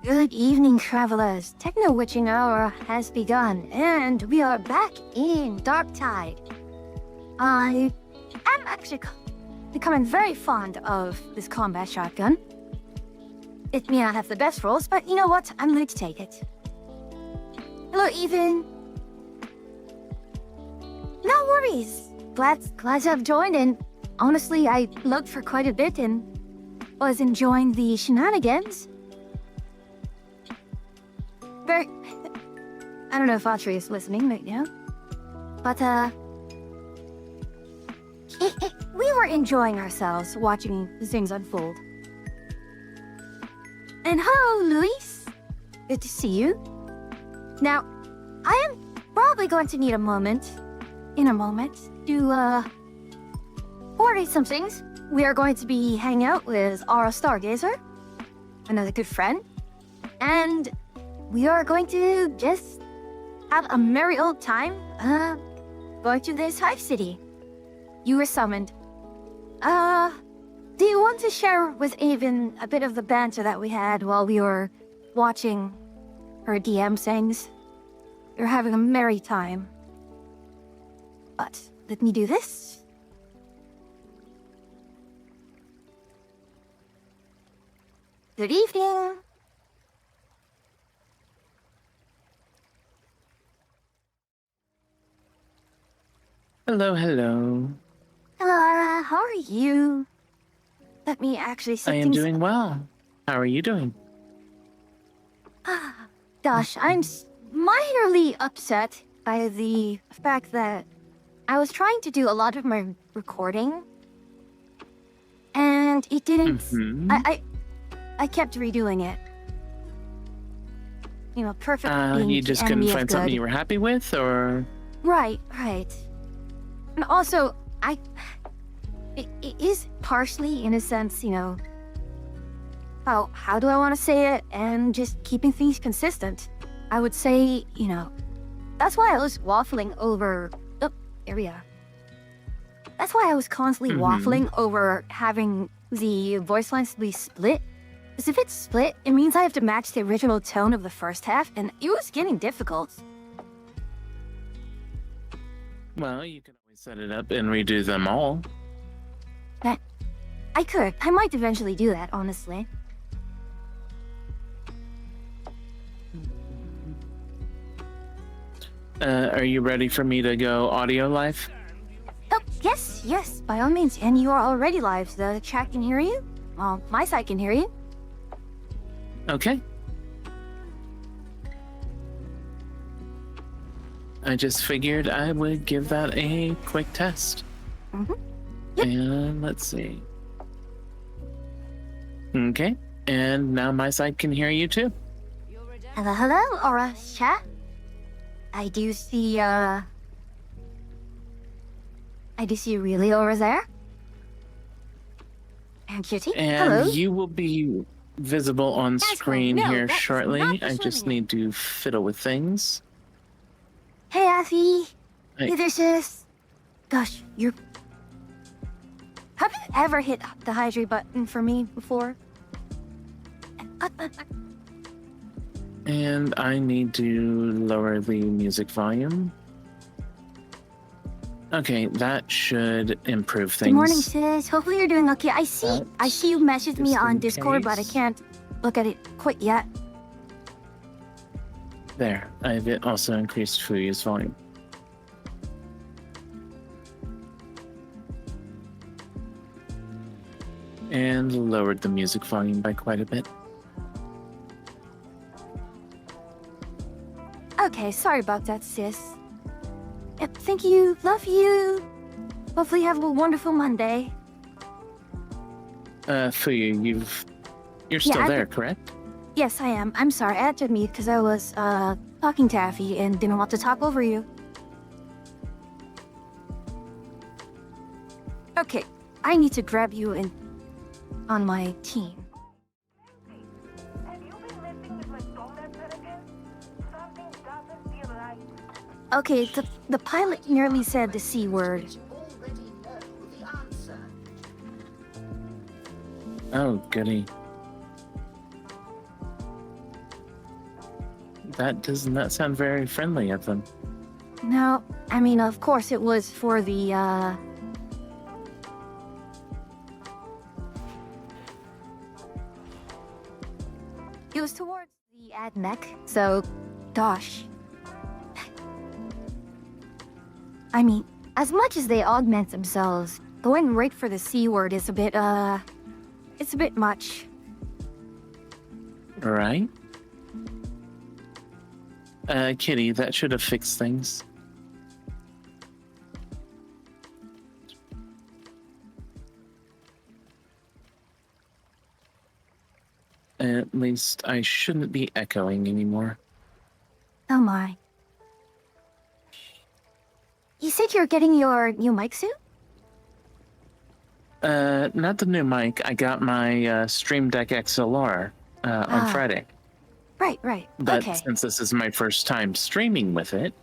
Good evening, travelers. Techno Witching Hour has begun, and we are back in Dark Tide. I am actually becoming very fond of this combat shotgun. It may not have the best rolls, but you know what? I'm going to take it. Hello, Ethan. No worries. Glad to have joined, and honestly, I looked for quite a bit and was enjoying the shenanigans. I don't know if Autry is listening right now, but we were enjoying ourselves watching things unfold. And hello, Luis. Good to see you. Now, I am probably going to need a moment, to coordinate some things. We are going to be hanging out with Aura Stargazer, another good friend, and we are going to just have a merry old time, going to this hive city. You were summoned. Do you want to share with Avon a bit of the banter that we had while we were watching her DM things? We were having a merry time. But let me do this. Good evening. Hello. Hello, Aura. How are you? Let me actually set I am things doing well. How are you doing? Gosh, I'm minorly upset by the fact that I was trying to do a lot of my recording, and it didn't. I kept redoing it. You know, perfect being You just couldn't find something you were happy with, or? Right. And also, it is partially, in a sense, you know, how do I want to say it, and just keeping things consistent. I would say, you know, that's why I was waffling over. Oh, here we are. That's why I was constantly waffling over having the voice lines be split. Because if it's split, it means I have to match the original tone of the first half, and it was getting difficult. Well, you can always set it up and redo them all. I could. I might eventually do that, honestly. Are you ready for me to go audio live? Oh, yes, by all means. And you are already live. The chat can hear you. Well, my side can hear you. Okay. I just figured I would give that a quick test. Yep. And let's see. Okay. And now my side can hear you too. Hello, Aura chat. I do see Really over there. And Cutie. And hello. you will be visible on screen here shortly. I just need to fiddle with things. Hey, Afi. Hey. Hey, Vicious. Gosh, you're... Have you ever hit the hydrate button for me before? And I need to lower the music volume. Okay, that should improve things. Good morning, sis. Hopefully you're doing okay. I see you messaged me on Discord, but I can't look at it quite yet. There, I've also increased Fuyu's volume. And lowered the music volume by quite a bit. Okay, sorry about that, sis. Yep, thank you. Love you. Hopefully you have a wonderful Monday. Fuyu, you're still there, correct? Yes, I am. I'm sorry. I had to mute because I was talking to Affy and didn't want to talk over you. Okay, I need to grab you on my team. Have you been messing with my combat metaphor? Something doesn't feel right. Okay, the pilot nearly said the C word. Oh, goody. That does not sound very friendly of them. No, I mean, of course it was for the, It was towards the ad mech, so, gosh. I mean, as much as they augment themselves, going right for the C word is a bit, it's a bit much. Right? Kitty, that should have fixed things. At least I shouldn't be echoing anymore. Oh my. You said you're getting your new mic soon? Not the new mic. I got my Stream Deck XLR on Friday. Right. But Okay. since this is my first time streaming with it,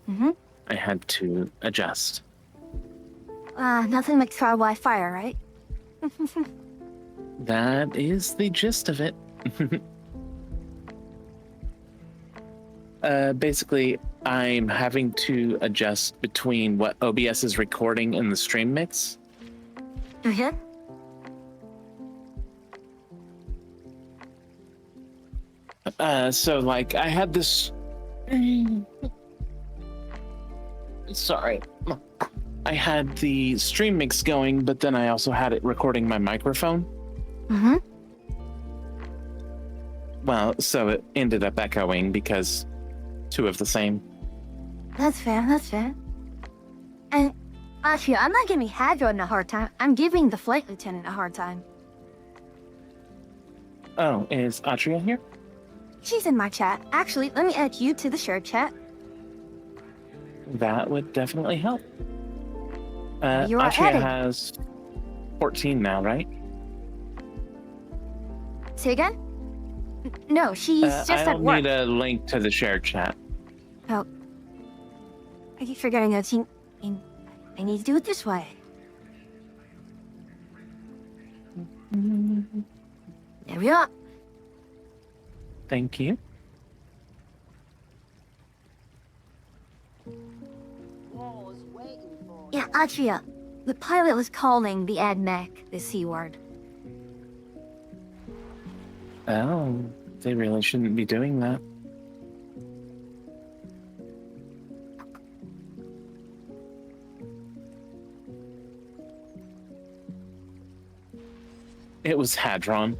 Mm-hmm. I had to adjust. Nothing like trial by fire, right? That is the gist of it. Basically, I'm having to adjust between what OBS is recording in the stream mix. Mm-hmm. So like I had this. Sorry. I had the stream mix going, but then I also had it recording my microphone. Mm-hmm. Well, so it ended up echoing because two of the same. That's fair. And actually, I'm not giving Hadron a hard time. I'm giving the flight lieutenant a hard time. Oh, is Atria here? She's in my chat. Actually, let me add you to the shared chat. That would definitely help. You are Atria added. has 14 now, right? Say again? No, she's just I at don't work. need a link to the shared chat. Oh. I keep forgetting that I need to do it this way. There we are. Thank you. Yeah, Atria. The pilot was calling the ad mech the C word. Oh, they really shouldn't be doing that. It was Hadron.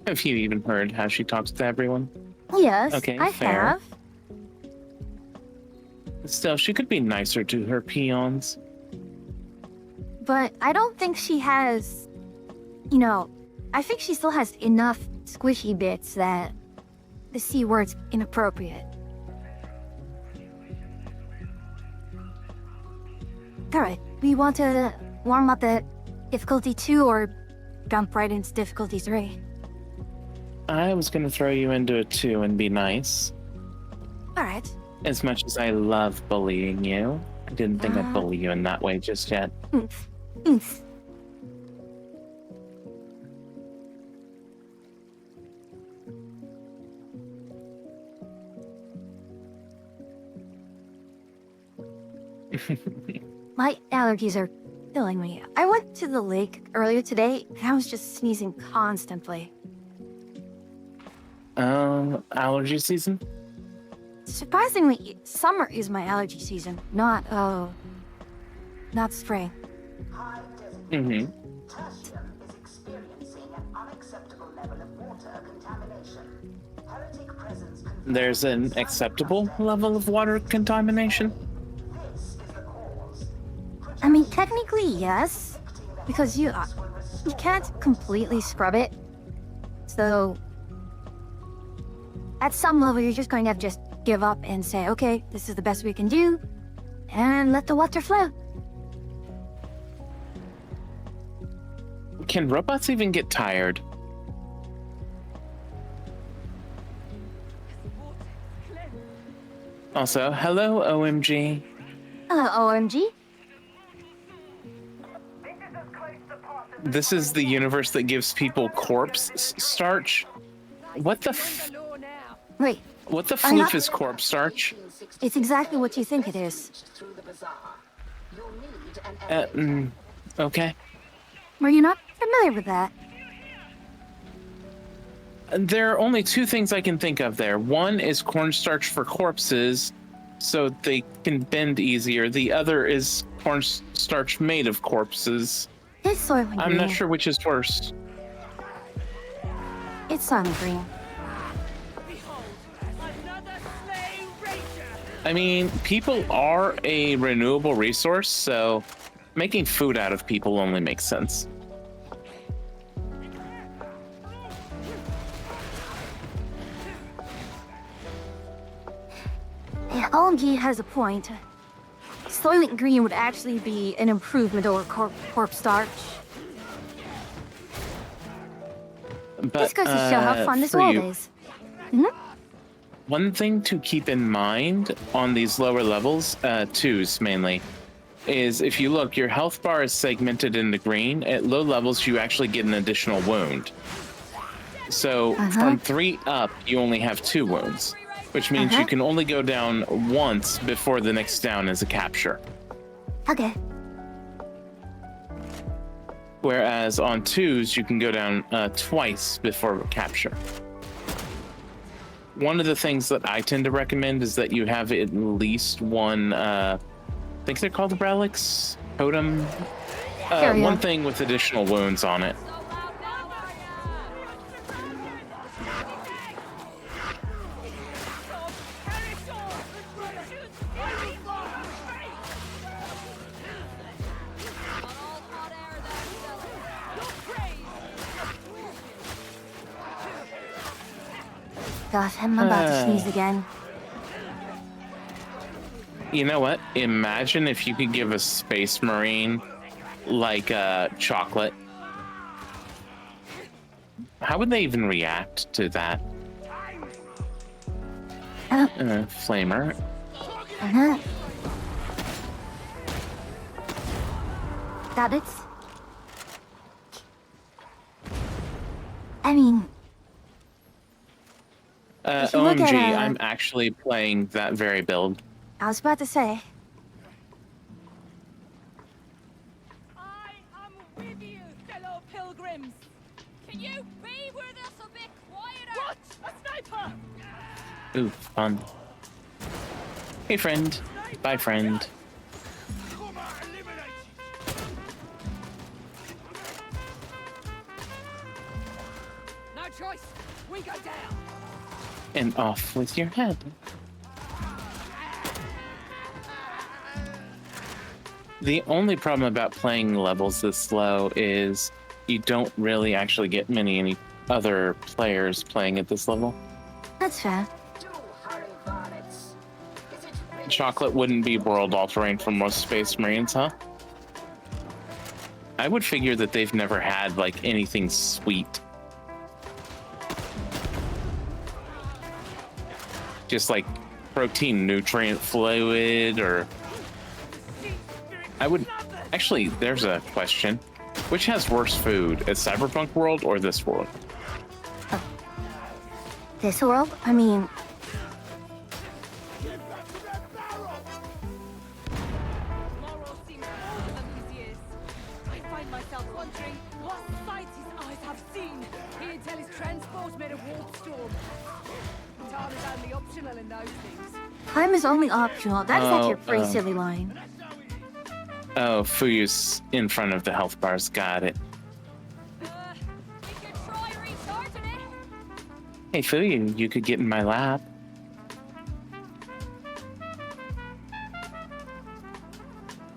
Have you even heard how she talks to everyone? Yes, Okay, I fair. have. Still, she could be nicer to her peons. But I don't think she has, you know, I think she still has enough squishy bits that the C word's inappropriate. Alright, we want to warm up at difficulty 2 or jump right into difficulty 3? I was gonna throw you into a 2 and be nice. Alright. As much as I love bullying you, I didn't think I'd bully you in that way just yet. Oomph. Oomph. My allergies are killing me. I went to the lake earlier today and I was just sneezing constantly. Allergy season? Surprisingly, summer is my allergy season, not spring. Mm-hmm. Tertium is experiencing an unacceptable level of water contamination. Heretic presence There's an acceptable level of water contamination? This is the cause. I mean, technically, yes, because you can't completely scrub it. So, at some level, you're just going to have to just give up and say, okay, this is the best we can do, and let the water flow. Can robots even get tired? Also, hello, OMG. OMG. This is as close to passing this is the universe that gives people corpse starch. What the Wait, what the I'm not- floof is corpse starch? it's exactly what you think it is. Through the bazaar. You'll need an Okay. Were you not familiar with that? There are only two things I can think of there. One is cornstarch for corpses, so they can bend easier. The other is cornstarch made of corpses. It's Soylent Green. I'm not sure which is worse. It's Soylent Green. I mean, people are a renewable resource, so making food out of people only makes sense. Holmgi has a point. Soylent Green would actually be an improvement over corpse starch. But This goes to show how fun this for world you, is. one thing to keep in mind on these lower levels, twos mainly, is if you look, your health bar is segmented into green. At low levels, you actually get an additional wound. So from 3 up, you only have 2 wounds, which means you can only go down once before the next down is a capture. Okay. Whereas on 2s, you can go down twice before capture. One of the things that I tend to recommend is that you have at least one, I think they're called relics, totem, one thing with additional wounds on it. Gosh, I'm about to sneeze again. You know what? Imagine if you could give a space marine like chocolate. How would they even react to that? Flamer. Got it. I mean, if you look OMG, at, I'm actually playing that very build. I was about to say, I am with you, fellow pilgrims. Can you be with us a bit quieter? What? A sniper! Ooh, fun. Hey, friend. Bye, friend. No choice. We go down. And off with your head. The only problem about playing levels this slow is you don't really actually get any other players playing at this level. that's fair. Do hurry, varlets. Is it really Chocolate wouldn't be world altering for most Space Marines, huh? I would figure that they've never had like anything sweet. Just like protein nutrient fluid, or I would actually, there's a question. Which has worse food, a cyberpunk world or this world? This world? I mean, Tomorrow seems older than these years. I find myself wondering what sights his eyes have seen. He until his transport made a warp storm. Time is only optional in those things. time is only optional. That is actually a pretty Oh, silly line. Oh, Fuyu's in front of the health bars. Got it. We could try restarting it. Hey, Fuyu, you could get in my lap.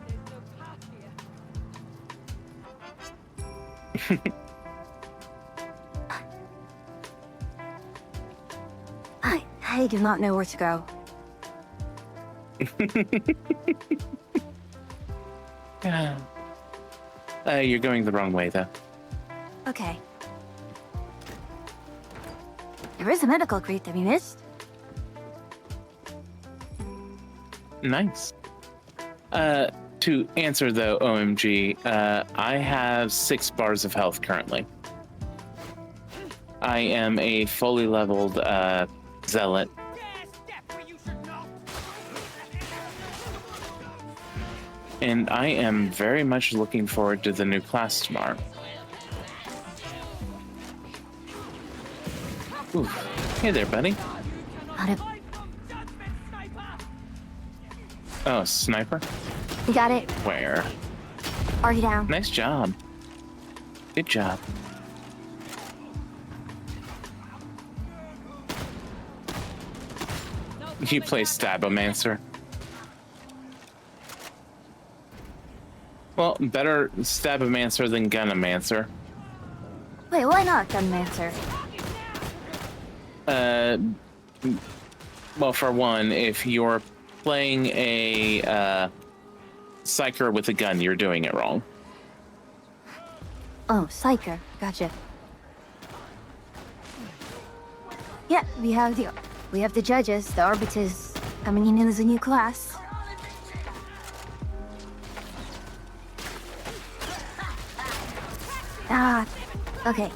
There's no path here. I do not know where to go. You're going the wrong way, though. Okay. There is a medical crate that we missed. to answer though, OMG, I have 6 bars of health currently. I am a fully leveled zealot. And I am very much looking forward to the new class tomorrow. Ooh. Hey there, buddy. Got it. Oh, sniper? You got it. Where? Already down. Nice job. Good job. You play Stabomancer. Well, better Stabomancer than Gunomancer. Wait, why not Gunmancer? Well, for one, if you're playing a Psyker with a gun, you're doing it wrong. Oh, Psyker. Gotcha. Yeah, we have the judges, the arbiters coming in as a new class. Ah, okay.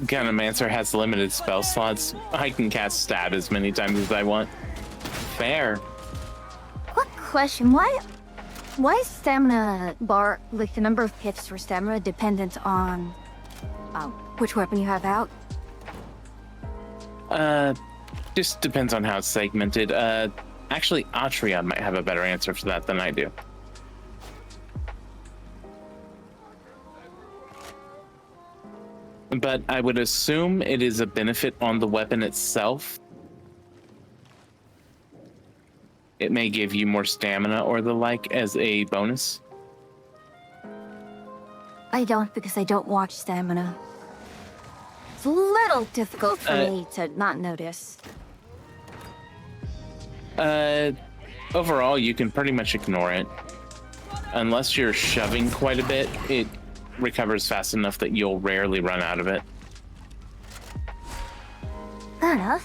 Gunomancer has limited spell slots. I can cast Stab as many times as I want. Fair. Quick question, why is stamina bar, like the number of hits for stamina, dependent on which weapon you have out? Just depends on how it's segmented. Actually, Atria might have a better answer for that than I do. But I would assume it is a benefit on the weapon itself. It may give you more stamina or the like as a bonus. I don't, because I don't watch stamina. It's a little difficult for me to not notice. Overall, you can pretty much ignore it. Unless you're shoving quite a bit, it recovers fast enough that you'll rarely run out of it. Fair enough.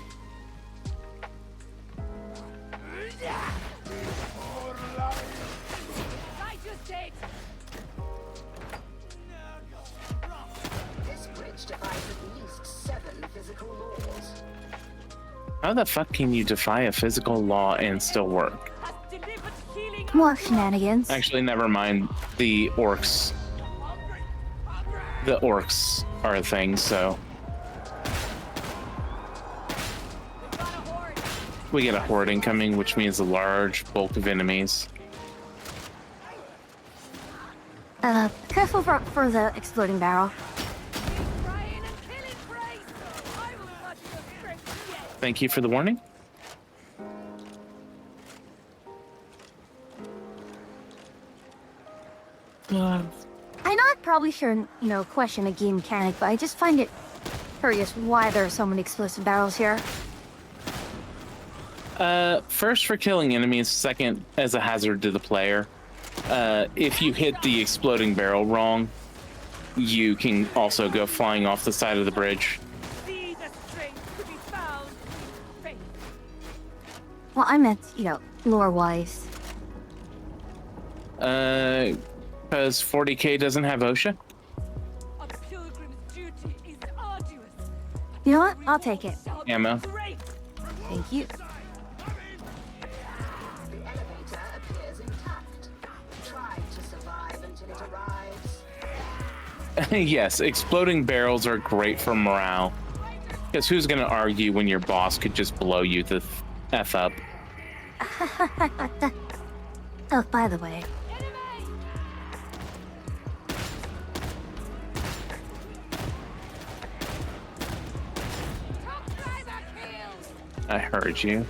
This bridge defies at least 7 physical laws. How the fuck can you defy a physical law and still work? More shenanigans. Actually, never mind. The orcs are a thing, so we get a horde incoming, which means a large bulk of enemies. Careful for the exploding barrel. Thank you for the warning. I know I probably shouldn't, question a game mechanic, but I just find it curious why there are so many explosive barrels here. First for killing enemies, second as a hazard to the player. If you hit the exploding barrel wrong, you can also go flying off the side of the bridge. Well, I meant, lore-wise. Because 40k doesn't have OSHA? A pilgrim's duty is arduous. You know what? I'll take it. Ammo. Thank you. The elevator appears intact. Try to survive until it arrives. Yes, exploding barrels are great for morale. Because who's going to argue when your boss could just blow you the F up? Oh, by the way. I heard you.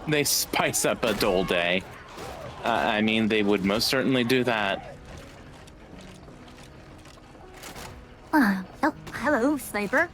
They spice up a dull day. I mean, they would most certainly do that. Oh, hello, sniper.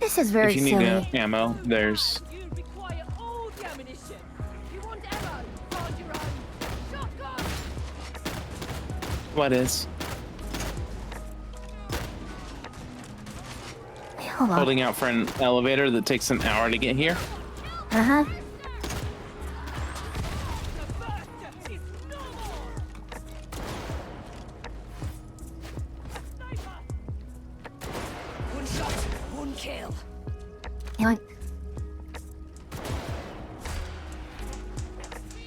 This is very If you silly. need ammo, there's. You require all the ammunition. You want ammo? Find your own. Shotgun! What is? Hold on. Holding out for an elevator that takes an hour to get here? Uh-huh. The burster is no more! Sniper! One shot, one kill. Yoink.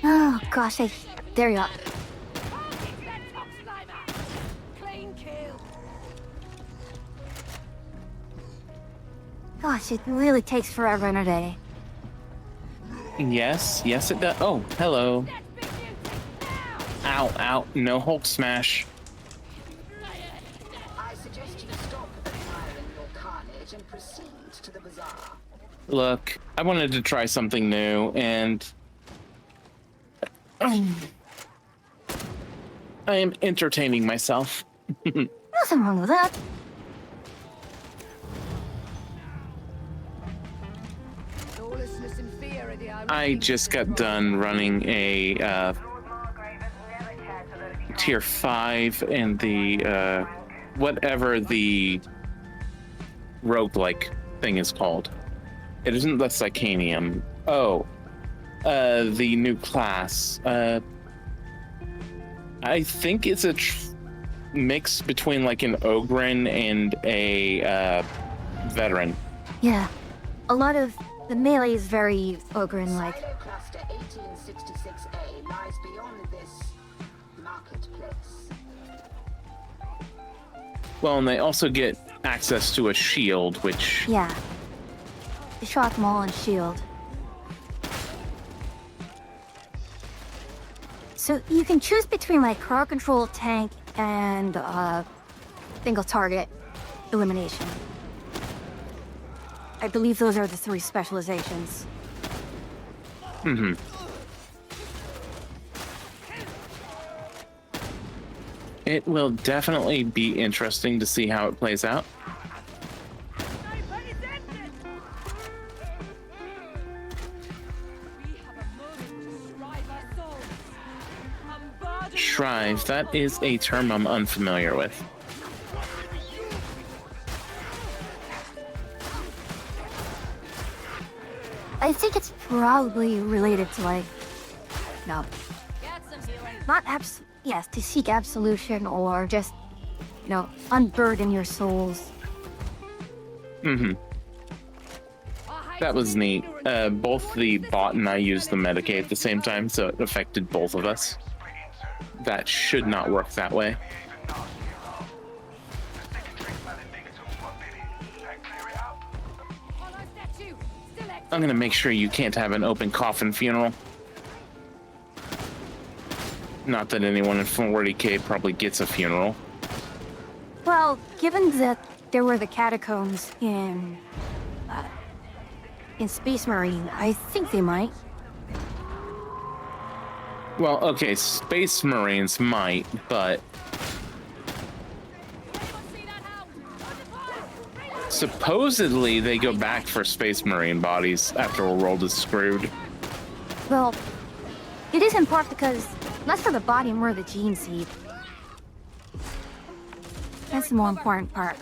Oh, gosh, there you are. Target that top slimer! Clean kill. Gosh, it really takes forever in a day. Yes, yes it does. Oh, hello. Let's be muted now! Ow, ow. No Hulk smash. I suggest you stop admiring your carnage and proceed to the bazaar. Look, I wanted to try something new, and I am entertaining myself. Nothing wrong with that. Lawlessness and fear are the only I things just that got done running a tier 5 and the whatever the roguelike thing is called. It isn't the Psychanium. Oh, the new class. I think it's a mix between like an Ogren and a veteran. Yeah. A lot of the melee is very Ogren-like. Silo cluster 1866A lies beyond this marketplace. Well, and they also get access to a shield, which Yeah. The shock maul and shield. So you can choose between like crowd control, tank, and single target elimination. I believe those are the 3 specializations. it will definitely be interesting to see how it plays out. Sniper is ended! We have a moment to shrive our souls. Unburden Shrive, that is a term I'm unfamiliar with. I think it's probably related to like, no, Get some healing. not yes, to seek absolution or just, unburden your souls. That was neat. Both the bot and I used the Medicaid at the same time, so it affected both of us. That should not work that way. Hollow statue. Still active. I'm gonna make sure you can't have an open coffin funeral. Not that anyone in 40K probably gets a funeral. Well, given that there were the catacombs in Space Marine, I think they might. Well, okay, Space Marines might, but Anyone see that hound? Under fire! supposedly they go back for Space Marine bodies after a world is screwed. Well, it is in part because less for the body, more the gene seed. That's the more important part.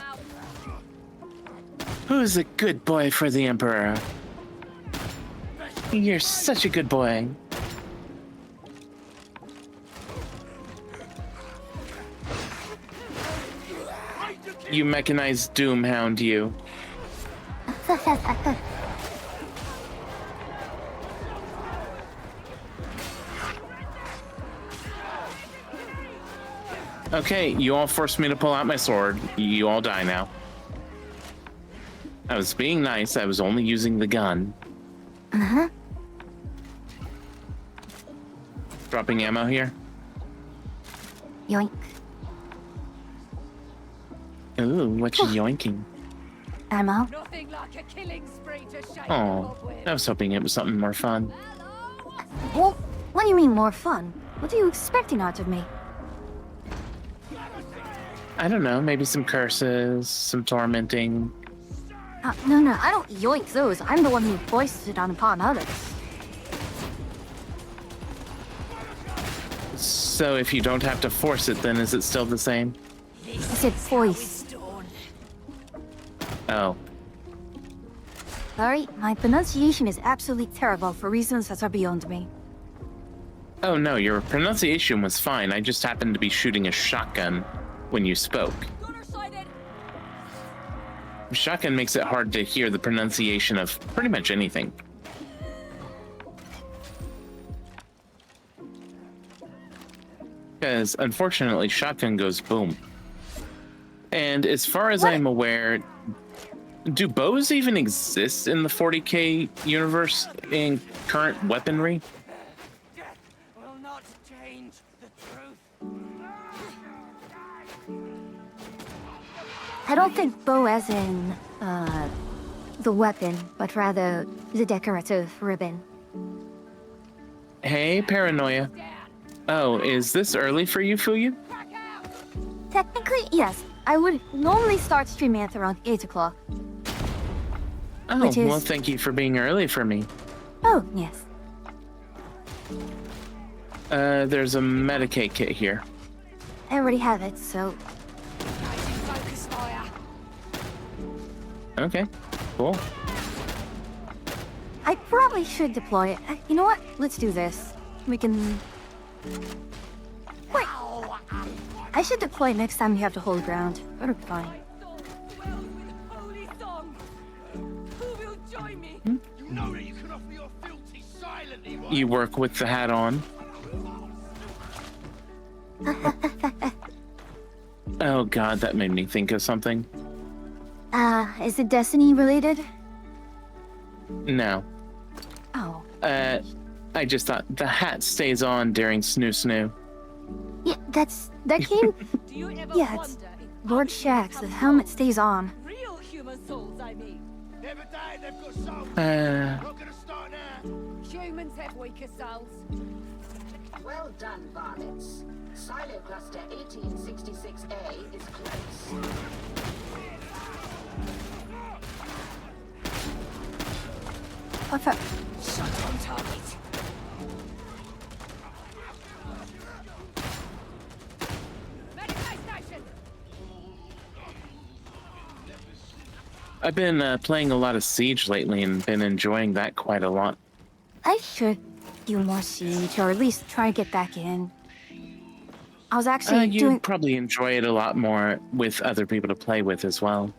Who's a good boy for the Emperor? You're such a good boy. You mechanized Doomhound, you. Okay, you all forced me to pull out my sword. You all die now. I was being nice. I was only using the gun. Uh-huh. Dropping ammo here. Yoink. Ooh, what you yoinking? Ammo. Nothing like a killing spree to shake Oh, the with. I was hoping it was something more fun. Well, what do you mean more fun? What are you expecting out of me? I don't know, maybe some curses, some tormenting. No, I don't yoink those. I'm the one who foists it upon others. So if you don't have to force it, then is it still the same? I said foist. Oh. Sorry, my pronunciation is absolutely terrible for reasons that are beyond me. Oh no, your pronunciation was fine. I just happened to be shooting a shotgun when you spoke. Shotgun makes it hard to hear the pronunciation of pretty much anything. Because unfortunately, shotgun goes boom. And as far as I'm aware, do bows even exist in the 40k universe in current weaponry? Death will not change the truth. I don't think bow as in, the weapon, but rather the decorative ribbon. Hey, Paranoia. Oh, is this early for you, Fuyu? Technically, yes. I would normally start streaming at around 8 o'clock. Oh, Which is- well, thank you for being early for me. Oh, yes. There's a Medicaid kit here. I already have it, so... Focus fire. Okay, cool. I probably should deploy it. You know what? Let's do this. We can... Wait! I should deploy next time you have to hold ground. It'll be fine. Swells with holy song. Who will join me? You know that you can offer your fealty silently, right? You work with the hat on. Oh god, that made me think of something. Is it Destiny related? No. Oh. I just thought the hat stays on during Snoo Snoo. Yeah, that came... Do you ever Yeah, it's wonder if Lord others Shax, the become helmet stays on. real human souls, I mean? Never die, they've got souls. Uh, Not gonna start now. Humans have weaker souls. Well done, varmints. Silo cluster 1866A is close. What's up? Shot on target. Medical station. I've been playing a lot of Siege lately and been enjoying that quite a lot. I should do more Siege, or at least try to get back in. I was actually You doing... probably enjoy it a lot more with other people to play with as well.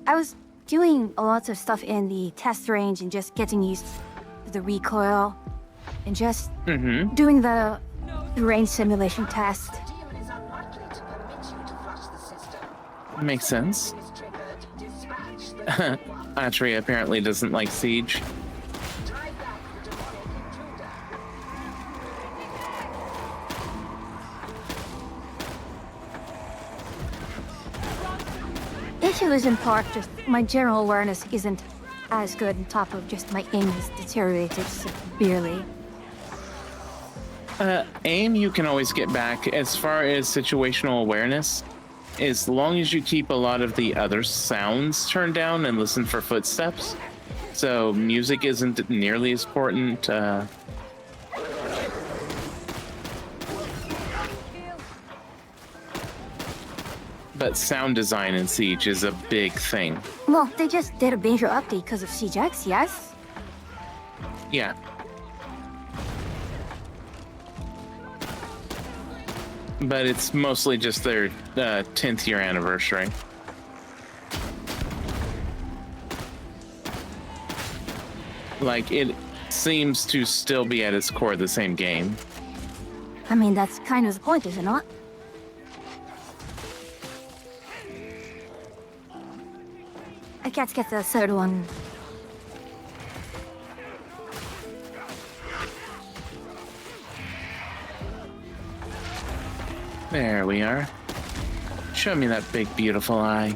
I was doing a lot of stuff in the test range and just getting used to the recoil. And just doing the range simulation test. The demon is unlikely to permit you to flush the system. Makes sense. Is triggered. Dispatch the one. Atri apparently doesn't like Siege. Drive back the demonic intruder. Issue is in part just my general awareness isn't as good on top of just my aim has deteriorated severely. Aim you can always get back. As far as situational awareness, as long as you keep a lot of the other sounds turned down and listen for footsteps. So music isn't nearly as important. But sound design in Siege is a big thing. Well, they just did a major update because of Siege X, yes? Yeah. But it's mostly just their 10th year anniversary. Like, it seems to still be at its core the same game. I mean, that's kind of the point, is it not? I can't get the third one. There we are. Show me that big, beautiful eye.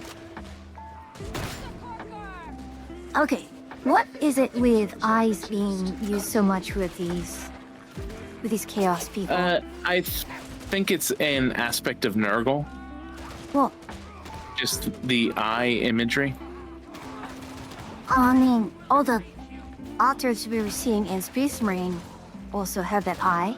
Okay, what is it with eyes being used so much with these chaos people? Think it's an aspect of Nurgle. Well, Just the eye imagery. I mean, all the otters we were seeing in Space Marine also have that eye.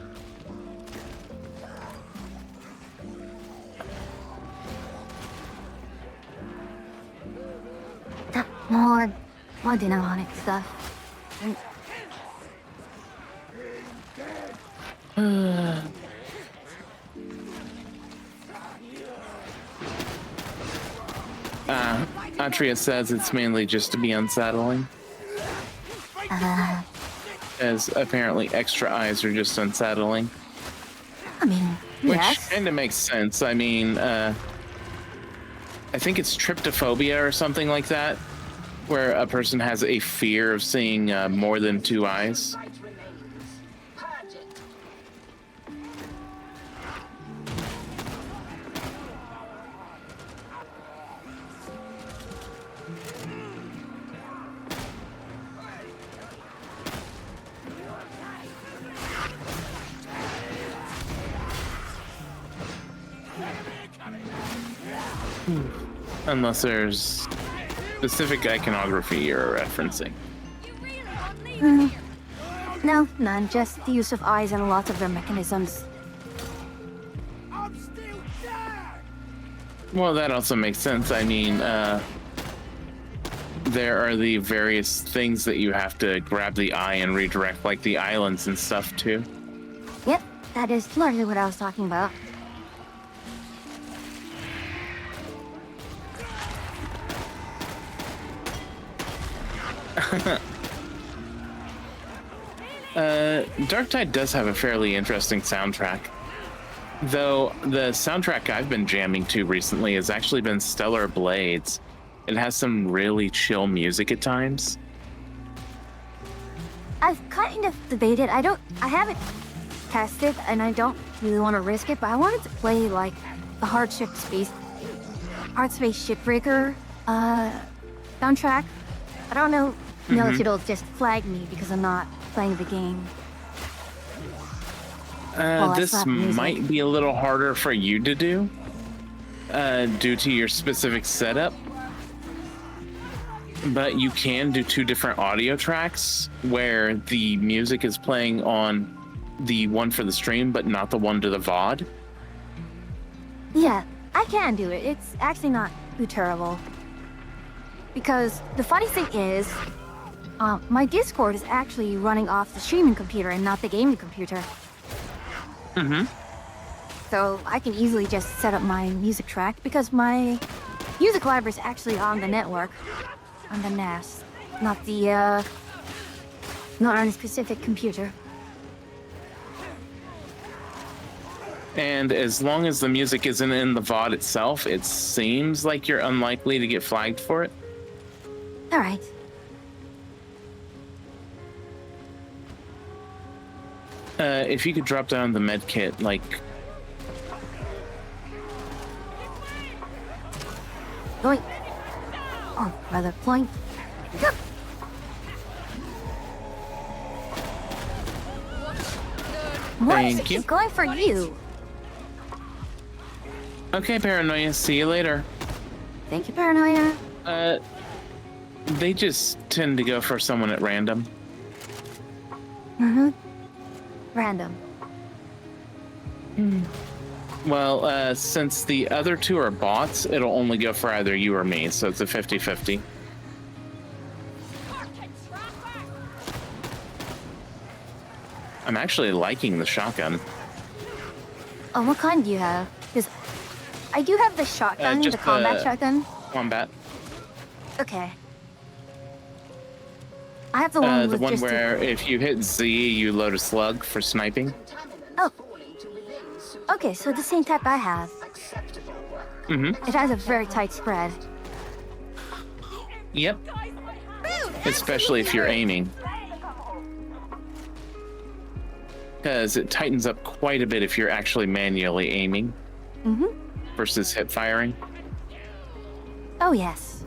More demonic stuff. Atria says it's mainly just to be unsettling. As apparently extra eyes are just unsettling. I mean, Which yes. kind of makes sense. I mean, I think it's tryptophobia or something like that, where a person has a fear of seeing more than two eyes. Light remains. Purge it. Unless there's specific iconography you're referencing. You really aren't leaving here. No, none. Just the use of eyes and lots of their mechanisms. I'm still down! Well, that also makes sense. I mean, there are the various things that you have to grab the eye and redirect, like the islands and stuff, too. Yep, that is largely what I was talking about. Darktide does have a fairly interesting soundtrack. Though the soundtrack I've been jamming to recently has actually been Stellar Blades. It has some really chill music at times. I've kind of debated. I haven't tested, and I don't really want to risk it, but I wanted to play like the Hard Space Shipbreaker soundtrack. I don't know if it'll just flag me because I'm not playing the game. I This slap music. might be a little harder for you to do, due to your specific setup. But you can do two different audio tracks where the music is playing on the one for the stream, but not the one to the VOD. Yeah, I can do it. It's actually not too terrible. Because the funny thing is, my Discord is actually running off the streaming computer and not the gaming computer. Mm-hmm. So I can easily just set up my music track because my music library is actually on the network, on the NAS, not on a specific computer. And as long as the music isn't in the VOD itself, it seems like you're unlikely to get flagged for it. All right. If you could drop down the med kit, like... Point. Oh, rather point. Why does it Thank you. keep going for you? Okay, Paranoia, see you later. Thank you, Paranoia. They just tend to go for someone at random. Mm-hmm. Random. Well, since the other two are bots, it'll only go for either you or me, so it's a 50-50. I'm actually liking the shotgun. Oh, what kind do you have? Because I do have the shotgun, just the combat the- shotgun. Combat. Okay. I have the one The with one just where if you hit Z, you load a slug for sniping. Contaminants Oh. falling to within Okay, so the same type I have. acceptable. Mm-hmm. It has a very tight spread. Yep. Especially if you're aiming. Because it tightens up quite a bit if you're actually manually aiming Mm-hmm. versus hip firing. Oh, yes.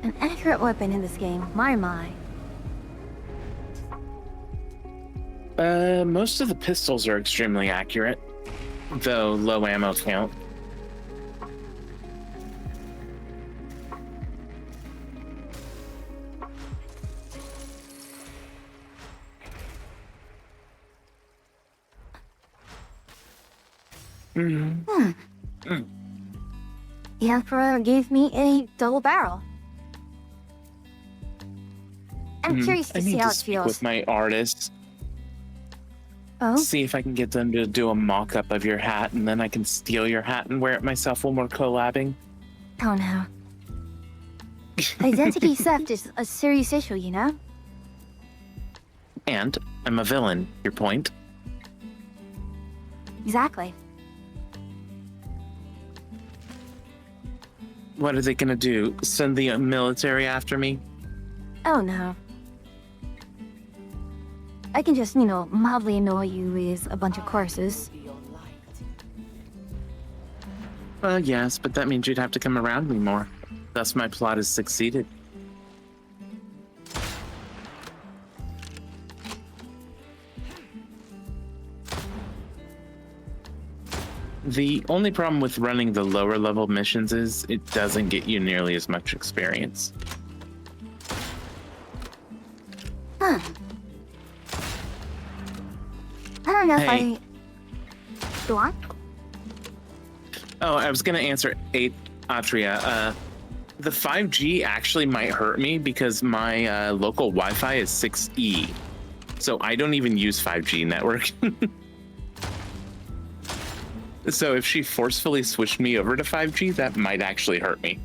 An accurate weapon in this game. My. Most of the pistols are extremely accurate, though low ammo count. Mm. The Emperor gave me a double barrel. I'm curious I to see need how to it speak feels. with my artists. Oh? See if I can get them to do a mock-up of your hat, and then I can steal your hat and wear it myself when we're collabing. Oh no. Identity theft is a serious issue, you know? And I'm a villain. Your point? Exactly. What are they gonna do? Send the military after me? Oh no. I can just, mildly annoy you with a bunch of courses. Well, yes, but that means you'd have to come around me more. Thus, my plot has succeeded. The only problem with running the lower level missions is it doesn't get you nearly as much experience. Huh. I don't know Hey. if Go on? Oh, I was gonna answer 8 Atria. The 5G actually might hurt me because my local Wi-Fi is 6E. So I don't even use 5G network. So if she forcefully switched me over to 5G, that might actually hurt me.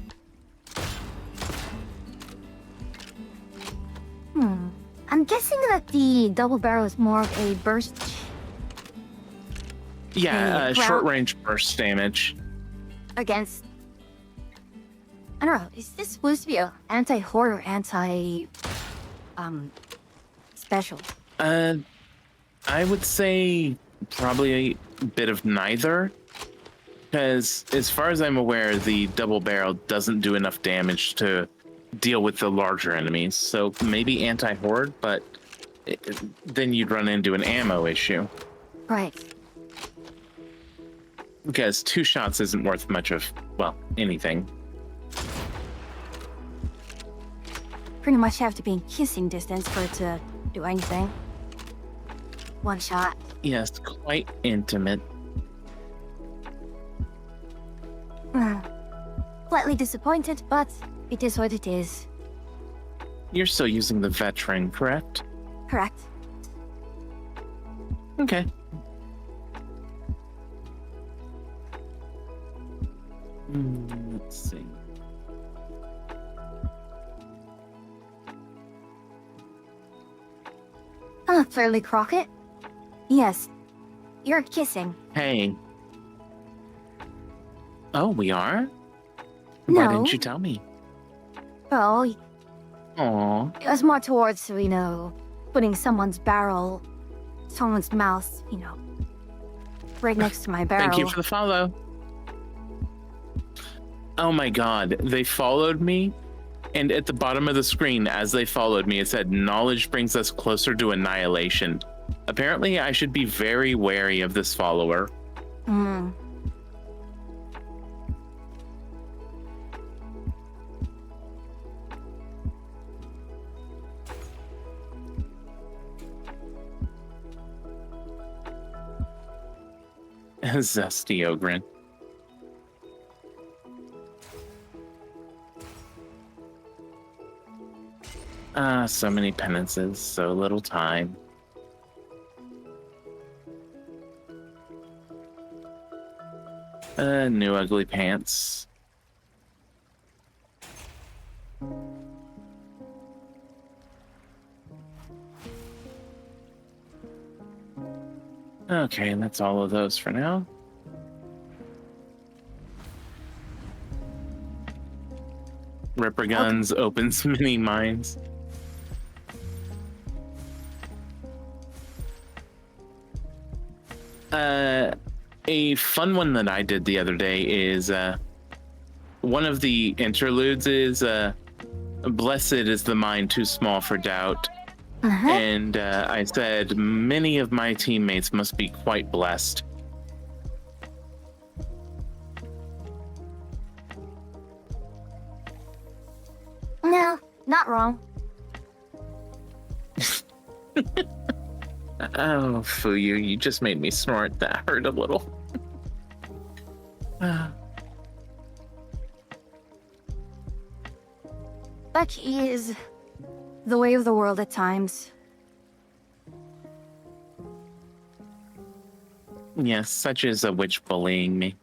I'm guessing that the double barrel is more of a burst. Yeah, Hey, short range burst damage. Against. I don't know. Is this supposed to be a anti-horde or special? I would say probably a bit of neither. Because as far as I'm aware, the double barrel doesn't do enough damage to deal with the larger enemies. So maybe anti-horde, but then you'd run into an ammo issue. Right. Because 2 shots isn't worth much of, well, anything. Pretty much have to be in kissing distance for it to do anything. 1 shot. Yes, quite intimate. Slightly disappointed, but it is what it is. You're still using the veteran, correct? Correct. Okay. Let's see. Fairly Crockett? Yes. You're kissing. Hey. Oh, we are? Why No. didn't you tell me? Well, it Aw. was more towards, putting someone's mouth, right next to my barrel. Thank you for the follow. Oh my god, they followed me, and at the bottom of the screen, as they followed me, it said, "Knowledge brings us closer to annihilation." Apparently, I should be very wary of this follower. Hmm. Zesty Ogren. So many penances, so little time. New ugly pants. Okay, that's all of those for now. Ripper guns, opens mini mines. A fun one that I did the other day is one of the interludes is "Blessed is the mind too small for doubt," and I said many of my teammates must be quite blessed. No, not wrong. Oh, Fuyu, you just made me snort. That hurt a little. Becky is the way of the world at times. Yes, such is a witch bullying me.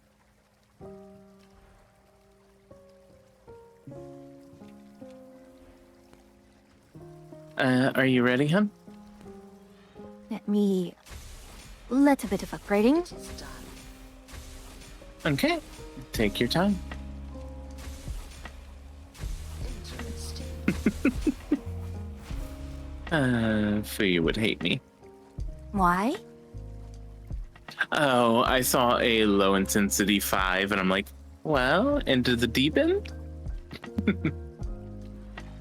Are you ready, hun? Let me... Let a bit of upgrading. Is done. Okay, take your time. Interesting. Fuyu would hate me. Why? Oh, I saw a low intensity 5 and I'm like, well, into the deep end?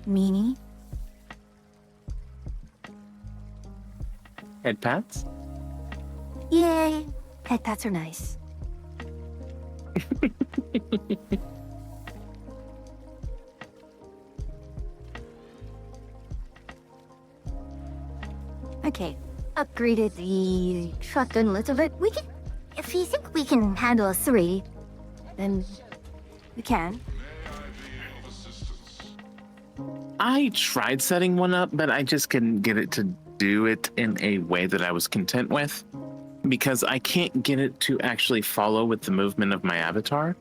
Meanie? Head pats? Yay! Head pats are nice. Okay, upgraded the shotgun a little bit. We can... If you think we can handle a 3, then we can. I tried setting one up, but I just couldn't get it to do it in a way that I was content with, because I can't get it to actually follow with the movement of my avatar.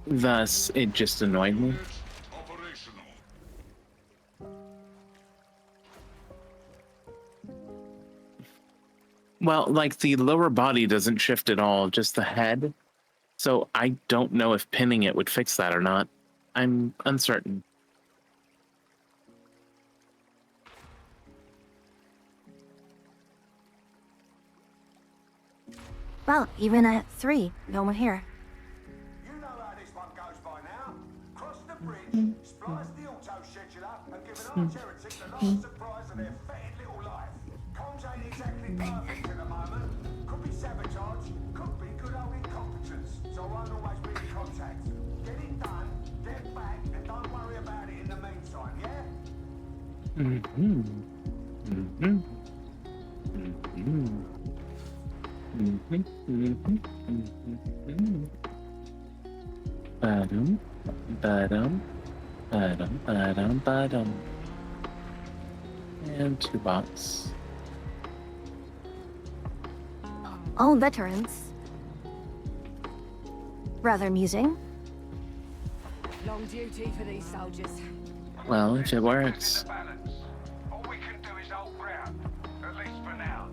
Thus, it just annoyed me. Well, like the lower body doesn't shift at all, just the head. So I don't know if pinning it would fix that or not. I'm uncertain. Well, even at 3, no one here. You know how this one goes by now. Cross the bridge, splice the auto scheduler, and give an arch heretic the last surprise of their fetid little life. Comms ain't exactly perfect at the moment. Could be sabotage, could be good old incompetence. So I won't always be in contact. Get it done, get back, and don't worry about it in the meantime, yeah? Ba-dum, ba-dum, ba-dum, ba-dum, ba-dum. And 2 bots. All veterans. Rather amusing. Long duty for these soldiers. Well, if it works. Balance. All we can do is hold ground, at least for now.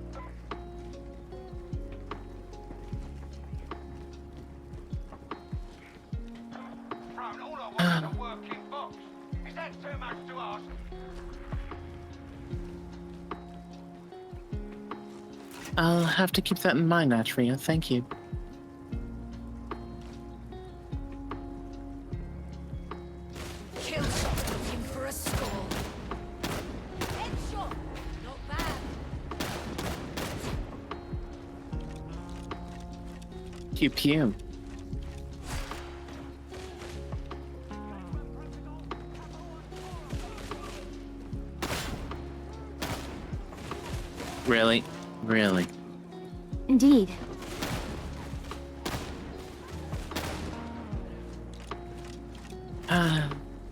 Bro, all I want is a working box. Is that too much to ask? I'll have to keep that in mind, Atria. Thank you. Kill shot looking for a score. Headshot. Not bad. Pew pew. Really? Really? Indeed.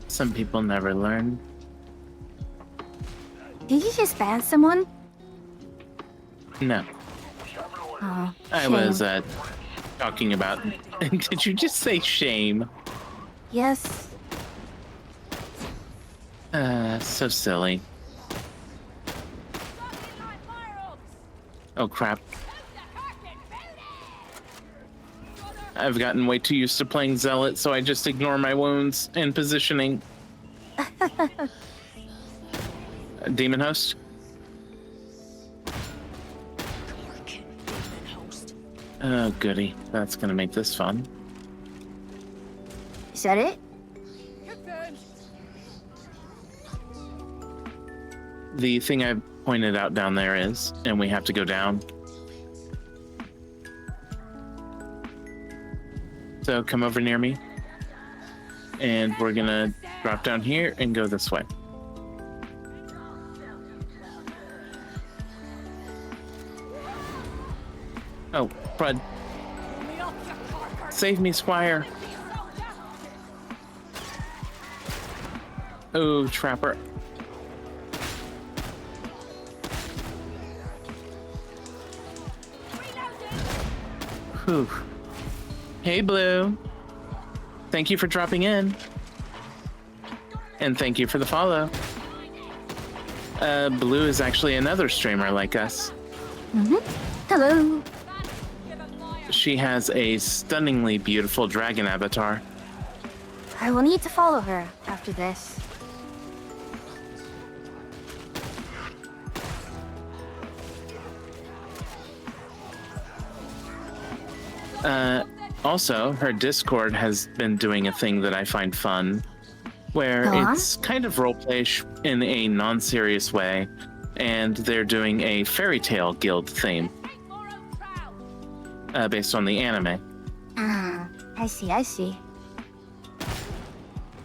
Some people never learn. Did you just ban someone? No. Oh, I shame. was talking about. Did you just say shame? Yes. So silly. Oh crap. I've gotten way too used to playing Zealot, so I just ignore my wounds and positioning. Demon Host? Oh goody. That's gonna make this fun. Is that it? Confirmed. The thing I pointed out down there is, and we have to go down. So come over near me. And we're gonna drop down here and go this way. Oh, crud. Me off, you carcass! Save me, Squire. Oh, Trapper. Whew. Hey, Blue. Thank you for dropping in. And thank you for the follow. Blue is actually another streamer like us. Hello. She has a stunningly beautiful dragon avatar. I will need to follow her after this. Also, her Discord has been doing a thing that I find fun, where Go on. it's kind of roleplay in a non-serious way, and they're doing a fairy tale guild theme based on the anime. I see.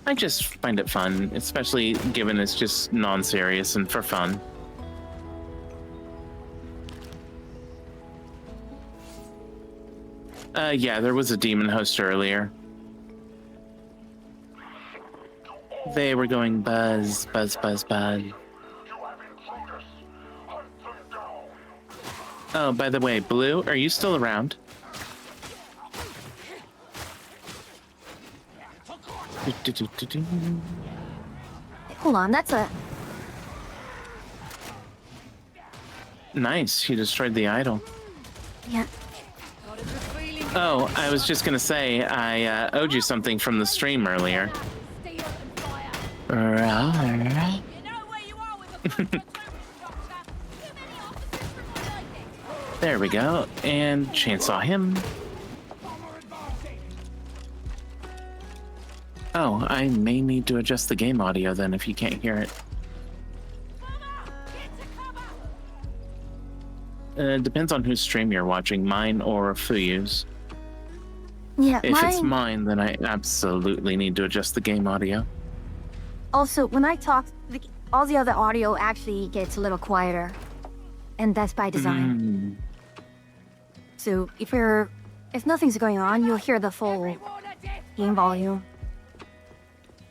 I just find it fun, especially given it's just non-serious and for fun. Yeah, there was a demon host earlier. They were going buzz, buzz, buzz, buzz. Oh, by the way, Blue, are you still around? Hold on, that's a... Nice, you destroyed the idol. Yeah. Got a good feeling. Oh, I was just gonna say, I owed you something from the stream earlier. Steel and fire. Right. You know where you are with the front structure. Too many officers for my liking. There we go, and chainsaw him. Oh, I may need to adjust the game audio then if you can't hear it. Depends on whose stream you're watching, mine or Fuyu's. Yeah, If it's mine, then I absolutely need to adjust the game audio. Also, when I talk, all the other audio actually gets a little quieter. And that's by design. So if nothing's going on, you'll hear the full game volume.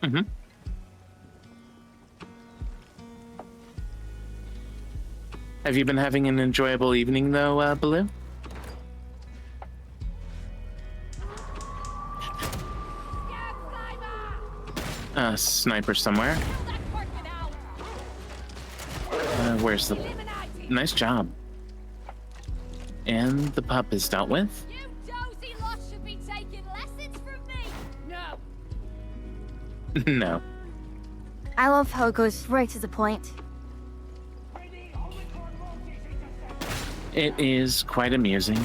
Mm-hmm. Have you been having an enjoyable evening though, Baloo? Sniper somewhere. Where's the... Nice job. And the pup is dealt with. You dozy lot should be taking lessons from me. No. No. I love how it goes right to the point. It is quite amusing.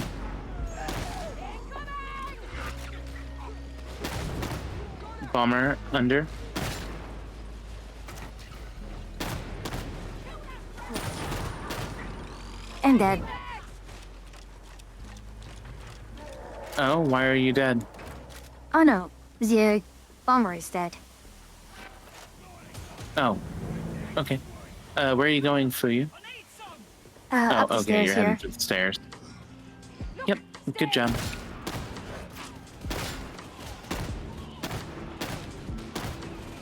Bomber under. And dead. Oh, why are you dead? Oh no, the bomber is dead. Oh. Okay. Where are you going, Fuyu? Up the Okay, stairs you're here. heading to the stairs. Yep, good job.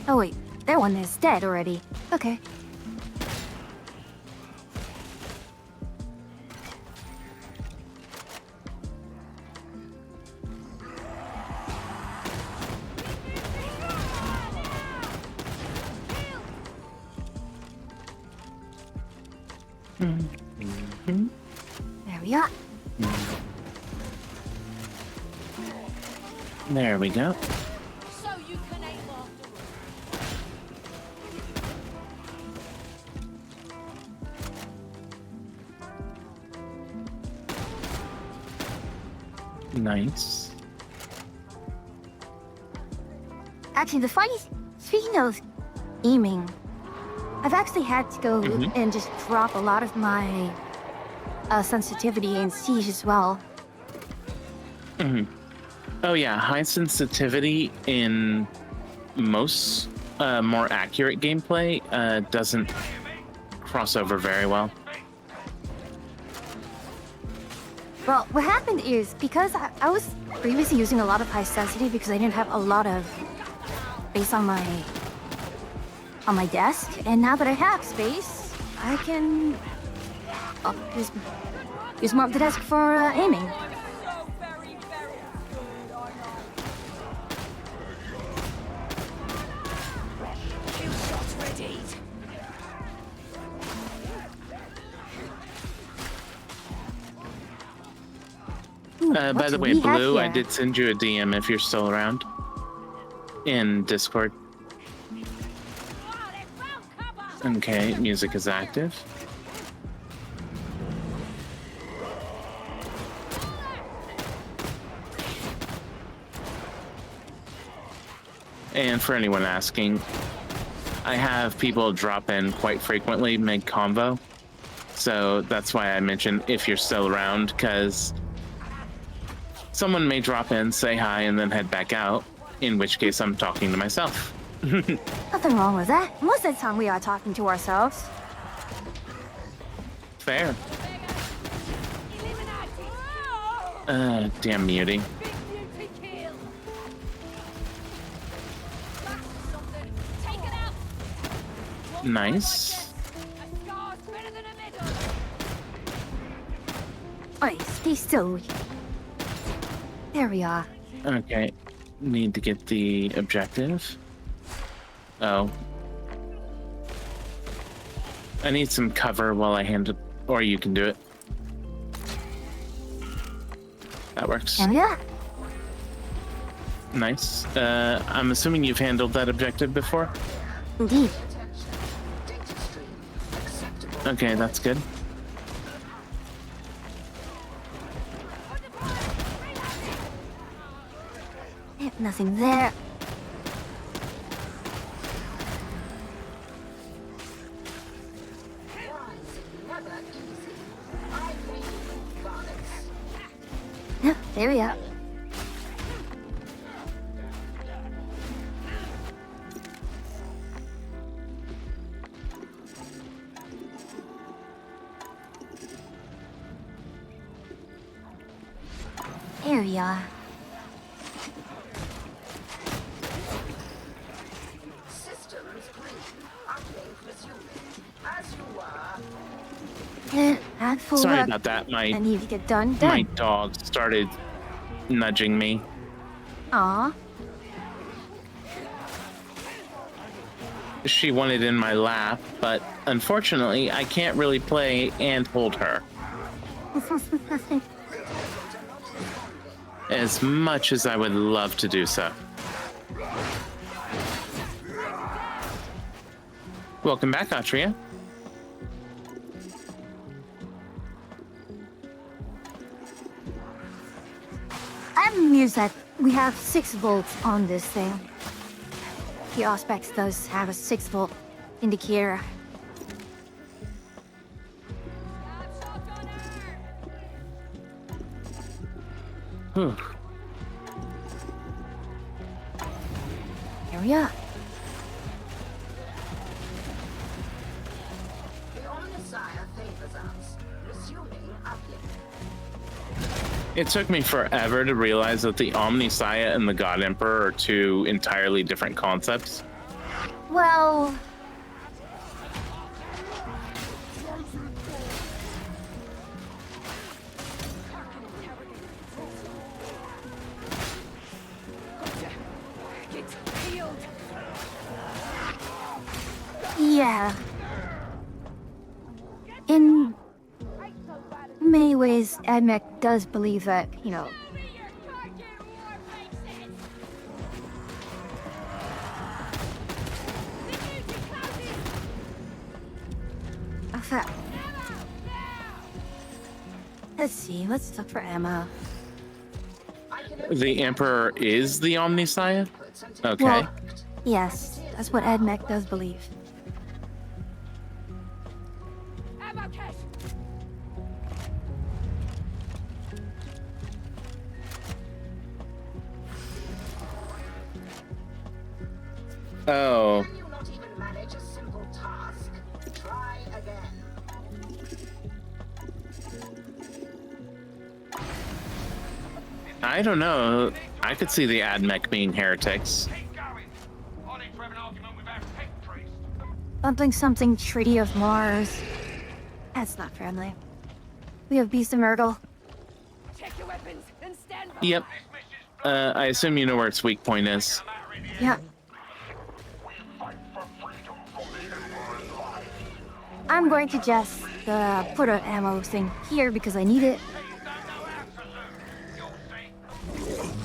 Oh wait, that one is dead already. Okay. There we are. There we go. So you can aim afterwards. Nice. Actually, speaking of aiming, I've actually had to go and just drop a lot of my sensitivity in Siege as well. Oh yeah, high sensitivity in most more accurate gameplay doesn't cross over very well. Well, what happened is because I was previously using a lot of high sensitivity because I didn't have a lot of space on my desk, and now that I have space, I can use more of the desk for aiming. So very, very good, I know. Kill shot ready. Ooh, By what the do way, we have Blue, I here? did send you a DM if you're still around in Discord. Okay, music is active. And for anyone asking, I have people drop in quite frequently mid-convo. So that's why I mentioned if you're still around, because someone may drop in, say hi, and then head back out, in which case I'm talking to myself. Nothing wrong with that. Most of the time we are talking to ourselves. Fair. Eliminati. Damn muty. Big beauty kill. That's something. Take it out. Nice. A scar's better than a medal. Oi, stay still. There we are. Okay, need to get the objective. Oh. I need some cover while I hand it, or you can do it. That works. There we are. Nice. I'm assuming you've handled that objective before? Indeed. Data stream acceptable. Okay, that's good. Nothing there. Rising never easy. I blame you, varlets. Yeah, there we are. There we are. Systems green. Uplink resuming. As you were. Handful of Sorry work about that. I need to get done. My Done. dog started nudging me. Aw. She wanted in my lap, but unfortunately, I can't really play and hold her as much as I would love to do so. Welcome back, Atria. I'm amused that we have 6 volts on this thing. The Auspex does have a 6-volt indicator. Whew. Here we are. The Omnissiah favors us. Resuming uplink. It took me forever to realize that the Omnissiah and the God Emperor are two entirely different concepts. Well, Get healed. yeah. In many ways, Admech does believe that, you know, a fact. Let's see, let's look for ammo. I can only The Emperor is the Omnissiah? inputs until Okay. Well, yes, that's what Admech does believe. Ammo cache. Oh. Can you not even manage a simple task? Try again. I don't know. I could see the AdMech being heretics. Keep going. I need to have an argument with our pet priest. Something Treaty of Mars. That's not friendly. We have Beast of Myrtle. Check your weapons and stand by. Yep. I assume you know where its weak point is. Yeah. I'm going to just put an ammo thing here because I need it.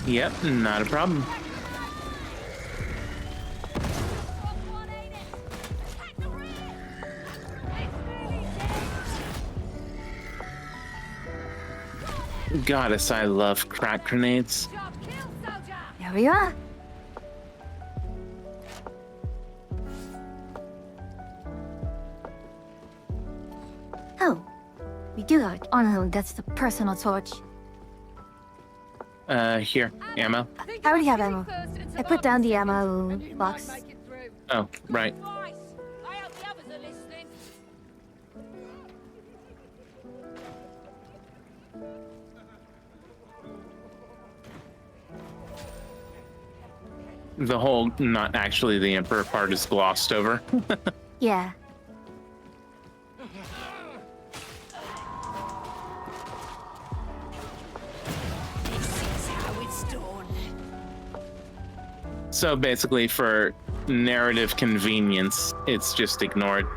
Yep, not a problem. Goddess, I love crack grenades. Job killed, soldier. There we are. Oh, we do have it. Oh no, that's the personal torch. Here, ammo. I already have ammo. I put down the ammo box. Oh, right. I hope the others are listening. The whole not actually the Emperor part is glossed over. Yeah. So basically, for narrative convenience, it's just ignored.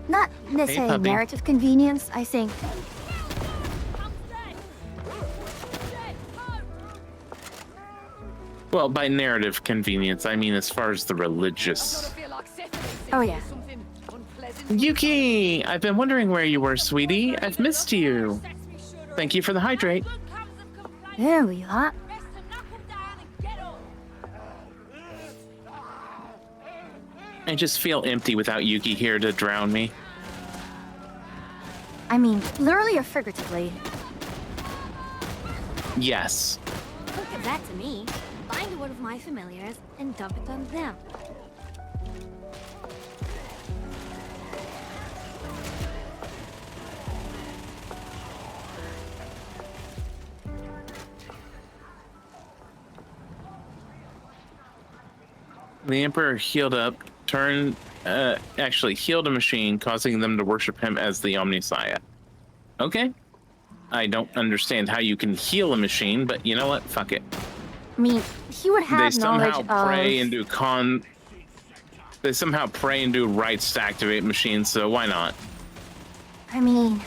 Not necessarily puppy. narrative convenience, I think. Well, by narrative convenience, I mean as far as the religious. Oh, yeah. Yuki, I've been wondering where you were, sweetie. I've missed you. Thank you for the hydrate. There we are. I just feel empty without Yuki here to drown me. I mean, literally or figuratively. Yes. Look at that to me. Find one of my familiars and dump it on them. The Emperor healed up, actually healed a machine, causing them to worship him as the Omnissiah. Okay. I don't understand how you can heal a machine, but you know what? Fuck it. I mean, he would They have somehow knowledge pray of... and do They somehow pray and do rites to activate machines, so why not? I mean,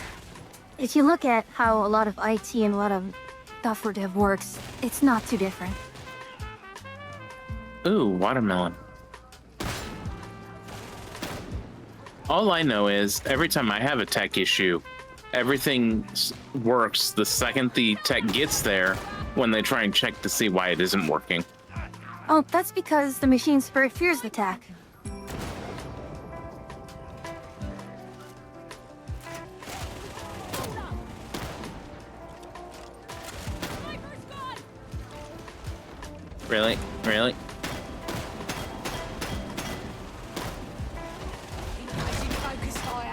if you look at how a lot of IT and a lot of software dev works, it's not too different. Ooh, watermelon. All I know is every time I have a tech issue, everything works the second the tech gets there when they try and check to see why it isn't working. Oh, that's because the machine spirit fears the attack. Really? Really? Focus fire.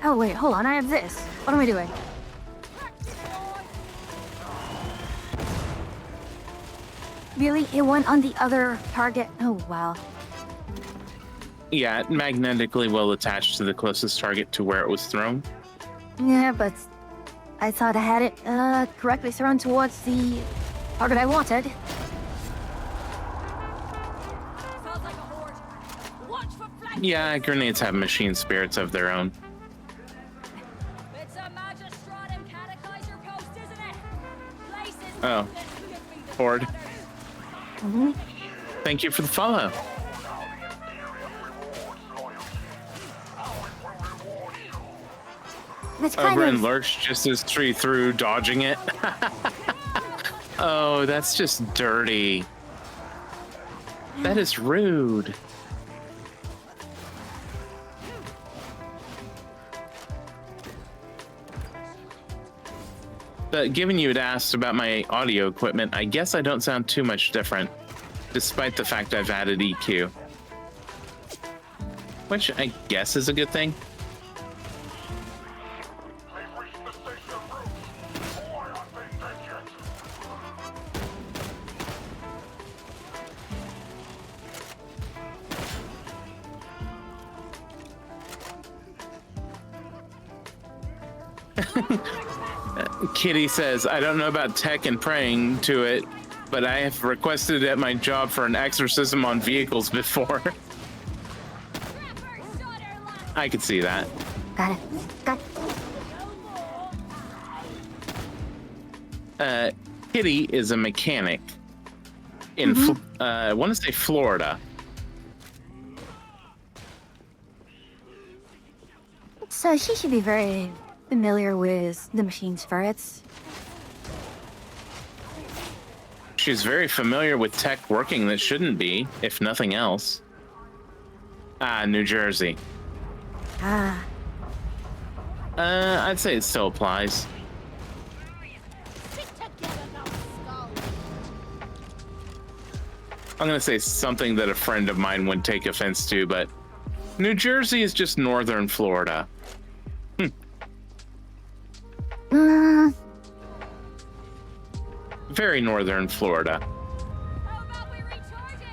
Oh, wait, hold on, I have this. What am I doing? Really? It went on the other target? Oh, wow. Yeah, it magnetically will attach to the closest target to where it was thrown. Yeah, but I thought I had it correctly thrown towards the target I wanted. Sounds like a horde. Watch for flank. Yeah, grenades have machine spirits of their own. It's a magistratum catechizer post, isn't it? Places Oh. that could be the Horde. others. Mhm. Thank you for the follow. It's kind Over of... in Lurch just as tree through, dodging it. Oh, that's just dirty. That is rude. But given you had asked about my audio equipment, I guess I don't sound too much different, despite the fact I've added EQ. which I guess is a good thing. They've reached the station route. Boy, I think they get Kitty says, I don't know about tech and praying to it, but I have requested at my job for an exorcism on vehicles before. I could see that. Got it. Got it. Kitty is a mechanic in, I want to say Florida. So she should be very familiar with the machine's ferrets. She's very familiar with tech working that shouldn't be, if nothing else. New Jersey. Ah, I'd say it still applies. I'm gonna say something that a friend of mine would take offense to, but New Jersey is just northern Florida. Very northern Florida. How about we recharge it?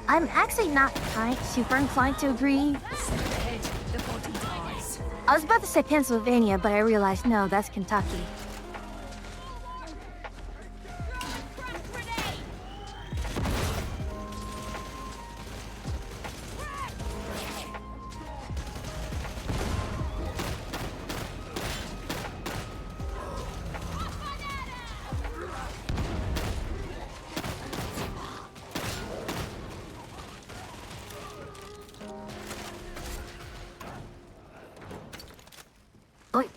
I'm actually not super inclined to agree. Ahead, the body dies. I was about to say Pennsylvania, but I realized no, that's Kentucky. Oink.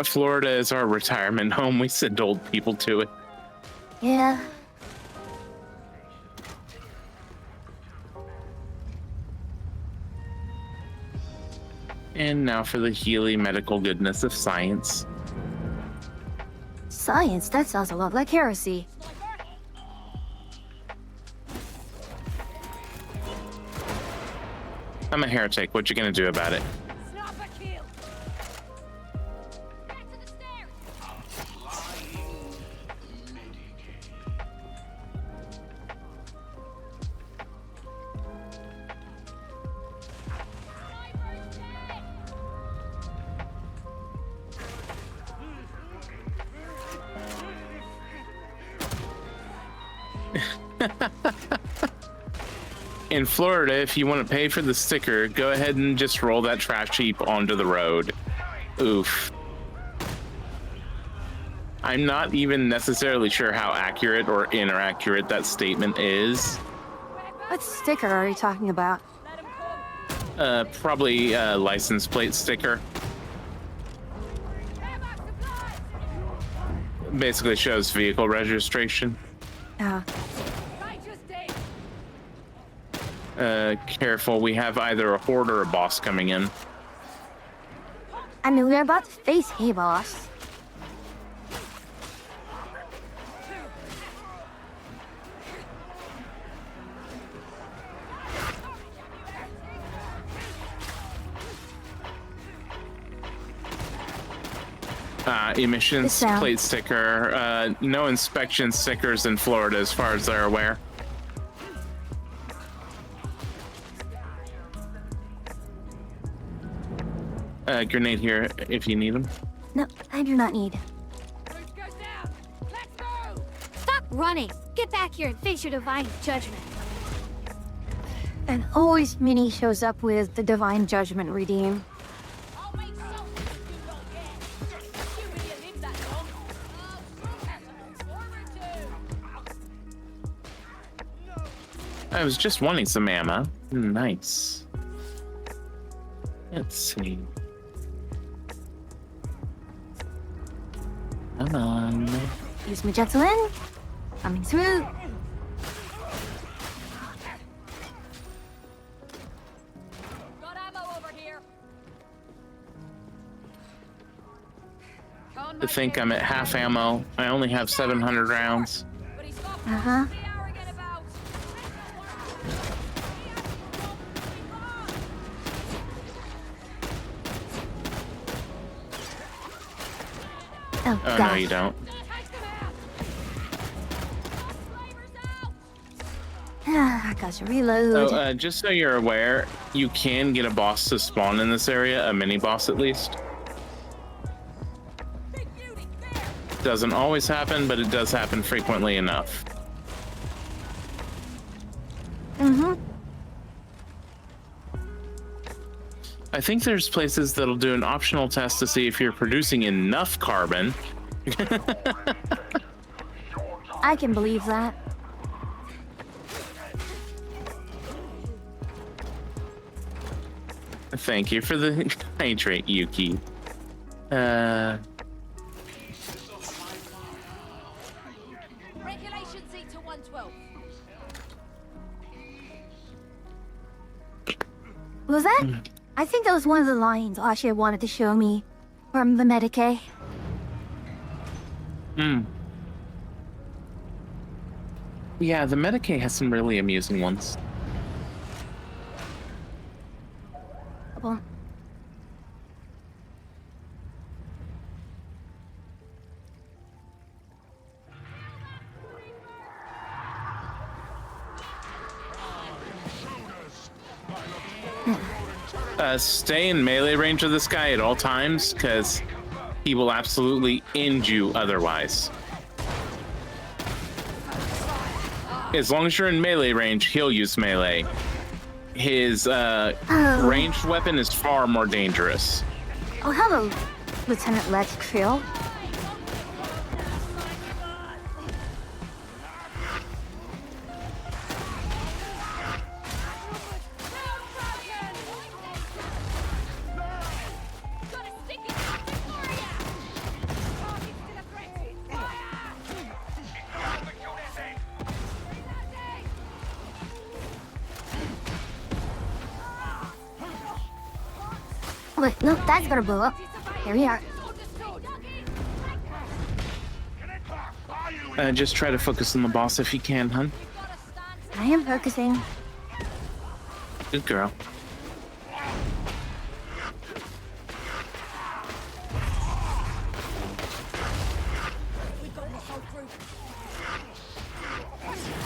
Florida is our retirement home. We send old people to it. Yeah. And now for the Healy medical goodness of science. Science? That sounds a lot like heresy. I'm a heretic. What you gonna do about it? Sniper kill. Back to the stairs. Sniper's dead. In Florida, if you want to pay for the sticker, go ahead and just roll that trash heap onto the road. Oof. I'm not even necessarily sure how accurate or inaccurate that statement is. What sticker are you talking about? Let him come. Probably a license plate sticker. Ammo supplies. Basically shows vehicle registration. Yeah. Righteous day. Careful, we have either a horde or a boss coming in. I mean, we're about to face Hey Boss. Emissions Sound. plate sticker. No inspection stickers in Florida as far as they're aware. Grenade here if you need them. No, I do not need. Roof goes down. Let's go. Stop running! Get back here and face your divine judgment. And always Minnie shows up with the divine judgment redeem. I'll make something you don't get. You really live that long. Forward to. I was just wanting some ammo. Nice. Let's see. Come on. Use my gentleman. Coming through. Got ammo over here. To think I'm at half ammo. I only have 700 rounds. But he stopped Uh-huh. 3 hours Oh, Oh, God. no, you don't. I got to reload. So, just so you're aware, you can get a boss to spawn in this area, a mini boss at least. Doesn't always happen, but it does happen frequently enough. Mm-hmm. I think there's places that'll do an optional test to see if you're producing enough carbon. I can believe that. Thank you for the hydrate, Yuki. Regulation seat to 112. Was that? I think that was one of the lines Asha wanted to show me from the Medicaid. Yeah, the Medicaid has some really amusing ones. Well, Stay in melee range of this guy at all times, because he will absolutely end you otherwise. As long as you're in melee range, he'll use melee. His ranged weapon is far more dangerous. oh, hello, Lieutenant Letchfield. Wait, no, that's gonna blow up. Here we are. Just try to focus on the boss if you can, hun. I am focusing. Good girl.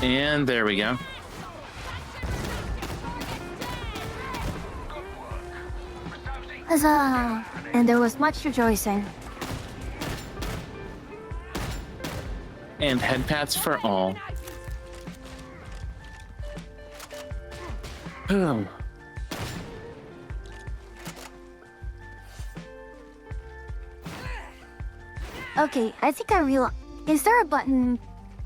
And there we go. Huzzah! And there was much rejoicing. And head pats for all. Oh. Okay, I think I realize. Is there a button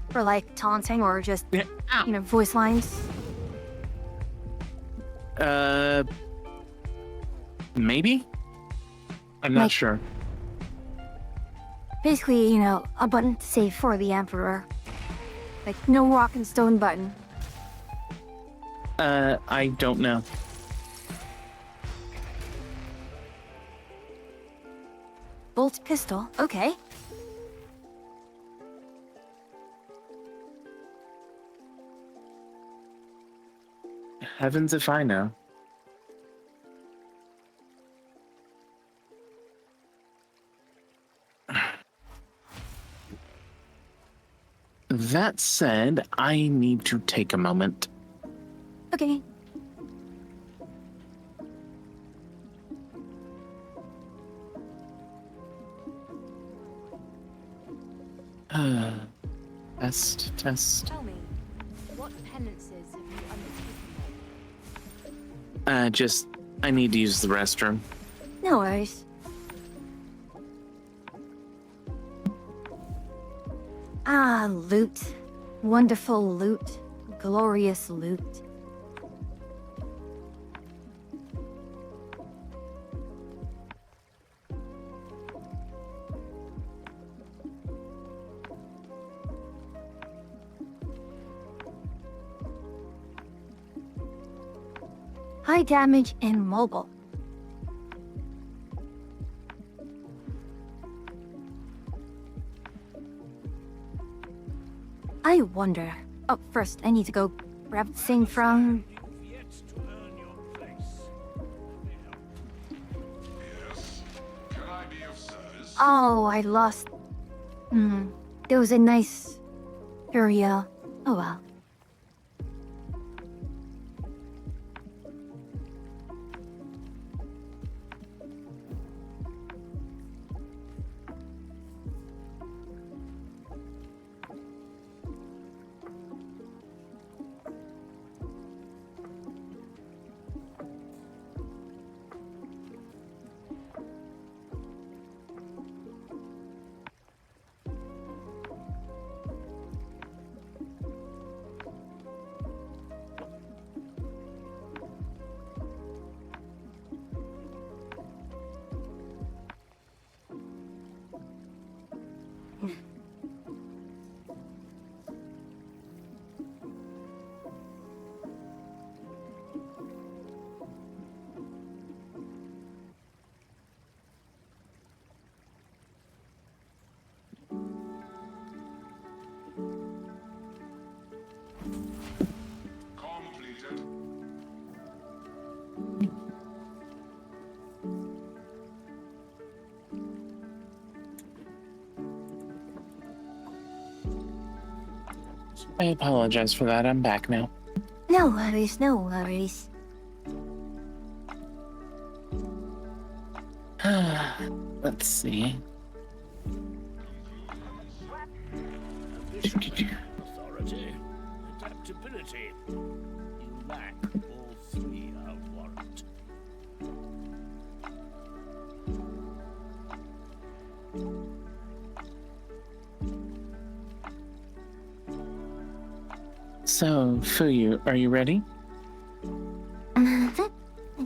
for like taunting or just, Ow. you know, voice lines? Maybe? I'm not Like- sure. Basically, you know, a button to say for the Emperor. Like, no rock and stone button. I don't know. Bolt pistol, okay. Heavens if I know. That said, I need to take a moment. Okay. Test. Tell me, what penances have you undertaken? I need to use the restroom. No worries. Ah, loot. Wonderful loot. Glorious loot. High damage and mobile. I wonder. Oh, first, I need to go grab the thing from. Oh, I lost There was a nice area. Oh well. Completed. I apologize for that. I'm back now. No worries, no worries. Let's see. Authority, adaptability. You lack all three out warrant. So, Fuyu, are you ready?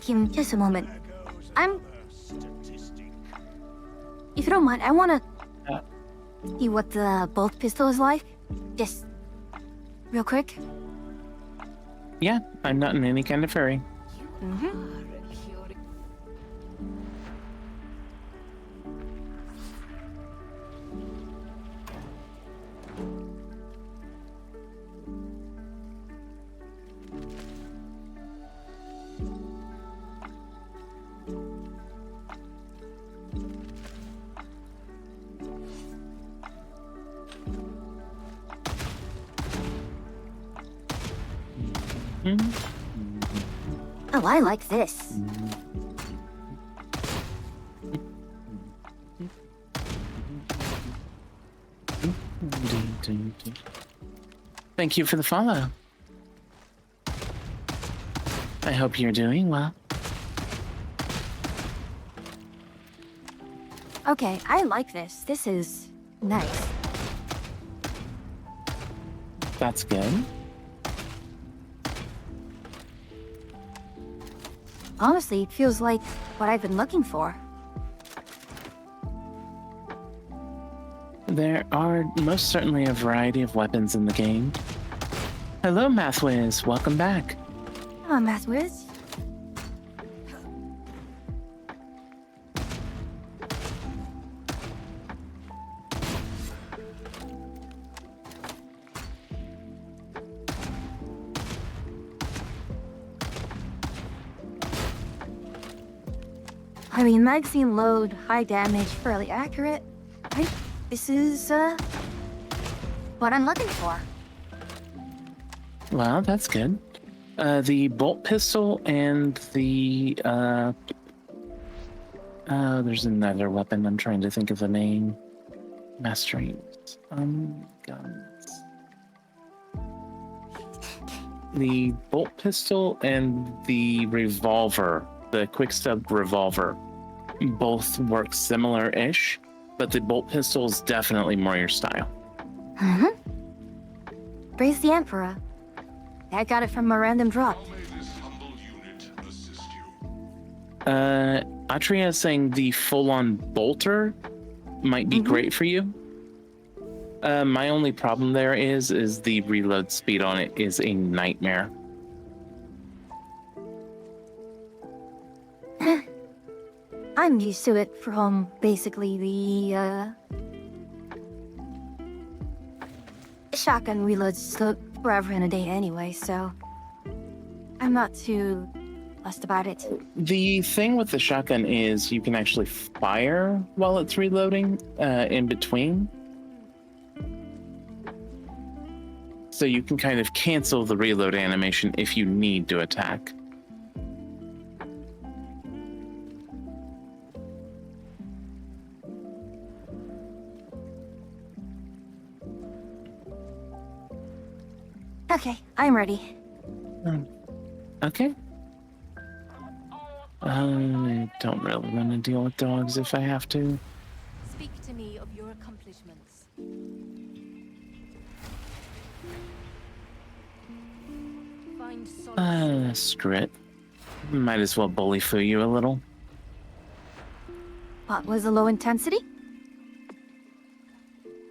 Give me just a moment. I'm. Statistic. If you don't mind, I wanna Uh. see what the bolt pistol is like. Just real quick. Yeah, I'm not in any kind of hurry. Oh, I like this. Thank you for the follow. I hope you're doing well. Okay, I like this. This is nice. That's good. Honestly, it feels like what I've been looking for. There are most certainly a variety of weapons in the game. Hello, MathWiz. Welcome back. Oh, Math Wiz. I mean, magazine load, high damage, fairly accurate. Right? This is, what I'm looking for. Well, that's good. The bolt pistol and the, there's another weapon. I'm trying to think of the name. Mastering, guns. The bolt pistol and the revolver, the quick stub revolver, both work similar-ish, but the bolt pistol is definitely more your style. Praise the Emperor. I got it from a random drop. How may this humble unit assist you? Atria is saying the full-on bolter might be great for you. My only problem there is the reload speed on it is a nightmare. I'm used to it from basically the shotgun reloads took forever and a day anyway, so I'm not too fussed about it. The thing with the shotgun is you can actually fire while it's reloading in between. So you can kind of cancel the reload animation if you need to attack. Okay, I'm ready. Okay. I don't really want to deal with dogs if I have to. Speak to me of your accomplishments. Find solace. Screw it. Might as well bully foo you a little. What was a low intensity?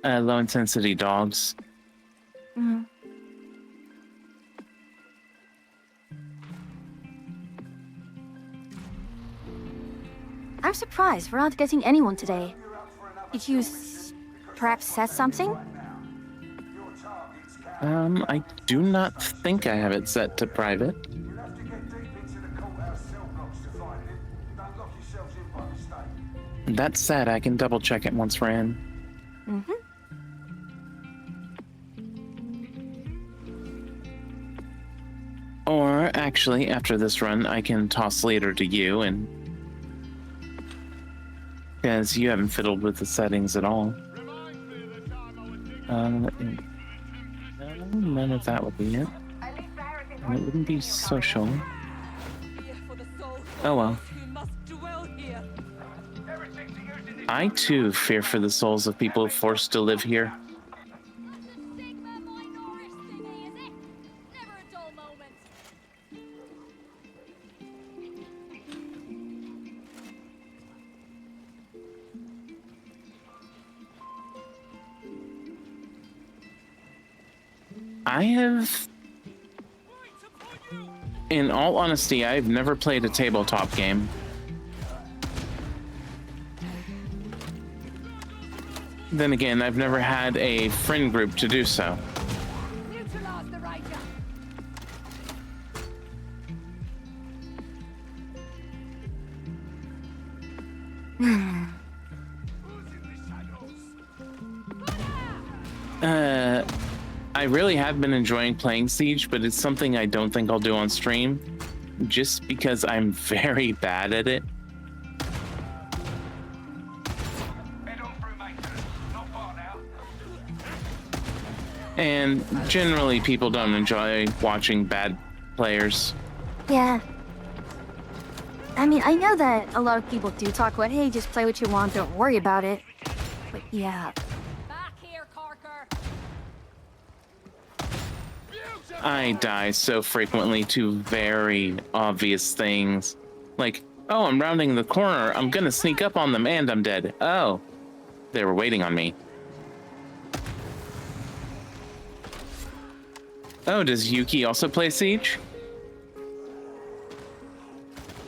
Low intensity dogs. Mm. I'm surprised we're not getting anyone today. Did you perhaps set something? I do not think I have it set to private. You'll have to get deep into the courthouse cell blocks to find it. Don't lock yourselves in by mistake. That said, I can double check it once we're in. Mm-hmm. Or actually, after this run, I can toss later to you and because you haven't fiddled with the settings at all. No, none of that would be it. And it wouldn't be social. Here for the soul Oh well. who must dwell here. I too fear for the souls of people forced to live here. Sigma minoris thingy, is it? Never a dull moment. I have, in all honesty, I've never played a tabletop game. Then again, I've never had a friend group to do so. Neutralize the Ranger. I really have been enjoying playing Siege, but it's something I don't think I'll do on stream, just because I'm very bad at it. Head on through maintenance. Not far now. And generally, people don't enjoy watching bad players. Yeah. I mean, I know that a lot of people do talk about, hey, just play what you want, don't worry about it. But yeah. Back here, Carker. I die so frequently to very obvious things. Like, oh, I'm rounding the corner, I'm gonna sneak up on them and I'm dead. Oh, they were waiting on me. Oh, does Yuki also play Siege?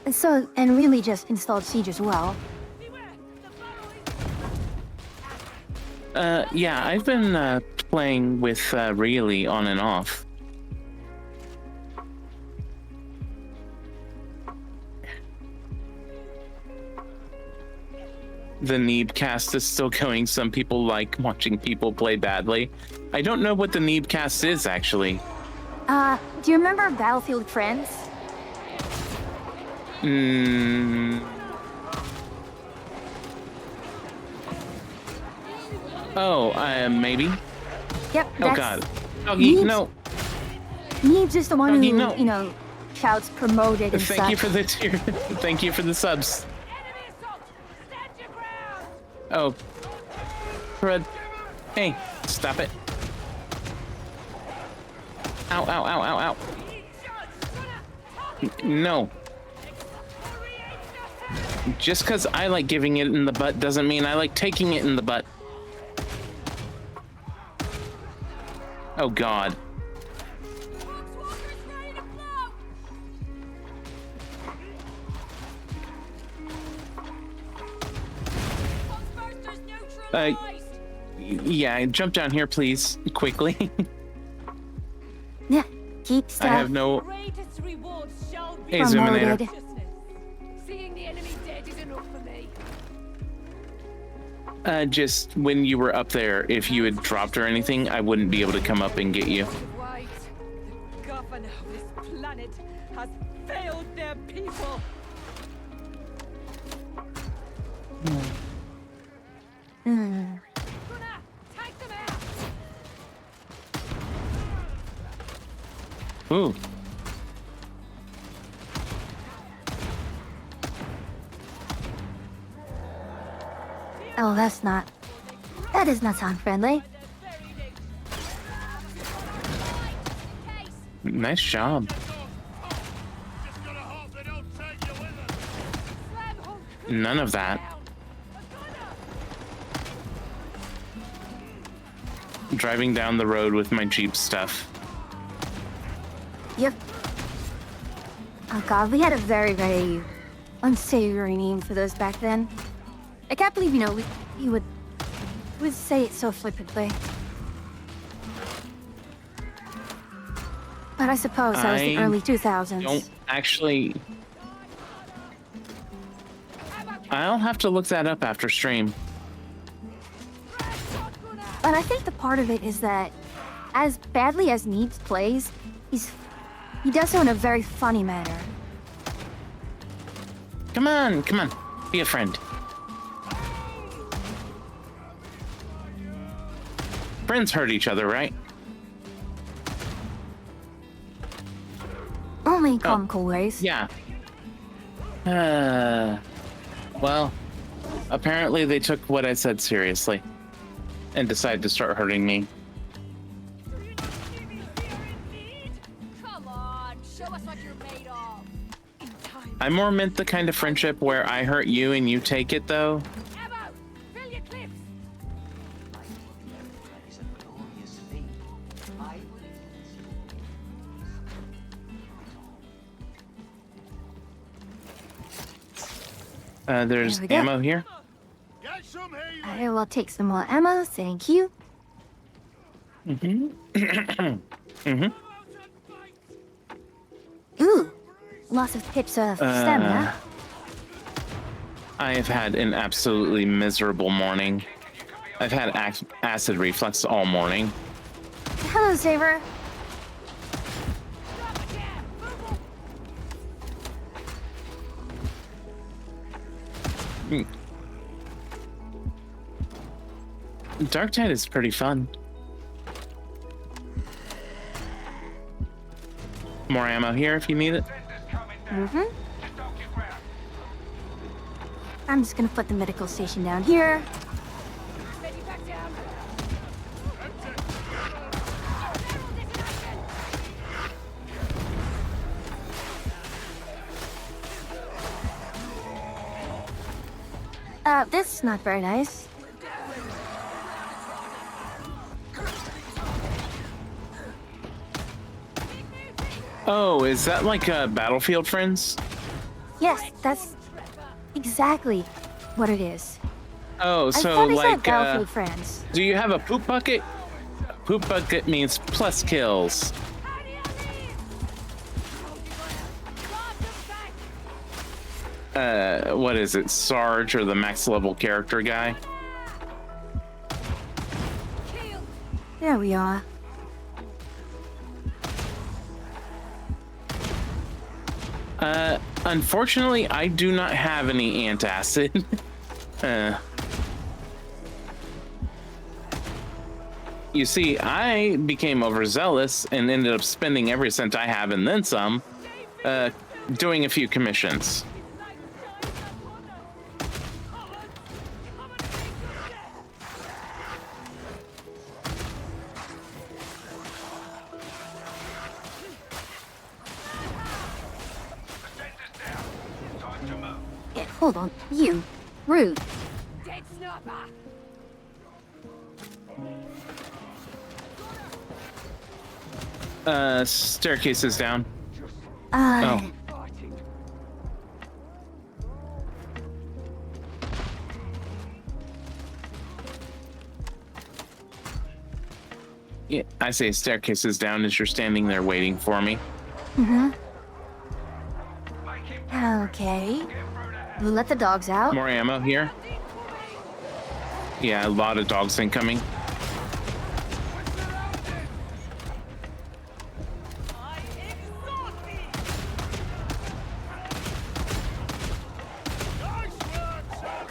And so, and really just installed Siege as well. Yeah, I've been playing with Really on and off. The Neeb cast is still going. Some people like watching people play badly. I don't know what the Neeb cast is, actually. Do you remember Battlefield Friends? Oh, maybe. Yep, Oh that's... god. Doggy, Neebs- no. Neebs is the one Doggy, who, no. you know, shouts promoted and Thank you such. for the tier. Thank you for the subs. Enemy assault! Stand your ground! Oh. Fred. Hey, stop it. Ow, ow, ow, ow, ow. No. Just because I like giving it in the butt doesn't mean I like taking it in the butt. Oh god. Walker's ready to blow. Ghostbusters neutralized. Yeah, jump down here, please, quickly. Yeah, keep I stuff. have no. Greatest rewards shall be Hey, Zoominator. Promoted. righteousness. Seeing the enemy dead is enough for me. Just when you were up there, if you had dropped or anything, I wouldn't be able to come up and get you. planet has failed their people. Hmm. Gunnar, take them out. Ooh. Oh, that does not sound friendly. Nice job. Just gotta hope they don't take you with them. Slam Hulk. None of that. Driving down the road with my Jeep stuff. Yep. Oh god, we had a very, very unsavory name for those back then. I can't believe, you would say it so flippantly. But I suppose that was the I early 2000s. Don't actually. I'll have to look that up after stream. But I think the part of it is that, as badly as Neebs plays, he does so in a very funny manner. Come on, be a friend. Friends hurt each other, right? Only in comical ways. Yeah. Well, apparently they took what I said seriously and decided to start hurting me. Come on, show us what you're made of. I more meant the kind of friendship where I hurt you and you take it, though. Ammo! Fill your clips! There's There we go. ammo here. Get some here, you I will take some more ammo, thank you. Ooh, lots of pips of stamina. I have had an absolutely miserable morning. I've had acid reflux all morning. Hello, Saber. Dark Tide is pretty fun. More ammo here if you need it. I'm just gonna put the medical station down here. Ready back down. This is not very nice. Oh, is that like Battlefield Friends? Yes, that's exactly what it is. Oh, I so thought they said like, Battlefield Friends. do you have a poop bucket? Poop bucket means plus kills. What is it, Sarge or the max level character guy? There we are. Unfortunately, I do not have any antacid. You see, I became overzealous and ended up spending every cent I have and then some, doing a few commissions. Yeah, hold on, you. Rude. Dead sniper! Staircase is down. Uh, Oh. Yeah, I say staircase is down as you're standing there waiting for me. okay. We'll let the dogs out. More ammo here. Yeah, a lot of dogs incoming. I exhaust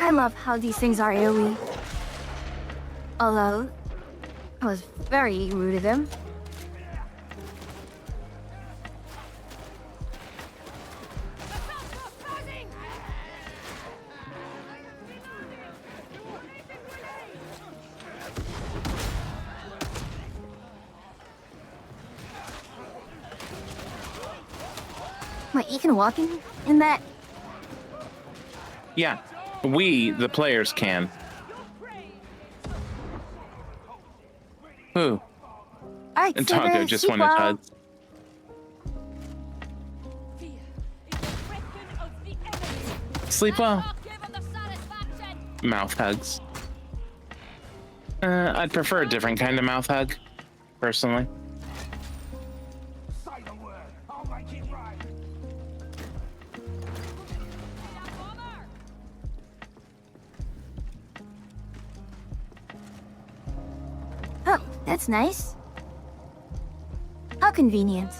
I love how these things are AoE. Although, I was very rude of them. Wait, you can walk in that? Yeah, we, the players, can. Who? Alright, And so Taco the just wanted sequel- HUDs. Fear is the weapon of the enemy. Sleep well. Not given the satisfaction. Mouth hugs. I'd prefer a different kind of mouth hug, personally. Say the word, I'll make it right. Oh, that's nice. How convenient.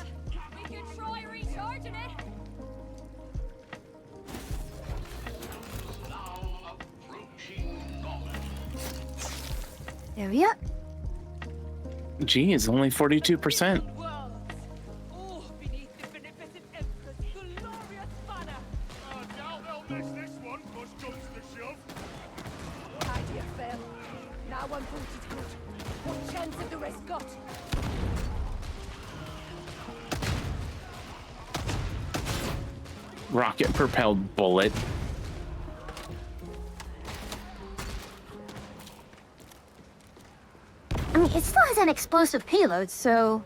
We could try recharging it. There we are. Gee, it's only 42%. Worlds, all beneath the beneficent Emperor's glorious banner. I doubt they'll miss this one, push comes to shove. Idea failed. Now one voted good. What chance have the rest got? Rocket propelled bullet. I mean, it still has an explosive payload, so...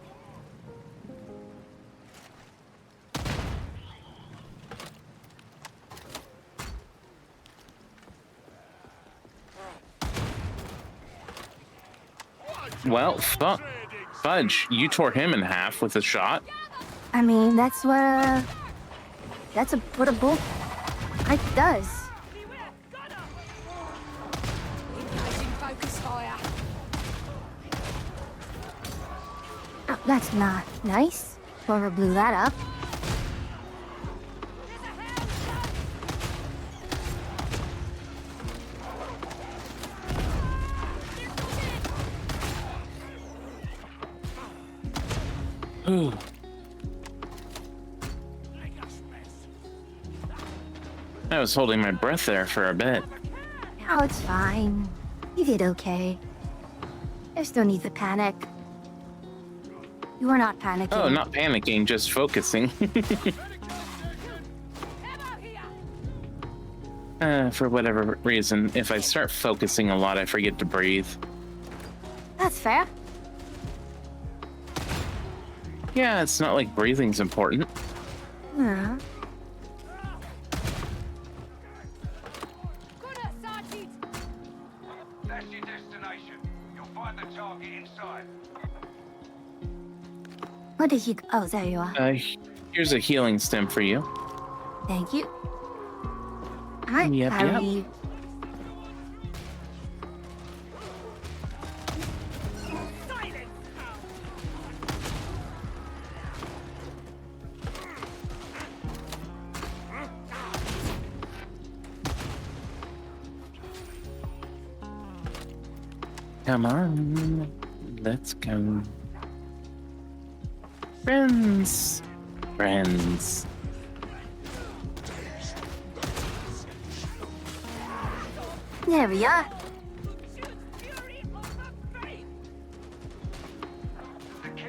Well, fudge, you tore him in half with a shot. I mean, that's what a bolt knife does. Igniting focus fire. Oh, that's not nice. Whoever blew that up. Ooh. I was holding my breath there for a bit. Oh, it's fine. You did okay. There's no need to panic. You are not panicking. Oh, not panicking, just focusing. For whatever reason, if I start focusing a lot, I forget to breathe. That's fair. Yeah, it's not like breathing's important. Yeah. That's your destination. You'll find the target inside. What did you... Oh, there you are. Here's a healing stem for you. Thank you. Alright, Yep, yep. Harry. Come on, let's go. Friends. Friends. There we are.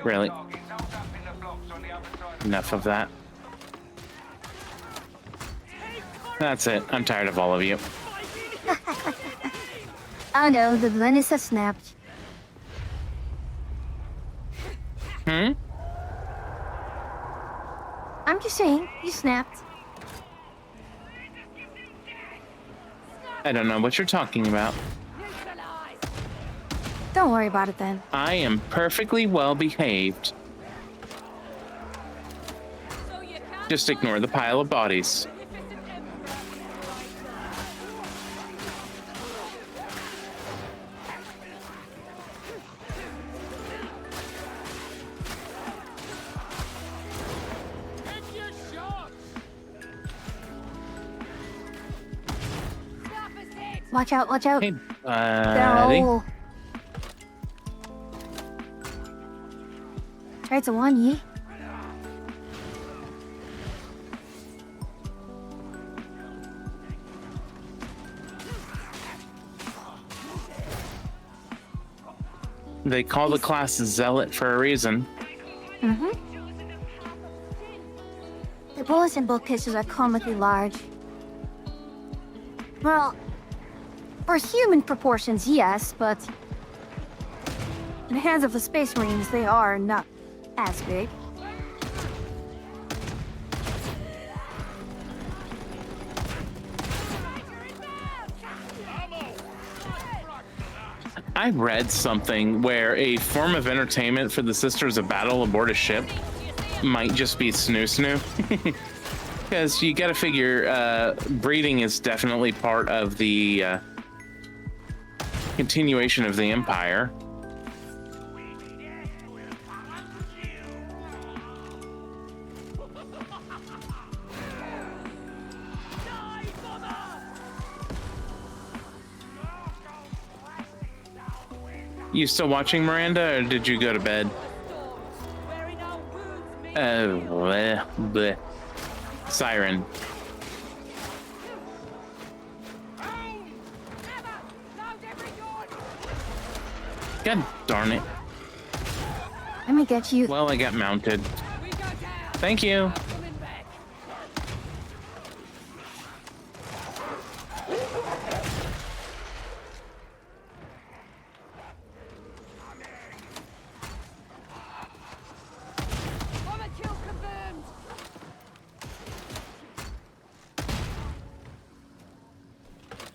Really? Target's held up in the blocks on the other side of Enough of that. That's it. I'm tired of all of you. Oh no, the blindness has snapped. Hmm? I'm just saying, you snapped. I don't know what you're talking about. Don't worry about it then. I am perfectly well behaved. So you can't Just ignore the pile of bodies. Take your shots! Stop us there! Watch out, watch out. Hey, They're buddy. all... Tried to warn ye. They call the class Zealot for a reason. Mm-hmm. The bulletin book pictures are comically large. Well, for human proportions, yes, but in the hands of the Space Marines, they are not as big. I read something where a form of entertainment for the Sisters of Battle aboard a ship might just be snoo. Because you gotta figure breeding is definitely part of the continuation of the Empire. You still watching, Miranda, or did you go to bed? Wearing our wounds may Bleh, bleh. Siren. God darn it. Let me get you. Well, I got mounted. we go down. Thank you. Coming back. Bomber kill confirmed.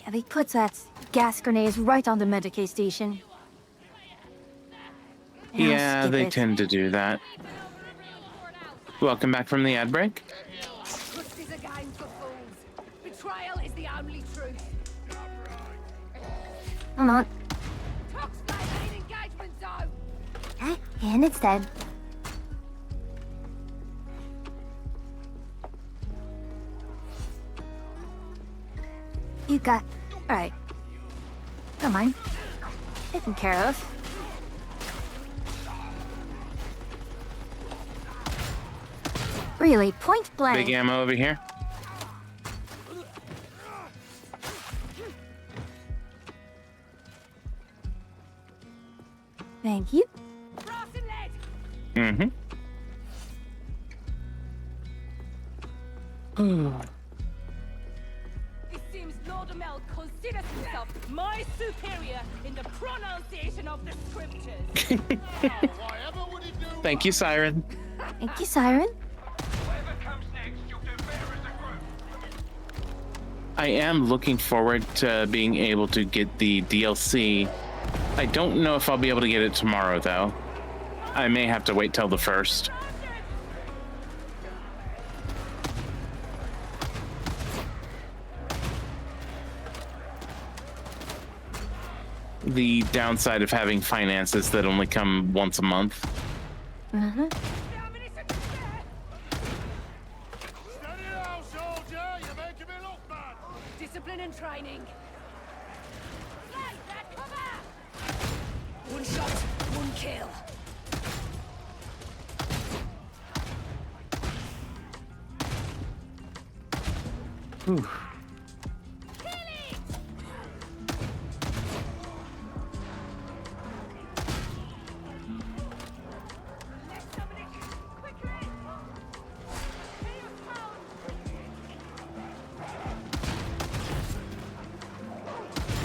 Yeah, they put that gas grenades right on the Medicaid station. Yeah, skip they it. tend to do that. Welcome back from the ad break. Trust is a game for fools. Betrayal is the only truth. Hold on. Tox flame in engagement zone. And it's dead. You got... Alright. Don't mind. Taken care of. Really, point blank. Big ammo over here. Thank you. Brass and lead. Mm-hmm. It seems Lord Amel considers himself my superior in the pronunciation of the scriptures. Whatever would he do? Thank you, Siren. Thank you, Siren. Whatever comes next, you'll do better as a group. I am looking forward to being able to get the DLC. I don't know if I'll be able to get it tomorrow, though. I may have to wait till the 1st. The downside of having finances that only come once a month. Ammunition is there. Steady now, soldier. You're making me look bad. Discipline and training. Hey, that cover! One shot, one kill. Ooh.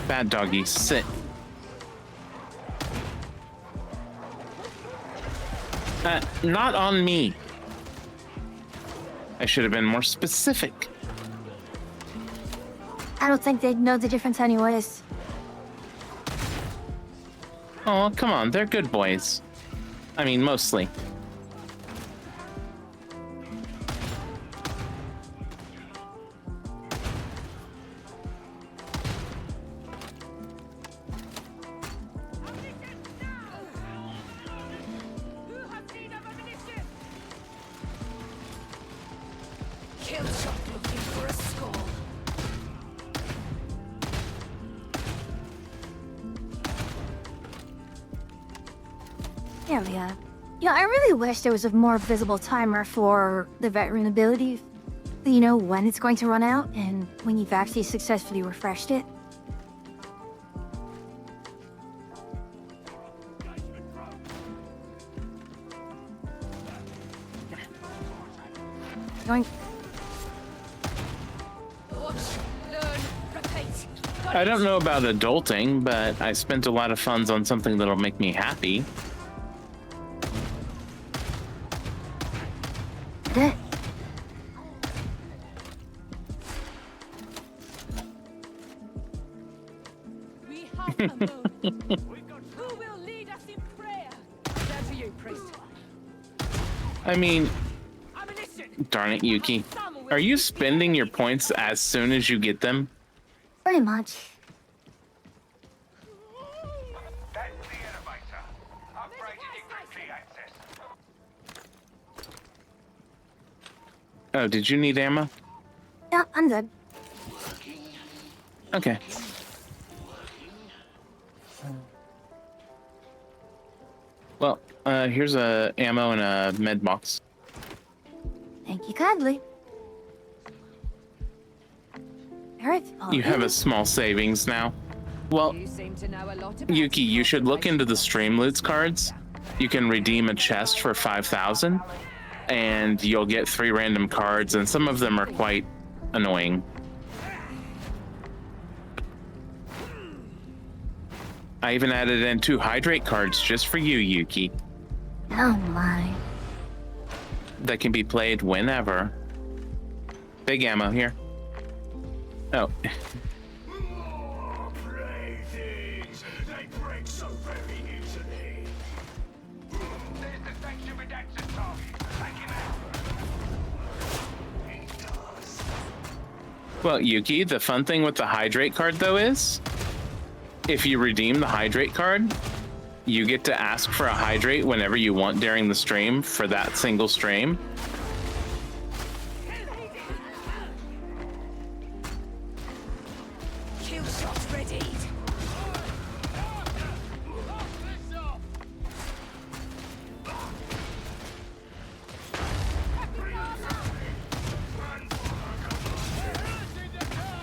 Bad doggy, sit. Not on me. I should have been more specific. I don't think they'd know the difference anyways. Oh, come on, they're good boys. I mean, mostly. Who has need of ammunition? Kill shot looking for a skull. Area. Yeah, I really wish there was a more visible timer for the veteran ability. You know, when it's going to run out and when you've actually successfully refreshed it. Going. Watch, learn, repeat. I don't know about adulting, but I spent a lot of funds on something that'll make me happy. That. We have a moment. Who will lead us in prayer? Down to you, priest. I mean, Ammunition. darn it, Yuki. Are you spending your points as soon as you get them? Pretty much. That's the elevator. Upgraded equipment access. Oh, did you need ammo? Yeah, I'm good. Okay. Well, here's a ammo and a med box. Thank you kindly. Alright. You have a small savings now. Well, You seem to know a lot about Yuki, you should look into the stream loots cards. You can redeem a chest for 5,000, and you'll get 3 random cards, and some of them are quite annoying. I even added in 2 hydrate cards just for you, Yuki, Oh my. that can be played whenever. Big ammo here. Oh, Playthings, they break so very easily. There's the sanction redaction target. Take him out. He does. well, Yuki, the fun thing with the hydrate card, though, is if you redeem the hydrate card, you get to ask for a hydrate whenever you want during the stream for that single stream. Kill shots ready.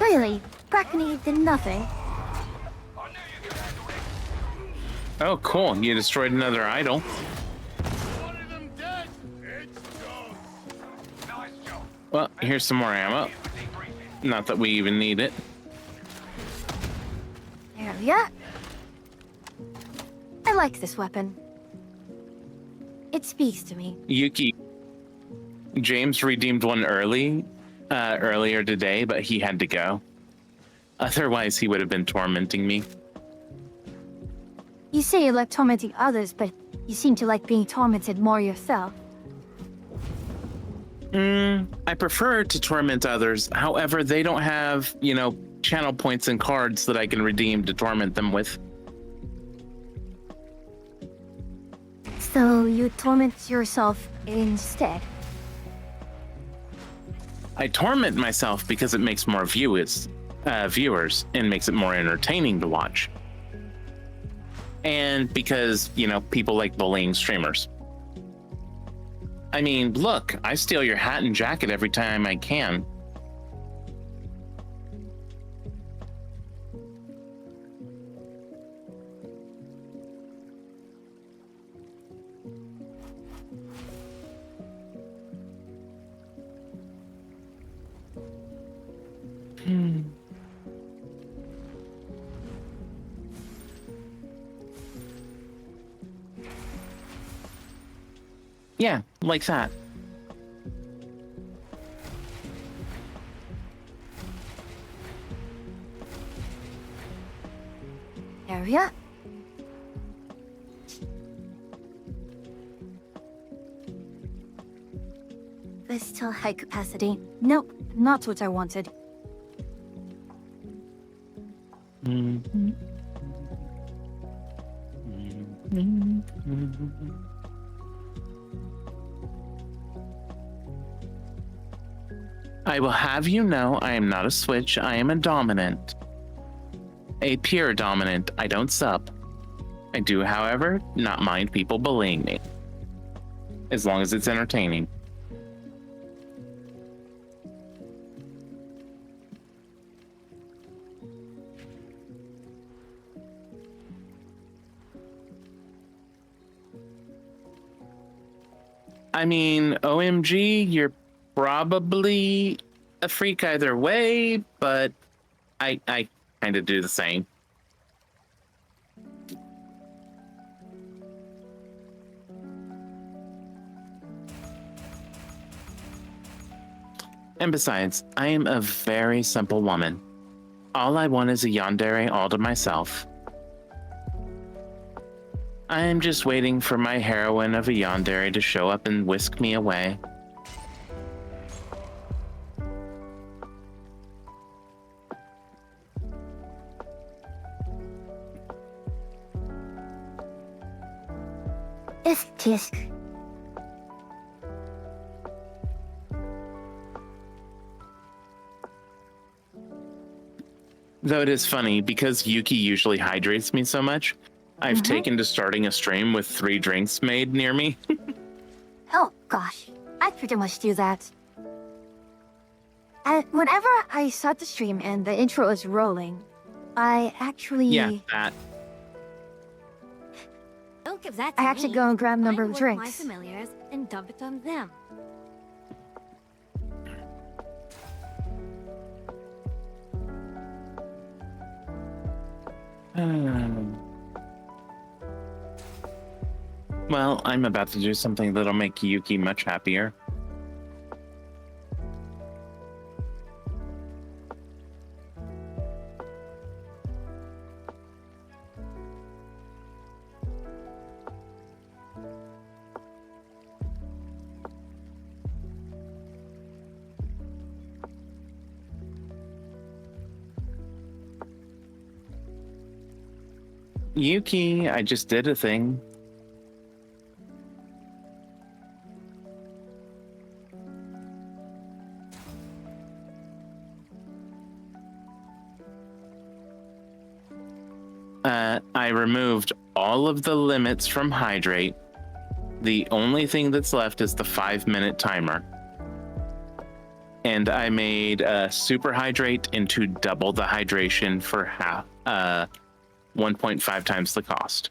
Really? Brackney did nothing. Oh, cool. You destroyed another idol. One of them dead. It's done. Nice job. Well, here's some more ammo. Not that we even need it. There we are. I like this weapon. It speaks to me. Yuki, James redeemed one earlier today, but he had to go. Otherwise, he would have been tormenting me. You say you like tormenting others, but you seem to like being tormented more yourself. I prefer to torment others. However, they don't have, channel points and cards that I can redeem to torment them with. So you torment yourself instead. I torment myself because it makes more viewers and makes it more entertaining to watch. And because, people like bullying streamers. I mean, look, I steal your hat and jacket every time I can. Yeah, like that. Area? But still high capacity. Nope, not what I wanted. I will have you know I am not a switch, I am a dominant. A pure dominant, I don't sup. I do, however, not mind people bullying me. As long as it's entertaining. I mean, OMG, you're probably a freak either way, but I kind of do the same. And besides, I am a very simple woman. All I want is a yandere all to myself. I am just waiting for my heroine of a yandere to show up and whisk me away. It's just... Though it is funny, because Yuki usually hydrates me so much, I've taken to starting a stream with 3 drinks made near me. Oh, gosh. I pretty much do that. And whenever I start the stream and the intro is rolling, I actually... Yeah, that. Don't give that I to actually me. go and grab a number Find of one my drinks. familiars and dump it on them. Well, I'm about to do something that'll make Yuki much happier. Yuki, I just did a thing. I removed all of the limits from hydrate. The only thing that's left is the 5-minute timer. And I made super hydrate into double the hydration for half, 1.5 times the cost.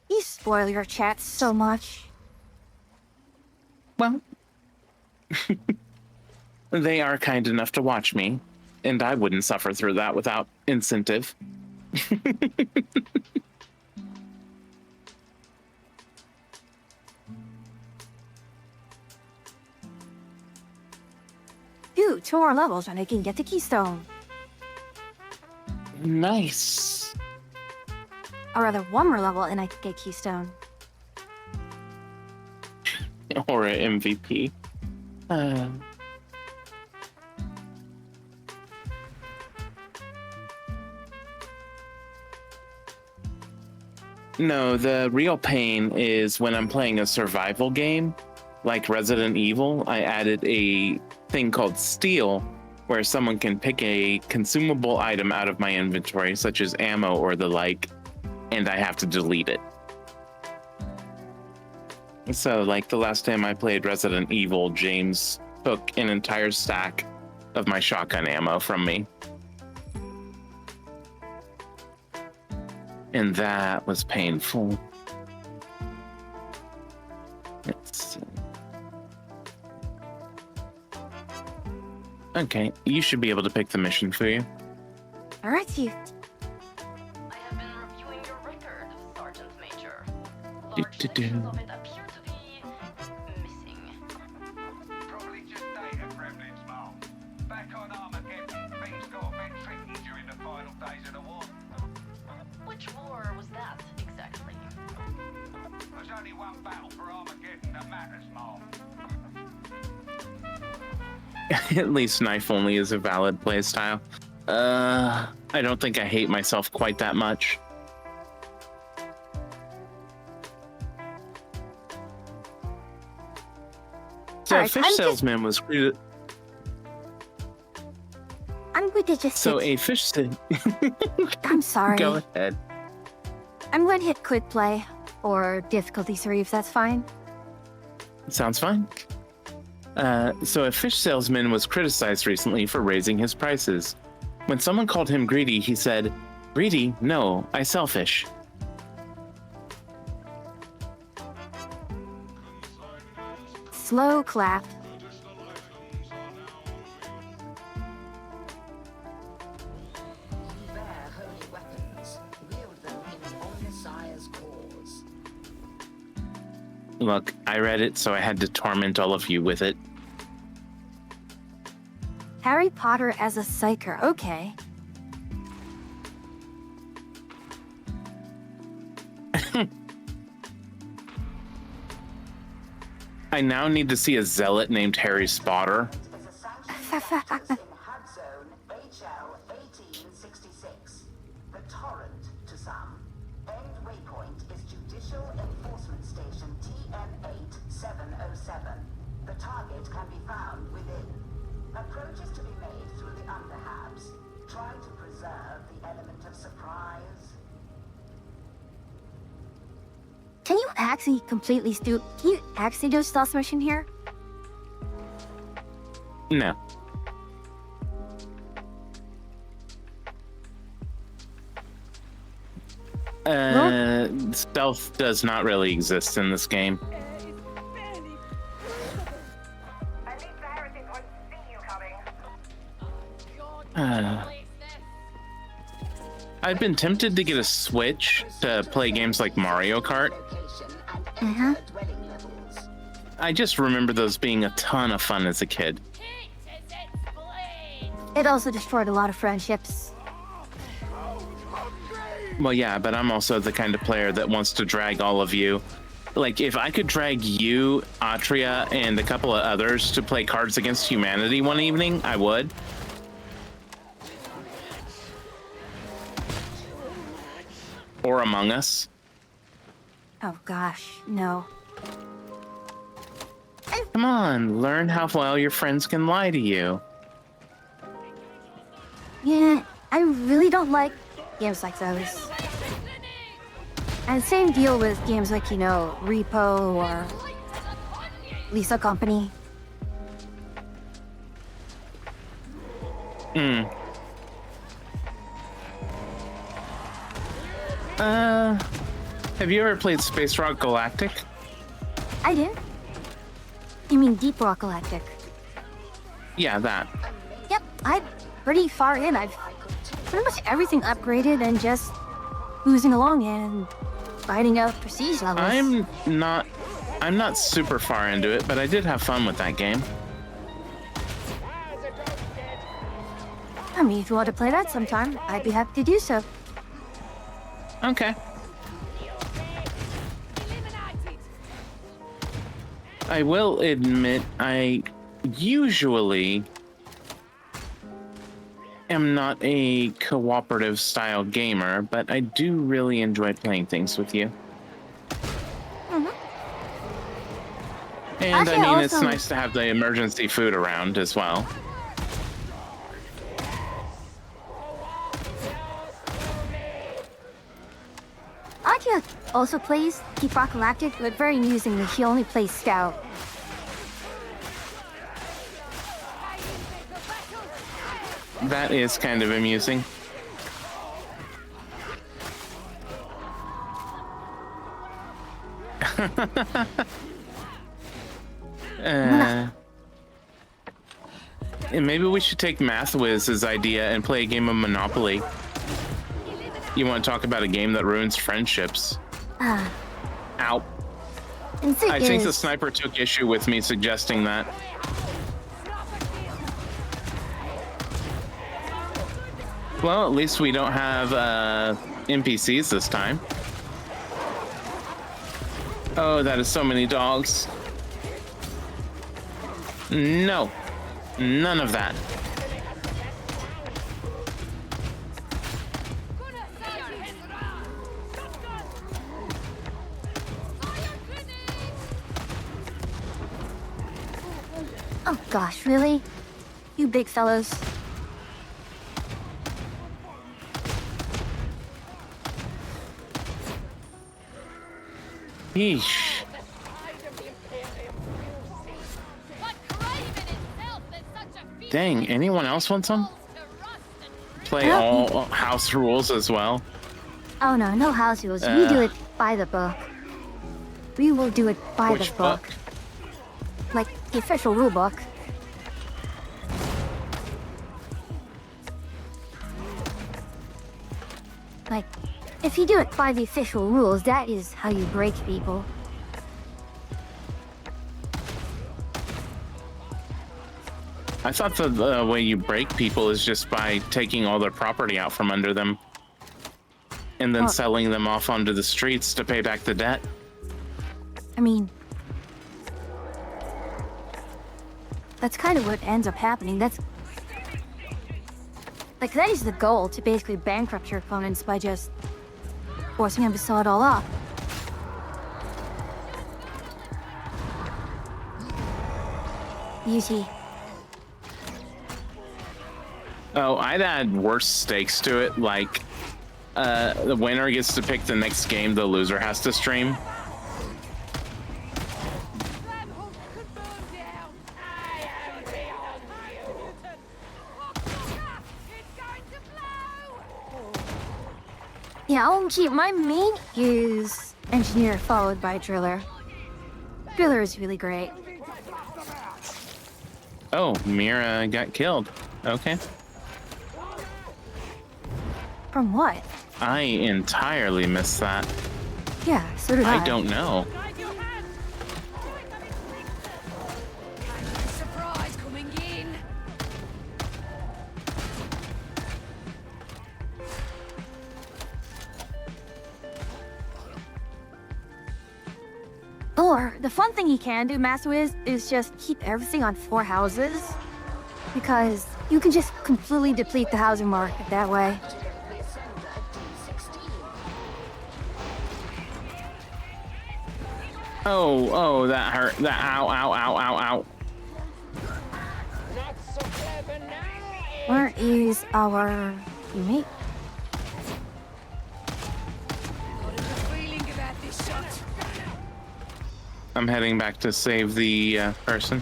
You spoil your chat so much. Well, they are kind enough to watch me, and I wouldn't suffer through that without incentive. Phew, 2 more levels and I can get the keystone. Nice. Or rather, 1 more level and I can get keystone. Or an MVP. No, the real pain is when I'm playing a survival game, like Resident Evil. I added a thing called Steal, where someone can pick a consumable item out of my inventory, such as ammo or the like, and I have to delete it. So, like the last time I played Resident Evil, James took an entire stack of my shotgun ammo from me. And that was painful. Let's see. Okay, you should be able to pick the mission for you. Alright, you. I have been reviewing your record, Sergeant Major. Do, Large do, do. sections of it appear to be missing. Probably just data gremlins, Mom. Back on Armageddon, things got a bit tricky during the final days of the war. Which war was that, exactly? There's only one battle for Armageddon that matters, Mom. At least knife only is a valid playstyle. I don't think I hate myself quite that much. So Alright, Fish I'm just- Salesman was created. I'm going to just So sit- a fish. I'm sorry. Go ahead. I'm going to hit quick play or difficulty 3 if that's fine. Sounds fine. So a fish salesman was criticized recently for raising his prices. When someone called him greedy, he said, "Greedy? No, I sell fish." Slow clap. Bear holy weapons. Wield them in all Messiah's cause. Look, I read it, so I had to torment all of you with it. Harry Potter as a psyker. Okay. I now need to see a zealot named Harry Spotter. Is a sanctioned practice in HUD Zone HL 1866. The Torrent to some. End waypoint is Judicial Enforcement Station TN8707. The target can be found within. Approaches to be made through the underhabs, trying to preserve the element of surprise. Can you actually completely Can you actually do a stealth mission here? No. Stealth does not really exist in this game. At least the heretics won't see you coming. I've been tempted to get a Switch to play games like Mario Kart. Location and area dwelling levels. I just remember those being a ton of fun as a kid. It also destroyed a lot of friendships. Well, yeah, but I'm also the kind of player that wants to drag all of you. Like, if I could drag you, Atria, and a couple of others to play Cards Against Humanity one evening, I would. Or Among Us. Oh gosh, no. Come on, learn how well your friends can lie to you. Yeah, I really don't like games like those. And same deal with games like, you know, Repo or Lisa Company. Have you ever played Space Rock Galactic? I did. You mean Deep Rock Galactic? Yeah, that. Yep, I'm pretty far in. I've pretty much everything upgraded and just oozing along and fighting out prestige levels. I'm not super far into it, but I did have fun with that game. I mean, if you want to play that sometime, I'd be happy to do so. Okay. I will admit, I usually am not a cooperative style gamer, but I do really enjoy playing things with you. And Actually, I mean, it's also- nice to have the emergency food around as well. Akia also plays Deep Rock Galactic, but very amusingly, she only plays Scout. That is kind of amusing. And maybe we should take MathWiz's idea and play a game of Monopoly. You want to talk about a game that ruins friendships? Ow. And I think the sniper took issue with me suggesting that. Well, at least we don't have NPCs this time. Oh, that is so many dogs. No, none of that. Oh gosh, really? You big fellows. Yeesh. But Craven itself is such a feast Dang, that anyone else want some? falls to rust and Play all house rules as well. Oh no, no house rules. We do it by the book. We will do it by Which the book. book? Like the official rule book. Like, if you do it by the official rules, that is how you break people. I thought the way you break people is just by taking all their property out from under them and then Well- selling them off onto the streets to pay back the debt. I mean, that's kind of what ends up happening. That is the goal, to basically bankrupt your opponents by just forcing them to sell it all off. Easy. Oh, I'd add worse stakes to it, like the winner gets to pick the next game, the loser has to stream. Yeah, OMG, my main is Engineer followed by Driller. Driller is really great. Oh, Mira got killed. Okay. From what? I entirely missed that. Yeah, so did I. I don't know. Surprise coming in. Or, the fun thing you can do, Master is just keep everything on 4 houses. Because you can just completely deplete the housing market that way. Oh, that hurt. That ow, ow, ow, ow, ow. Where is our teammate? What is the feeling about this shot? I'm heading back to save the person.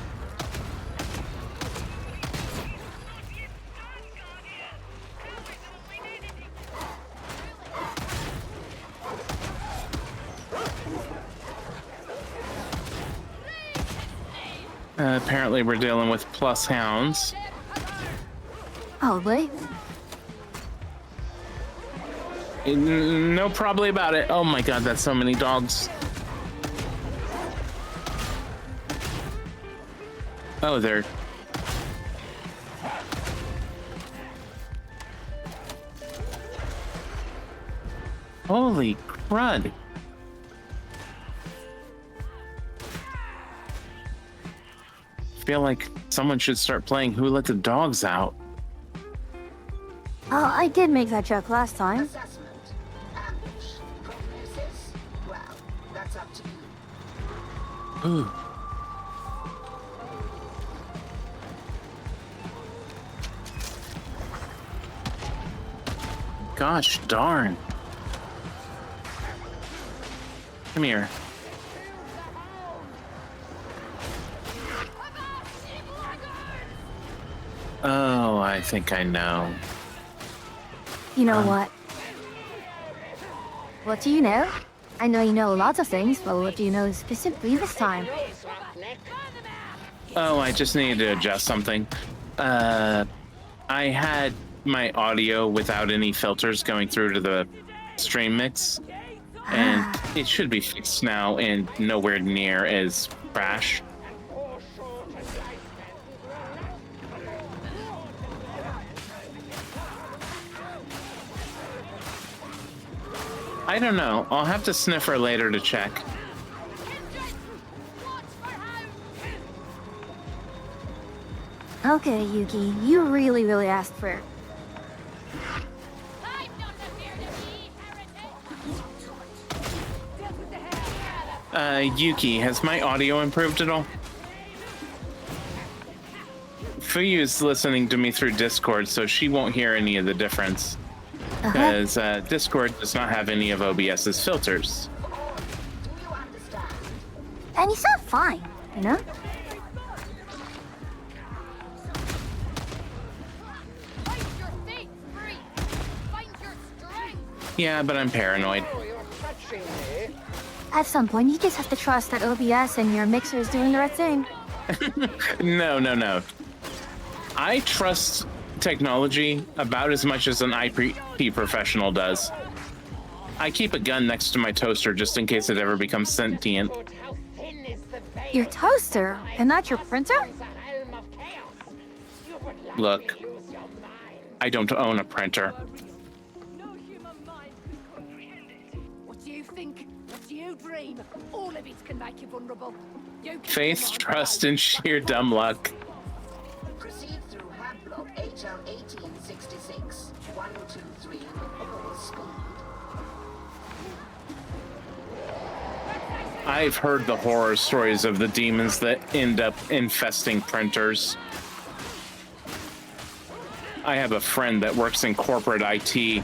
Apparently we're dealing with plus hounds. Probably. No, probably about it. Oh my god, that's so many dogs. Oh, they're... Holy crud. I feel like someone should start playing Who Let the Dogs Out. Oh, I did make that joke last time. Assessment. Ambush. Prognosis? Well, that's up to you. Ooh. Gosh darn. Come here. Oh, I think I know. You know what? What do you know? I know you know lots of things, but what do you know specifically this time? Oh, I just needed to adjust something. I had my audio without any filters going through to the stream mix, and it should be fixed now and nowhere near as crash. I don't know. I'll have to sniff her later to check. Okay, Yuki, you really, really asked for it. I'm not afeard of ye, heretic. Yuki, has my audio improved at all? Fuyu is listening to me through Discord, so she won't hear any of the difference. Because Discord does not have any of OBS's filters. Do you understand? And you sound fine, you know? Find your feet free. Find your strength. Yeah, but I'm paranoid. At some point, you just have to trust that OBS and your mixer is doing the right thing. No. I trust technology about as much as an IP professional does. I keep a gun next to my toaster just in case it ever becomes sentient. Your toaster, and not your printer? Look, I don't own a printer. No human mind could comprehend it. What do you think? What do you dream? All of it can make you vulnerable. You can Faith, trust, and sheer dumb luck. Proceed through hab block HL 1866. 123 all speed. I've heard the horror stories of the demons that end up infesting printers. I have a friend that works in corporate IT.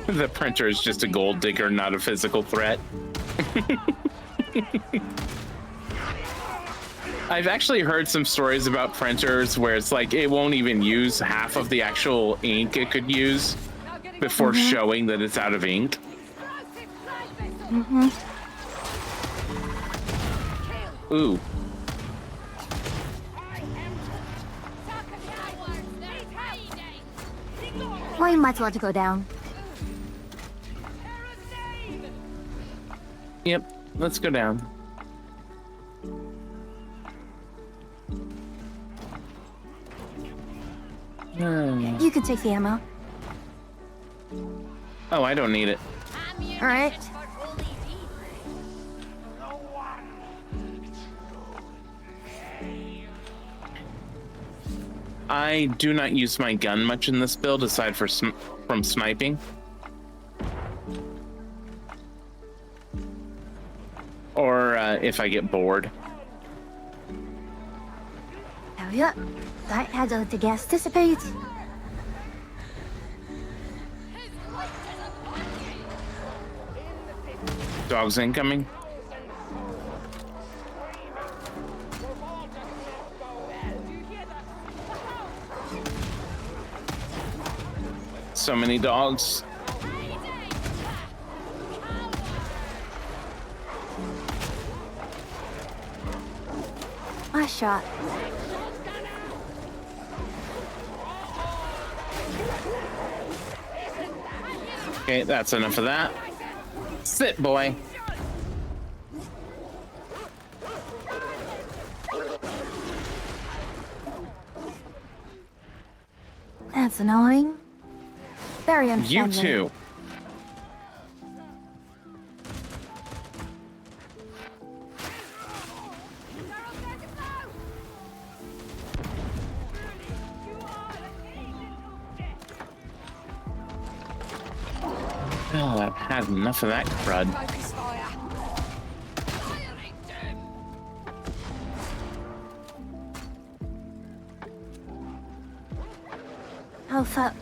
The printer is just a gold digger, not a physical threat. I've actually heard some stories about printers where it's like it won't even use half of the actual ink it could use before showing that it's out of ink. Ooh. Well, you might want to go down. Yep, let's go down. You can take the ammo. Oh, I don't need it. All right. I do not use my gun much in this build aside from sniping. Or if I get bored. Hurry up. That had to let the gas dissipate. Dogs incoming. So many dogs. Nice shot. Okay, that's enough of that. Sit, boy. That's annoying. Very unfriendly. You too. Oh, I've had enough of that crud. focus fire. Oh, fuck.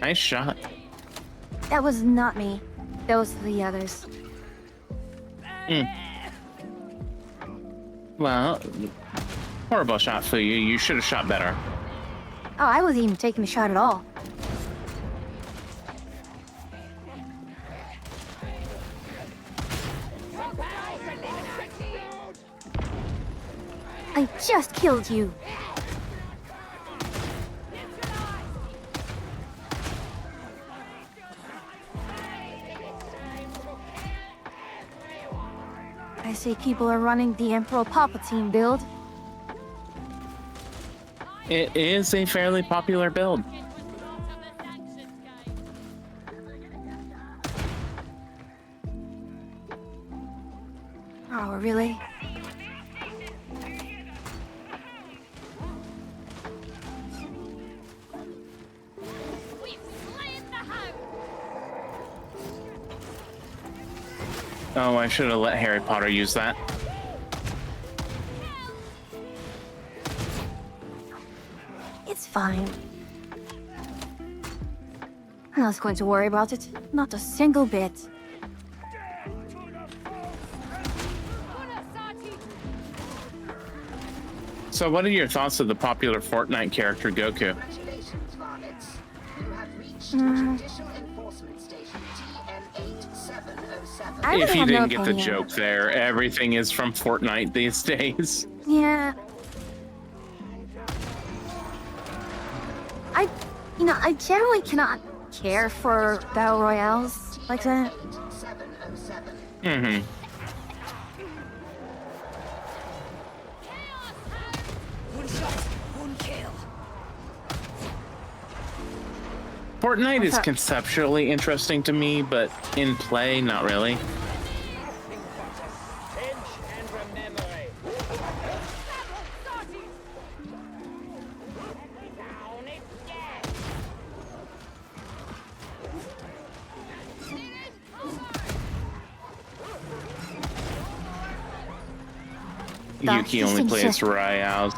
Nice shot. That was not me. Those were the others. Well, horrible shot for you. You should have shot better. Oh, I wasn't even taking the shot at all. I just killed you. I see people are running the Emperor Palpatine build. It is a fairly popular build. Oh, really? Oh, I should have let Harry Potter use that. It's fine. I'm not going to worry about it. Not a single bit. So, what are your thoughts of the popular Fortnite character Goku? Congratulations, varmints. You have reached Judicial Enforcement Station TM8707. I really If you have no didn't get the opinion. joke there, everything is from Fortnite these days. Yeah. I generally cannot care for battle royales like that. 707. Mm-hmm. One shot, one kill. Fortnite What's is up? conceptually interesting to me, but in play, not really. That's Yuki only plays distinction. royales.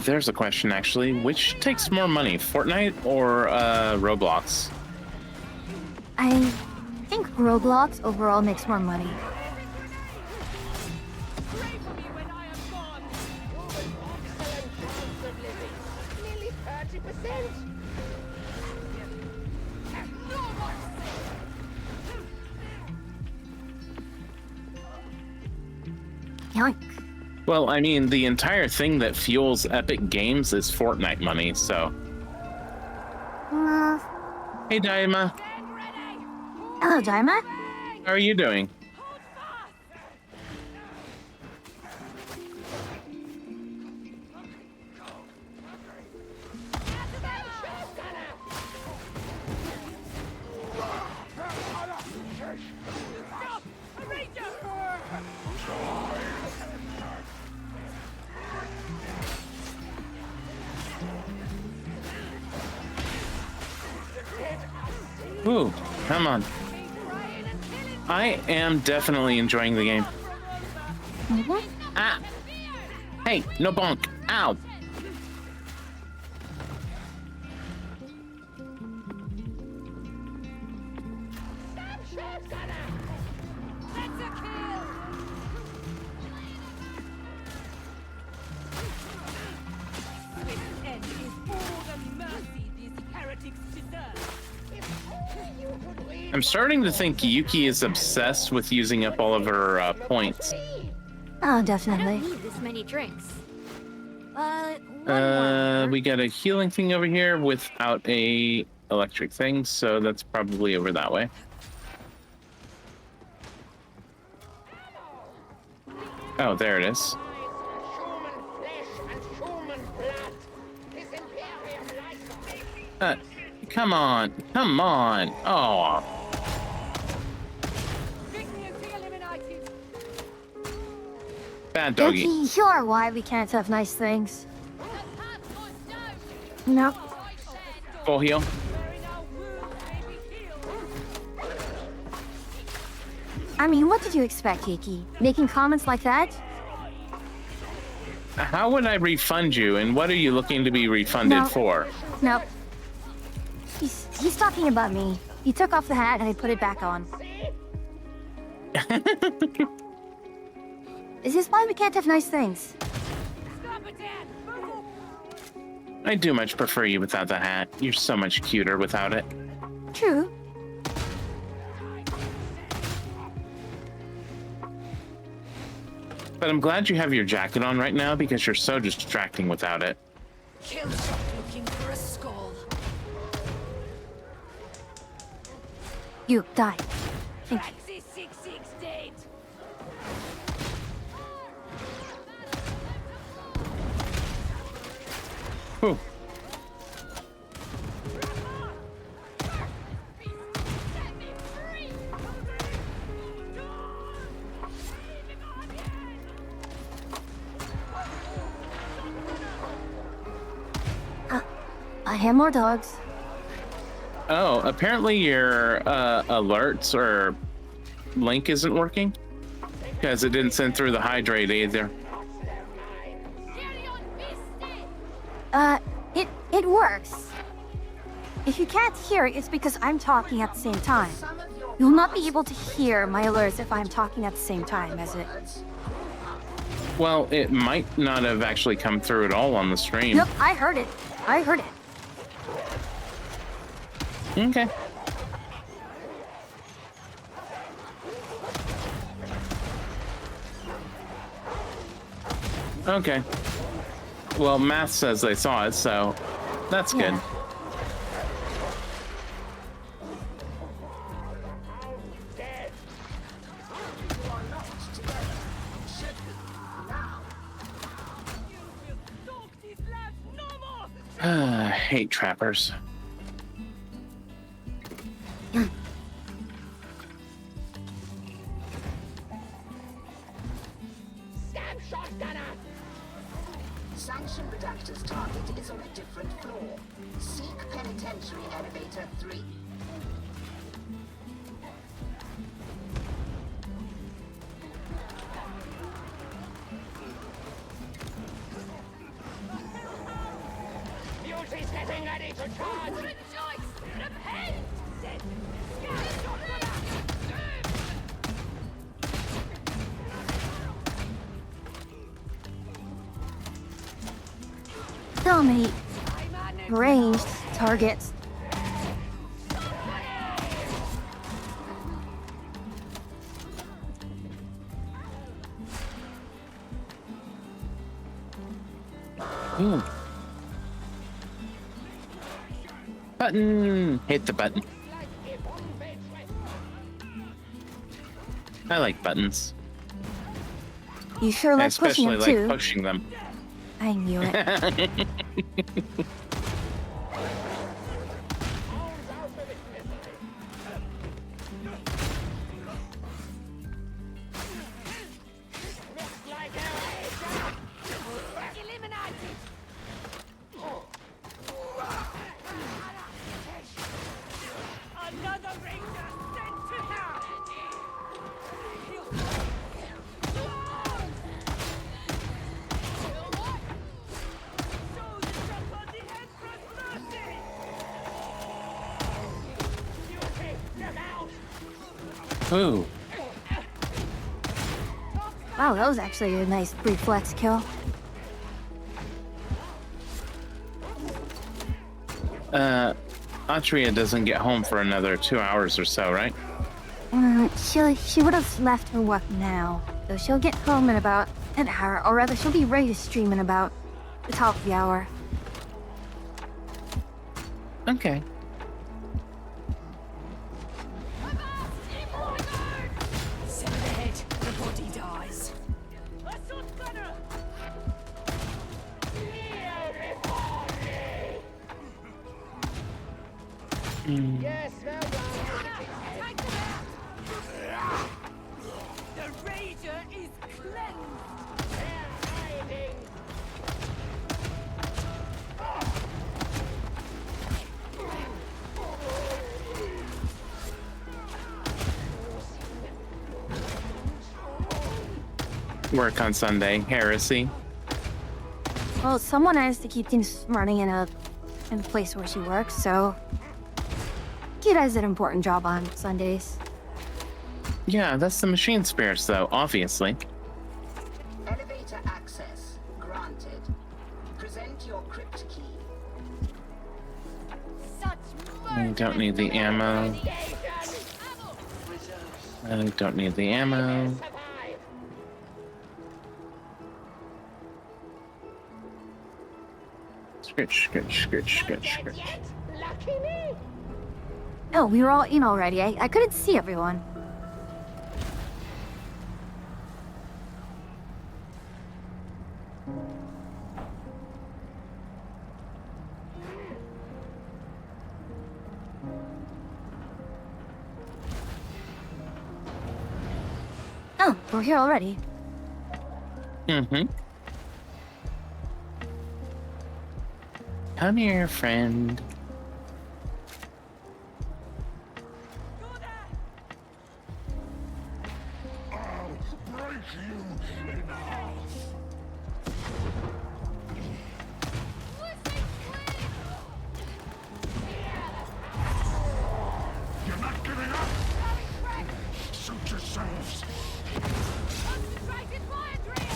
There's a question, actually. Which takes more money, Fortnite or Roblox? I think Roblox overall makes more money. Pray for me when I am gone. Nearly 30%. No more. Yoink. Well, I mean, the entire thing that fuels Epic Games is Fortnite money, so... Hey, Daima. Hello, Daima. How are you doing? Ooh, come on. I am definitely enjoying the game. Ah! Hey, no bonk. Ow! That's a kill. Swift end is all the mercy these heretics deserve. I'm starting to think Yuki is obsessed with using up all of her points. Oh, I definitely. don't need this many drinks. But one more. We got a healing thing over here without a electric thing, so that's probably over that way. Oh, there it is. Human flesh and human blood. His Imperium life. Come on. Come on. Oh. Victory eliminated. Bad doggy. Yuki, you're why we can't have nice things. Nope. Full heal. Wearing our wounds may be healed. I mean, what did you expect, Yuki? Making comments like that? How would I refund you, and what are you looking to be refunded No. for? Nope. He's talking about me. He took off the hat and I put it back on. Is this why we can't have nice things? Stop it, Dad. Move. I do much prefer you without the hat. You're so much cuter without it. True. But I'm glad you have your jacket on right now because you're so distracting without it. Kill shot looking for a skull. You die. Thank you. Axis 66 dead. Whew. have more dogs. Oh, apparently your alerts or link isn't working because it didn't send through the hydrate either. Carry on, beastie! It works. If you can't hear it, it's because I'm talking at the same time. You'll not be able to hear my alerts if I'm talking at the same time as it. Well, it might not have actually come through at all on the stream. Nope, I heard it. I heard it. Okay. Okay. Well, math says they saw it, so that's good. Yeah. Stalk these lads no more! I hate trappers. Sanction Redactor's target is on a different floor. Seek Penitentiary Elevator 3. Beauty's getting ready to charge! Rejoice! Repent! So many ranged targets. Ooh. Button. Hit the button. I like buttons. You sure I like pushing especially them like too. pushing them. I knew it. Eliminated! Another ranger sent to hell! Soldiers upon the Emperor's mercy! Beauty, look out! Ooh. Wow, that was actually a nice reflex kill. Atria doesn't get home for another 2 hours or so, right? She would have left her work now, so she'll get home in about an hour, or rather, she'll be ready to stream in about the top of the hour. Okay. Send ahead, the body dies. Assault gunner! Yes, well done. Take them out! The Rager is cleansed! They're hiding. Work on Sunday. Heresy. Well, someone has to keep things running in the place where she works, so she does an important job on Sundays. Yeah, that's the machine spirits, though, obviously. Elevator access granted. Present your crypt key. Such I don't need the ammo. I don't need the ammo. Scritch, scritch, scritch, scritch, scritch. Lucky me. No, we were all in already. I couldn't see everyone. Oh, we're here already. Mm-hmm. Come here, friend. Go there! I'll break you in half. You're not giving up? Suit yourselves. Concentrated fire drill!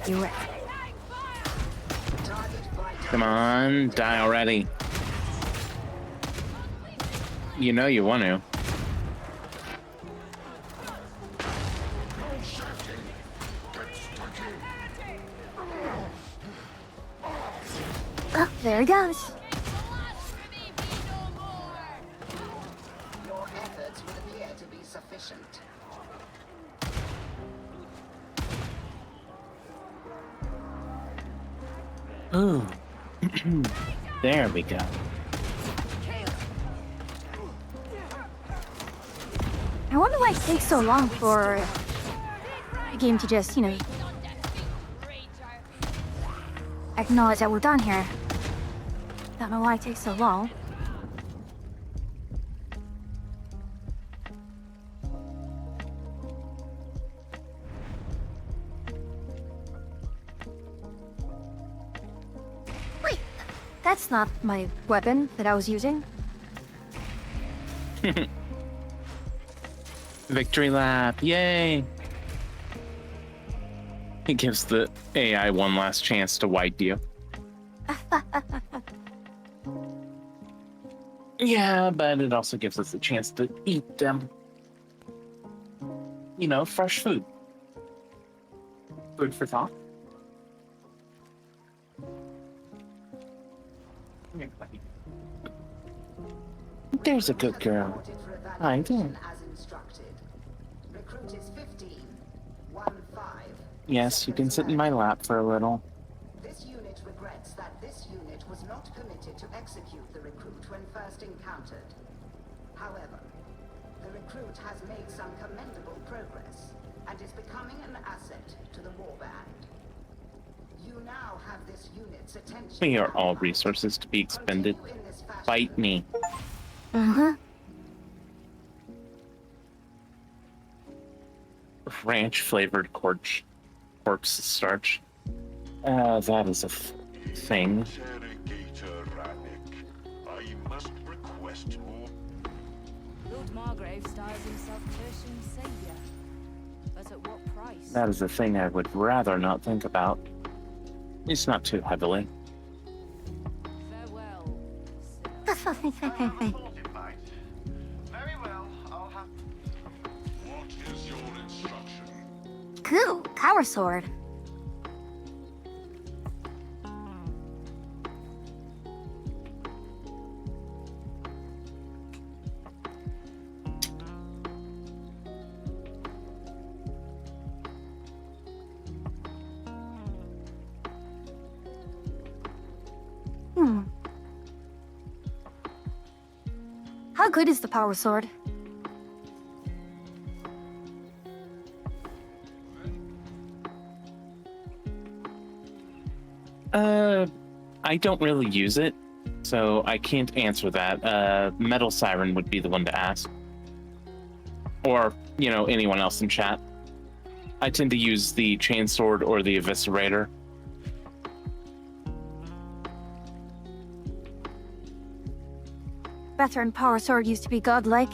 You were. Come on, die already. You know you want to. Oh, there he goes. Your efforts would appear to be sufficient. Ooh. There we go. I wonder why it takes so long for the game to just, acknowledge that we're done here. Don't know why it takes so long. Wait, that's not my weapon that I was using. Victory lap, yay! It gives the AI one last chance to wipe you. Yeah, but it also gives us a chance to eat them. You know, fresh food. Food for thought. Come here, buddy. There's a good girl. Reported for Hi there. evaluation as instructed. Recruit is 15. 1-5. Yes, you can sit in my lap for a little. This unit regrets that this unit was not permitted to execute the recruit when first encountered. However, the recruit has made some commendable progress and is becoming an asset to the warband. You now have this unit's attention. We are all resources to be expended. Continue in this fashion. Fight me. Uh-huh. Ranch flavored corpse starch. That is a thing. Interrogator Rannick, I must request more. Lord Margrave styles himself tertiary saviour. But at what price? That is a thing I would rather not think about. It's not too heavily. Farewell, Very well, I'll have... What is your instruction? Cool, power sword. How good is the power sword? I don't really use it, so I can't answer that. Metal Siren would be the one to ask. Or, anyone else in chat. I tend to use the chainsword or the eviscerator. Veteran power sword used to be godlike.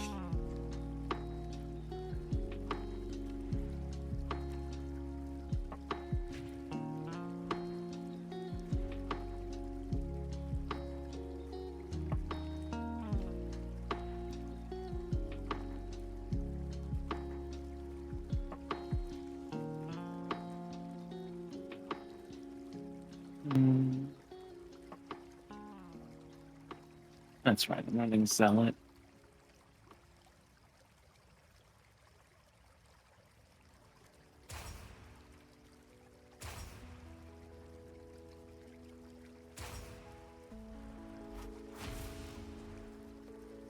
That's right, I'm running Zealot.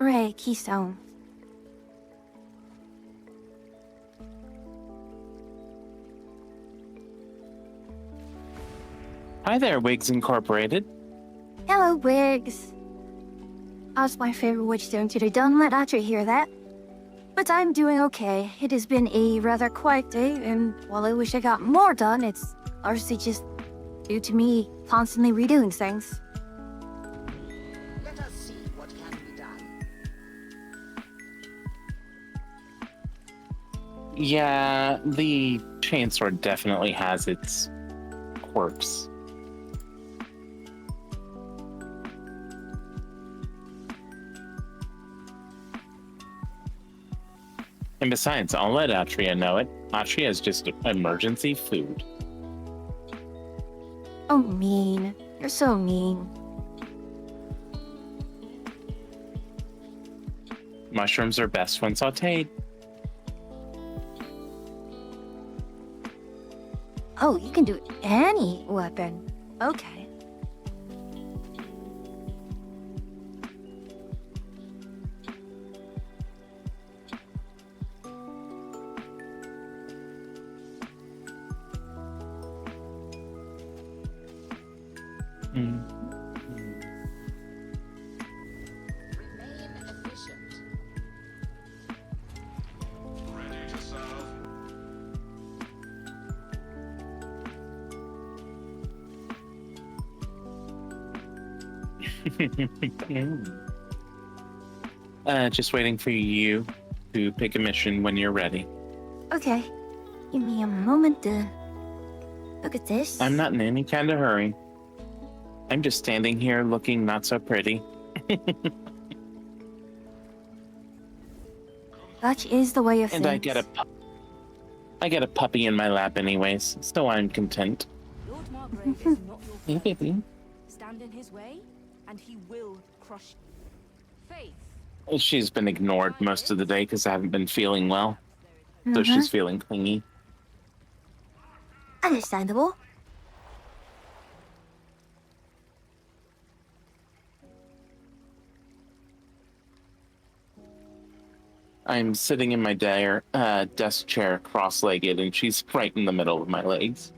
Right, Keystone. Hi there, Wigs Incorporated. Hello, Wiggs. How's my favorite witch doing today? Don't let Atra hear that. But I'm doing okay. It has been a rather quiet day, and while I wish I got more done, it's largely just due to me constantly redoing things. Let us see what can be done. Yeah, the chainsword definitely has its quirks. And besides, I'll let Atria know it. Atria is just emergency food. Oh, mean. You're so mean. Mushrooms are best when sauteed. Oh, you can do any weapon. Okay. Mm. Remain efficient. Ready to serve. Just waiting for you to pick a mission when you're ready. Okay. Give me a moment to look at this. I'm not in any kind of hurry. I'm just standing here looking not so pretty. Such is the way of And things. I get a puppy in my lap anyways, so I'm content. Lord Margrave is not Hey, your friend. baby. Stand in his way, and he will crush you. Faith. She's been ignored most of the day because I haven't been feeling well, so Mhm. she's feeling clingy. Understandable. I'm sitting in my desk chair, cross-legged, and she's right in the middle of my legs.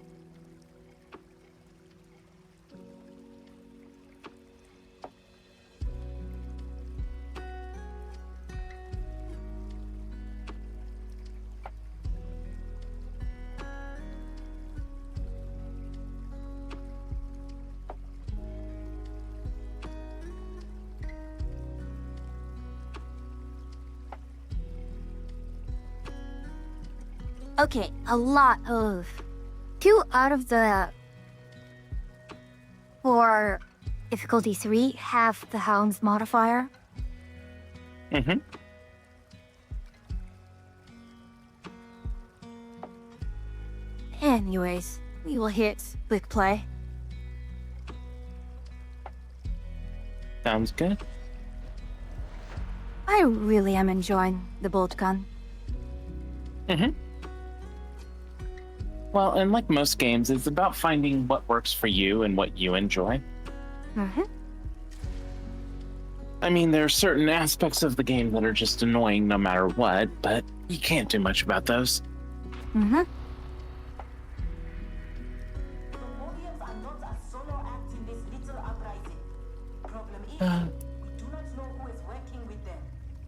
Okay, a lot of... 2 out of the 4 difficulty 3 have the Hound's modifier. Mm-hmm. Anyways, we will hit quick play. Sounds good. I really am enjoying the bolt gun. Mm-hmm. Well, and like most games, it's about finding what works for you and what you enjoy. Mm-hmm. I mean, there are certain aspects of the game that are just annoying no matter what, but you can't do much about those. Mm-hmm. The Modians are not a solo act in this little uprising. Problem is, we do not know who is working with them.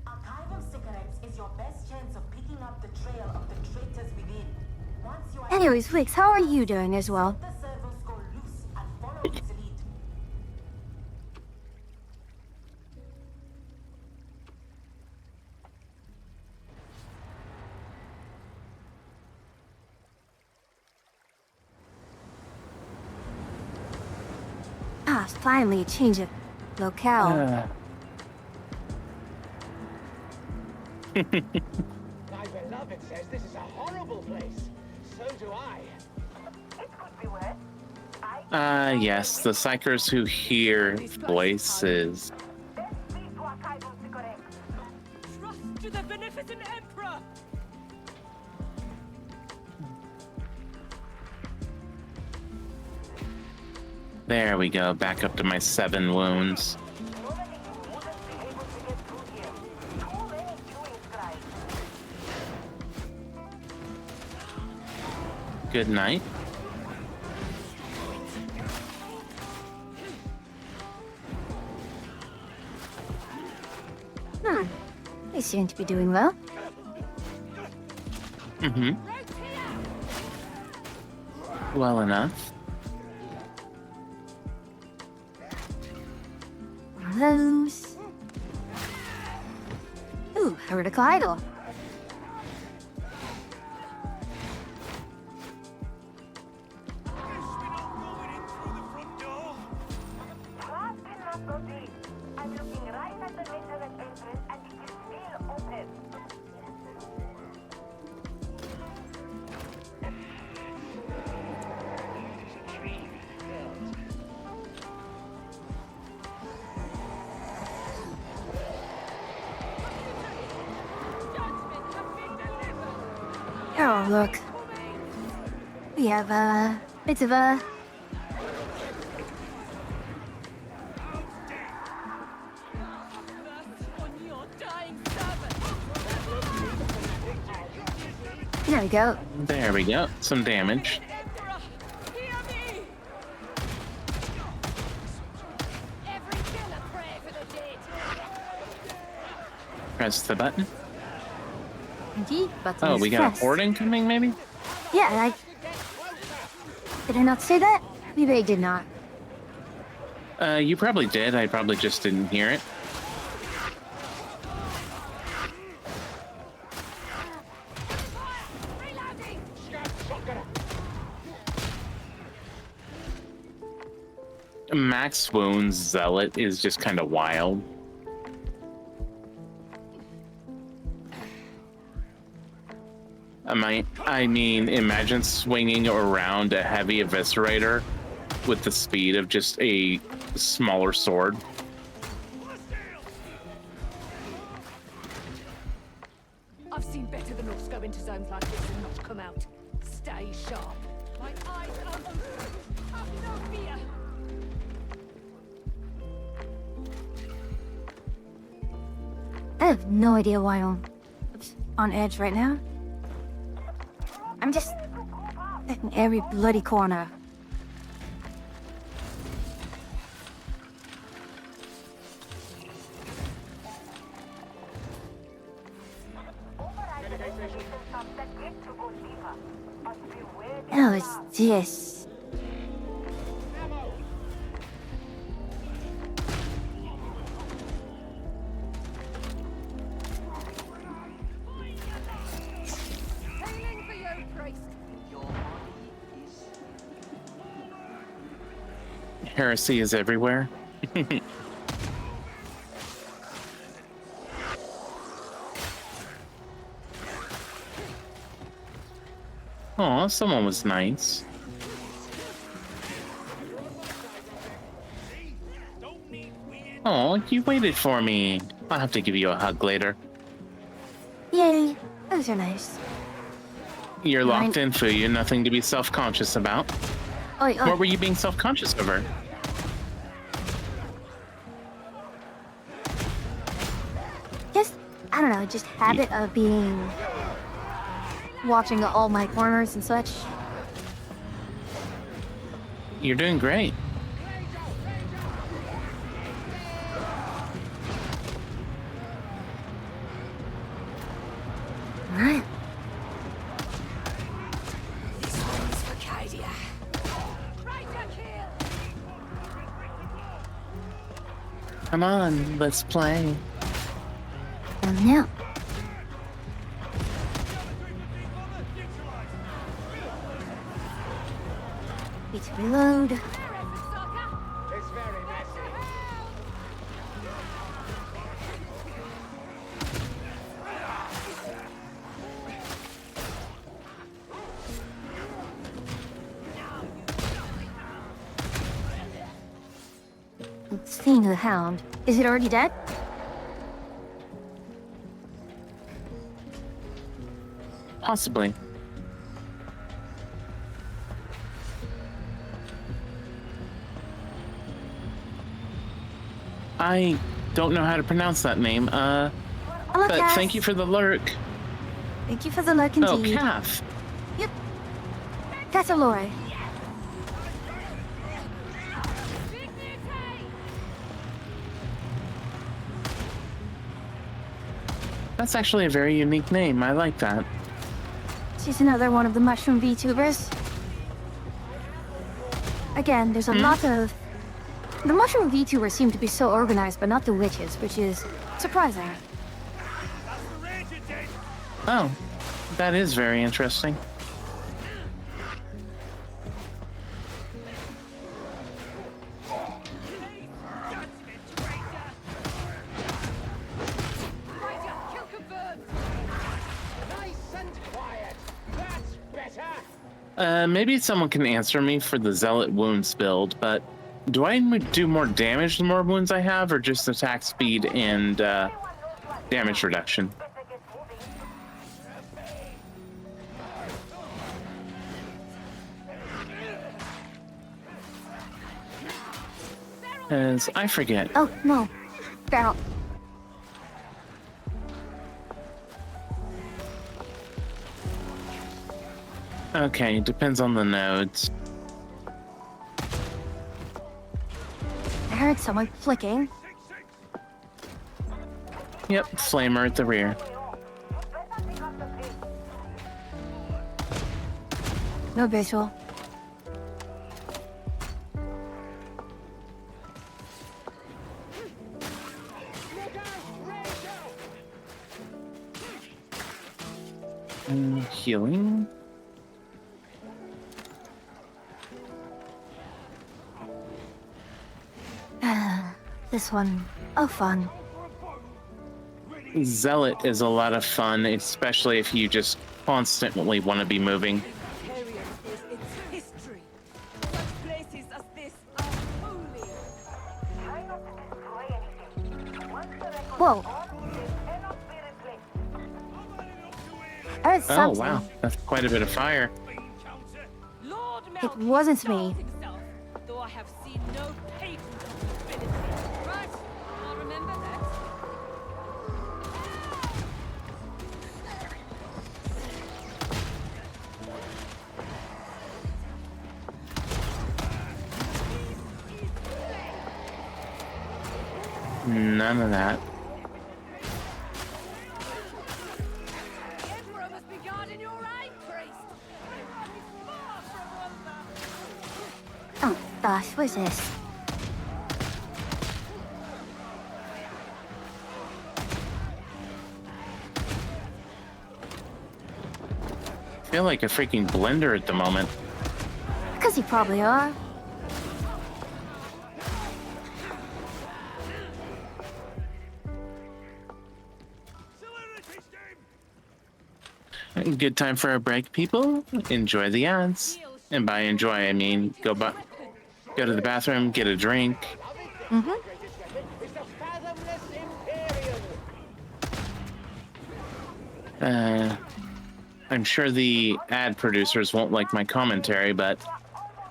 Archival cigarettes is your best chance of picking up the trail of the traitors within. Once you are Anyways, Wix, how are you doing as well? the servos go loose and follow its lead. Ah, finally a change of locale. My beloved says this is a horrible place. So do I. It could be worse. Yes, the psychers who hear voices. Let's speak to archival cigarettes. Trust to the beneficent Emperor! There we go, back up to my 7 wounds. Normally you wouldn't be able to get through here. good night. They seem to be doing well. Mm-hmm. Well enough. One of those. Ooh, heretical idol. Last cannot proceed. I'm looking right at the literal entrance and it is still open. Oh, look. We have a bit of a... On your dying servant. There we go. There we go. Some damage. Emperor, hear me. Every killer pray for the dead. Press the button. Indeed, button Oh, is we got a pressed. horde incoming, maybe? Yeah, Did I not say that? Maybe I did not. You probably did. I probably just didn't hear it. Reloading! Max Wounds Zealot is just kind of wild. I mean, imagine swinging around a heavy eviscerator with the speed of just a smaller sword. I've seen better than us go into zones like this and not come out. Stay sharp. My eyes are open. Have no fear. I have no idea why I'm on edge right now. I'm just in every bloody corner. Oh, it's this. Healing for you, priest. Heresy is everywhere. Aw, someone was nice. Oh, you waited for me. I'll have to give you a hug later. Yay, those are nice. You're locked Mine- in, Fuyu. Nothing to be self-conscious about. Oi, oi. What were you being self-conscious over? Just, I don't know, just habit of being... watching all my corners and such. You're doing great. Alright. This one's for Cadia. Come on, let's play. Now. Need to reload. It's very messy. Seeing the hound. Is it already dead? Possibly. I don't know how to pronounce that name. Hello, But Cass. thank you for the lurk. Thank you for the luck Oh, indeed. Calf. Yep. That's a lorry. Big mutate! That's actually a very unique name. I like that. She's another one of the mushroom VTubers. Again, there's a lot of... The mushroom VTubers seem to be so organized, but not the witches, which is surprising. Oh, that is very interesting. Ranger, kill confirmed! Nice and quiet. That's better. Maybe someone can answer me for the Zealot wounds build, but do I do more damage the more wounds I have, or just attack speed and damage reduction? As I forget. Oh, no. Barrel. Okay, depends on the nodes. I heard someone flicking. Yep, flamer at the rear. No visual. Healing. This one. Oh, fun. Zealot is a lot of fun, especially if you just constantly want to be moving. Period is its history. Such places as this are holy. Try not to destroy anything. Once the record Whoa. is on, it cannot be replaced. I heard Oh, something. wow. That's quite a bit of fire. Lord It wasn't me. himself, though I have seen no patent of his ability. Right, I'll remember that. None of that. The Emperor must be guarding your aid, priest. Everyone is far from wonder. Oh, gosh, what is this? I feel like a freaking blender at the moment. Because you probably are. Good time for a break, people. Enjoy the ads. And by enjoy, I mean go to the bathroom, get a drink. It's the fathomless Imperium. I'm sure the ad producers won't like my commentary, but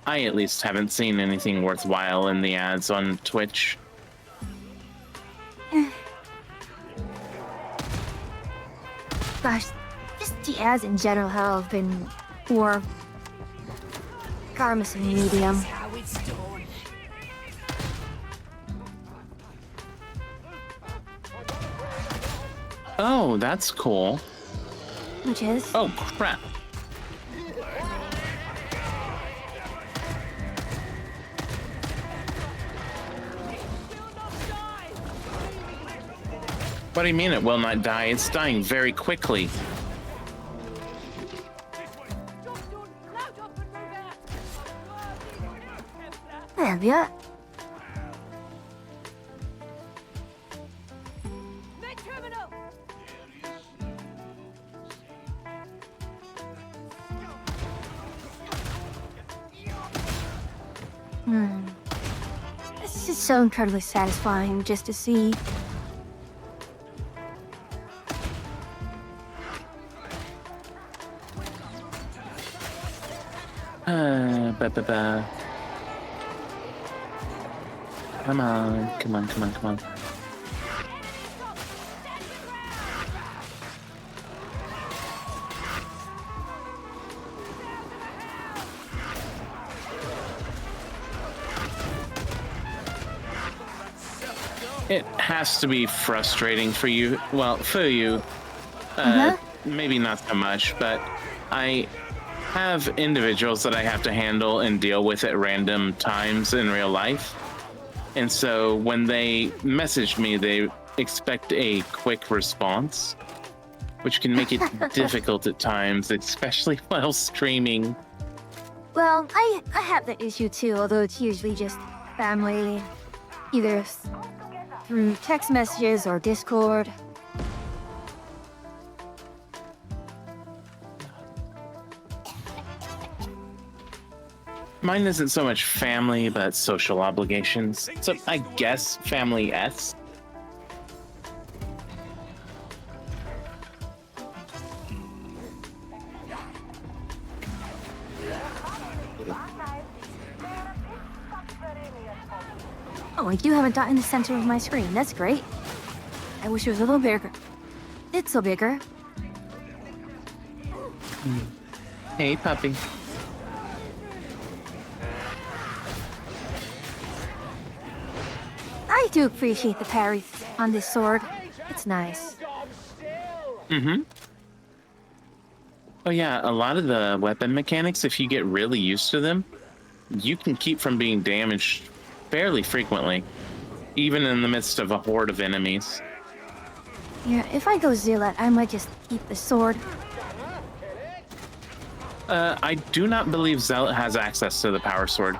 I at least haven't seen anything worthwhile in the ads on Twitch. Gosh, just the ads in general have been poor. Garmus and medium. How it's done. Oh, that's cool. Which is? Oh, crap. What do you mean it will not die? It's dying very quickly. Have ya? Main terminal. This is so incredibly satisfying just to see. Ba-ba-ba. Come on, come on, come on, come on. it has to be frustrating for you. Well, for you, maybe not so much, but I have individuals that I have to handle and deal with at random times in real life. And so when they message me, they expect a quick response, which can make it difficult at times, especially while streaming. Well, I have that issue too, although it's usually just family, either through text messages or Discord. Mine isn't so much family, but social obligations. So I guess family-esque. Oh, I do have a dot in the center of my screen. That's great. I wish it was a little bigger. It's so bigger. Hey, puppy. I do appreciate the parries on this sword. It's nice. Mm-hmm. Oh yeah, a lot of the weapon mechanics, if you get really used to them, you can keep from being damaged fairly frequently, even in the midst of a horde of enemies. Yeah, if I go Zealot, I might just keep the sword. I do not believe Zealot has access to the power sword.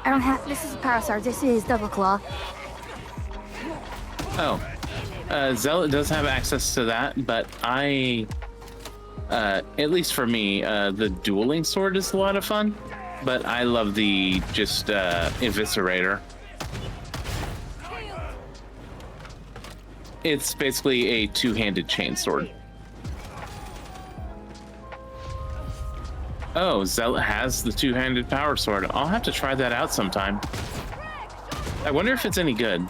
I don't have. This is a power sword. This is double claw. Oh, Zealot does have access to that, but at least for me, the dueling sword is a lot of fun, but I love the just Eviscerator. It's basically a two-handed chainsword. Oh, Zealot has the two-handed power sword. I'll have to try that out sometime. I wonder if it's any good.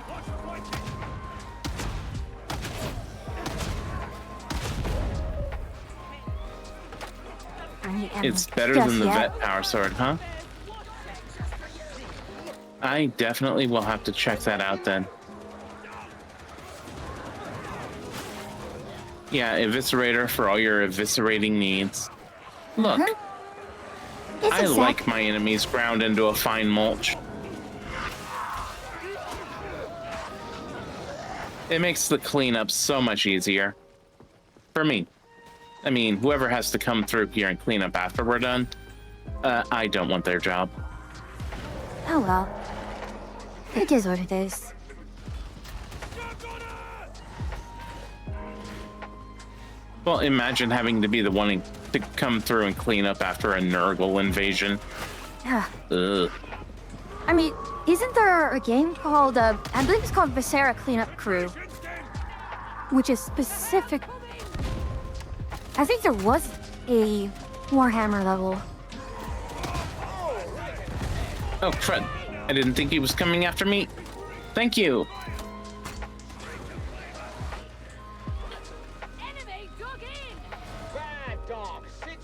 It's better than the Vet power sword, huh? I definitely will have to check that out then. Yeah, Eviscerator for all your eviscerating needs. Look, I like my enemies ground into a fine mulch. It makes the cleanup so much easier. For me. I mean, whoever has to come through here and clean up after we're done, I don't want their job. Oh well. It is what it is. Well, imagine having to be the one to come through and clean up after a Nurgle invasion. Yeah. Ugh. I mean, isn't there a game called, I believe it's called Viscera Cleanup Crew, which is specific. I think there was a Warhammer level. Oh, crud. I didn't think he was coming after me. Thank you. Enemy dug in. Bad dog, sit,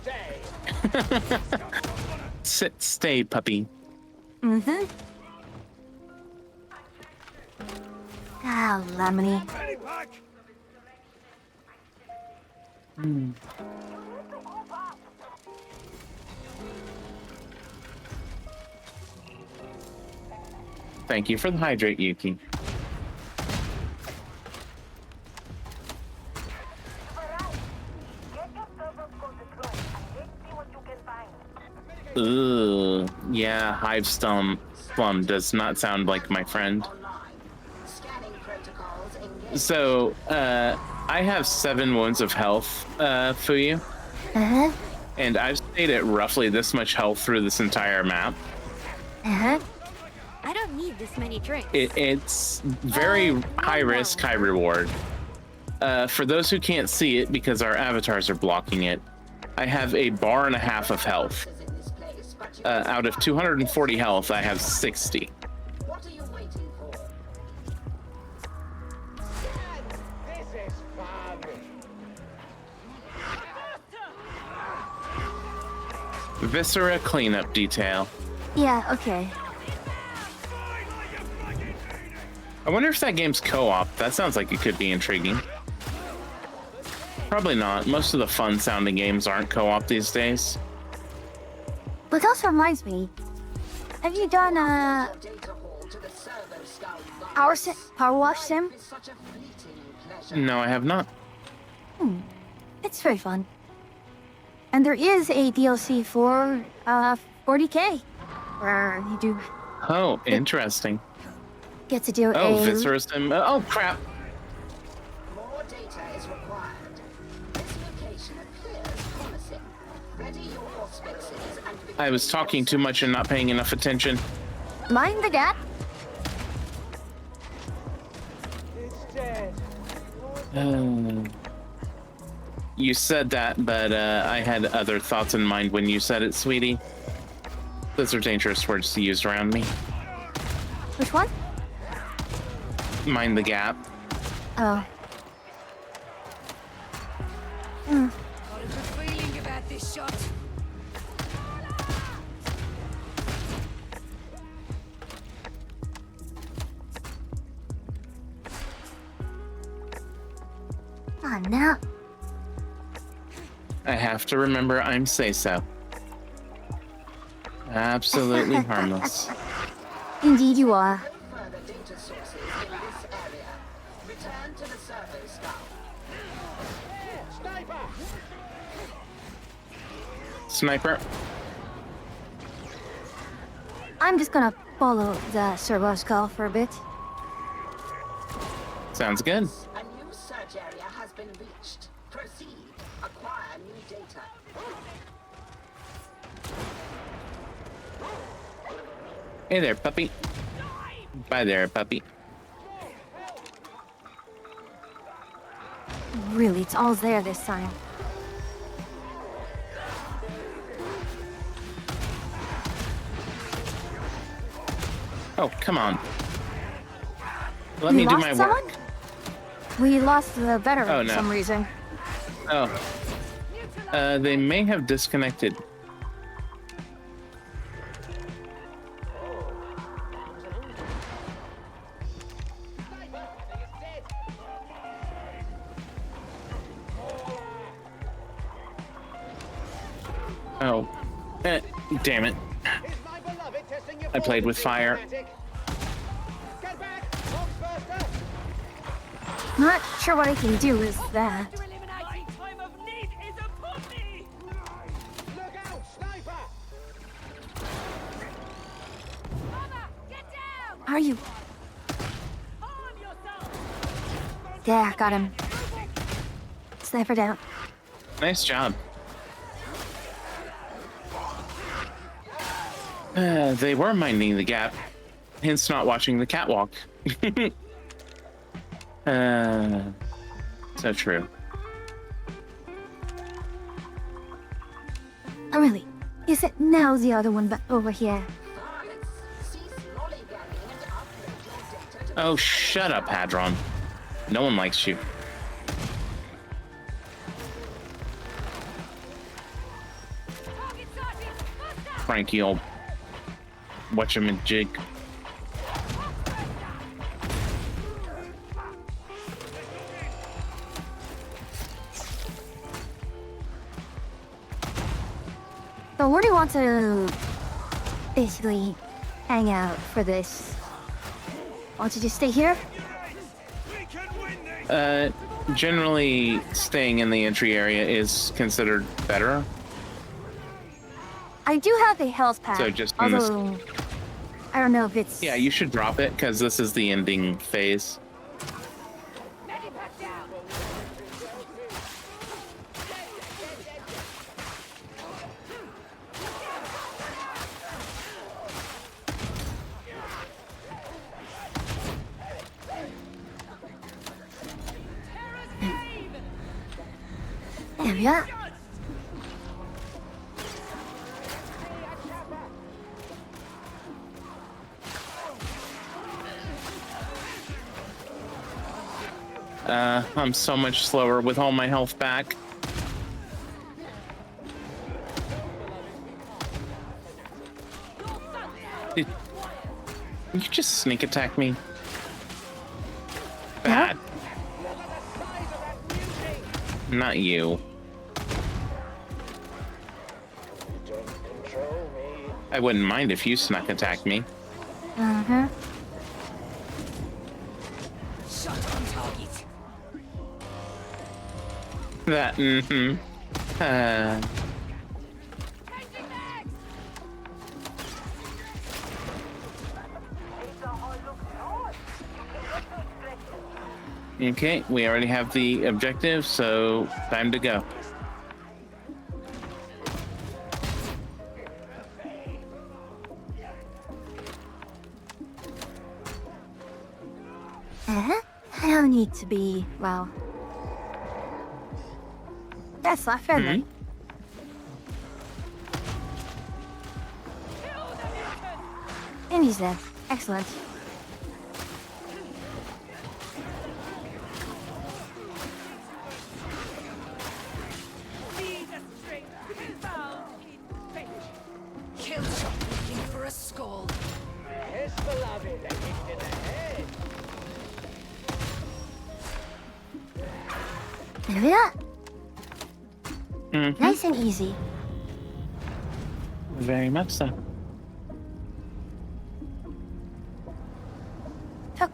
stay. Sit, stay, puppy. Mm-hmm. Ah, Lemony. Thank you for the hydrate, Yuki. Ugh, yeah, Hive Slum does not sound like my friend. So, I have 7 wounds of health, Fuyu. Uh-huh. And I've stayed at roughly this much health through this entire map. Uh-huh. I don't need this many drinks. It's very high risk, high reward. For those who can't see it because our avatars are blocking it, I have a bar and a half of health. Out of 240 health, I have 60. What are you waiting for? This is fun. Viscera cleanup detail. Yeah, okay. I wonder if that game's co-op. That sounds like it could be intriguing. Probably not. Most of the fun-sounding games aren't co-op these days. But that also reminds me. Have you done Data hall to the servo skull Power Wash Sim? is such a fleeting pleasure. No, I have not. It's very fun. And there is a DLC for 40K, where you do Oh, interesting. get to do Oh, a... Viscera Sim. Oh, crap. More data is required. This location appears promising. Ready your auspices and begin I was talking too much and not paying enough attention. Mind the gap. It's dead. You said that, but I had other thoughts in mind when you said it, sweetie. Those are dangerous words to use around me. Which one? Mind the gap. Oh. Got a good feeling about this shot. Oh, no. I have to remember I'm say-so. Absolutely harmless. Indeed you are. further data sources in this area. Return to the servo skull. Sniper! Sniper. I'm just gonna follow the servo skull for a bit. Sounds good. A new search area has been reached. Proceed. Acquire new data. Hey there, puppy. Bye there, puppy. Really, it's all there this time. Oh, come on. Let We me do lost my someone? work. We lost the veteran Oh, for no. some reason. Oh. They may have disconnected. Oh. Damn it. Is my beloved testing your I played with fire. heretic? Get back! Box faster! Not sure what I can do with that. To eliminate my time of need is upon me. Look out! Sniper! Mama, get down! Are you? Arm yourself. There, got him. Sniper down. Nice job. They were minding the gap, hence not watching the catwalk. So true. Oh, really? Is it now the other one back over here? Varlets, cease lollygagging and upload your data to Oh, shut up, Hadron. No one likes you. Target sergeant, faster! Frankie old whatchamajig. So where do you want to basically hang out for this? Want to just stay here? Generally, staying in the entry area is considered better. I do have a health pack. So just in this- although I don't know if it's... Yeah, you should drop it because this is the ending phase. Medipack down! There we are. I'm so much slower with all my health back. Did you just sneak attack me? not you. Don't control me. I wouldn't mind if you snuck attack me. Uh-huh. Shot on target. That, mm-hmm. Changing mags. Okay, we already have the objective, so time to go. Uh-huh. I don't need to be, well... That's not friendly. Mhm. Kill the mutant. And he's dead. Excellent. Need a string to be found in bench. Kill shot looking for a skull. Yes, beloved, I hit in the head. Yeah. Mhm. Nice and easy. Very much so. Oh.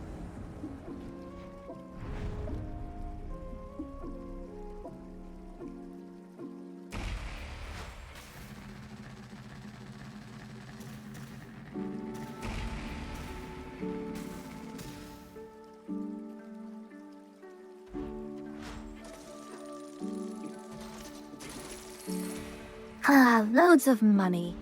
Ah, loads of money.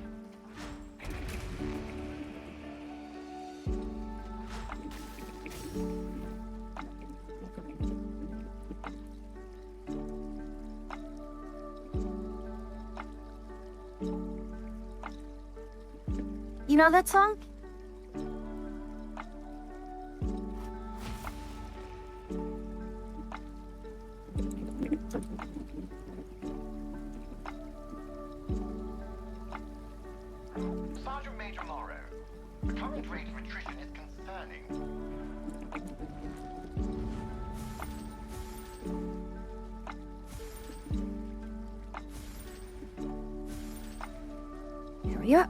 You know that song? Sergeant Major Morrow, the current rate of attrition is concerning. Here we are.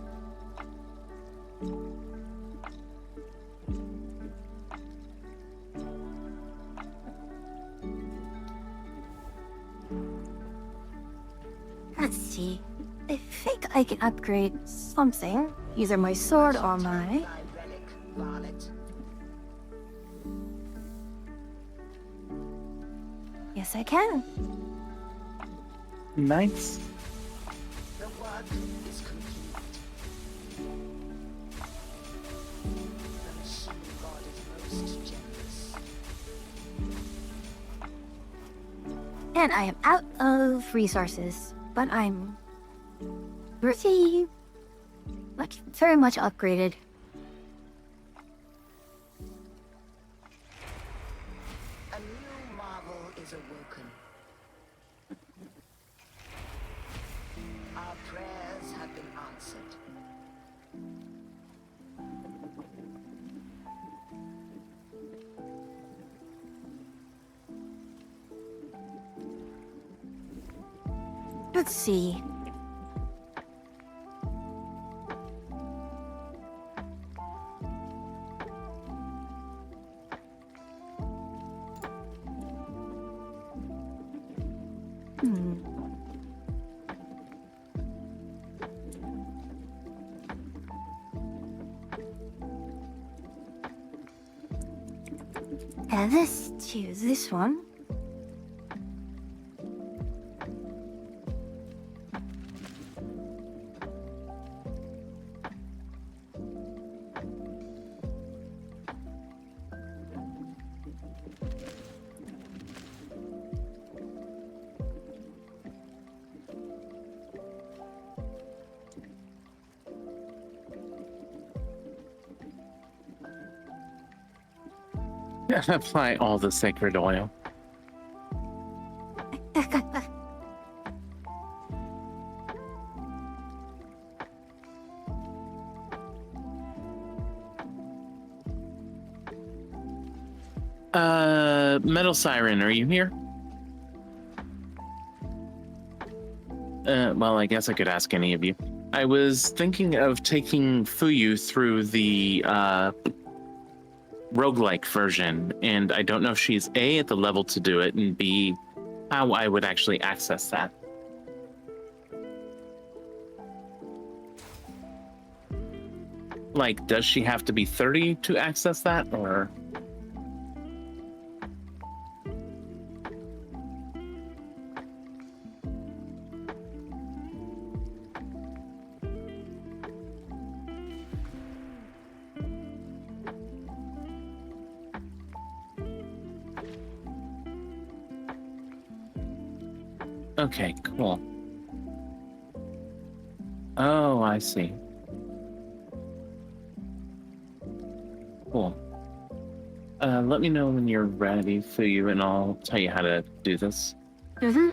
Let's see. I think I can upgrade something. Either my sword or my... Thy relic, varlet. Yes, I can. Nice. The work is complete. The machine god is most generous. And I am out of resources, but I'm pretty much, very much upgraded. A new marvel is awoken. Our prayers have been answered. Let's see. Add this to this one. Apply all the sacred oil. Metal Siren, are you here? well, I guess I could ask any of you. I was thinking of taking Fuyu through the roguelike version, and I don't know if she's A, at the level to do it, and B, how I would actually access that. Like, does she have to be 30 to access that, or? Okay, cool. Oh, I see. Cool. Let me know when you're ready, Fuyu, and I'll tell you how to do this. Mm-hmm.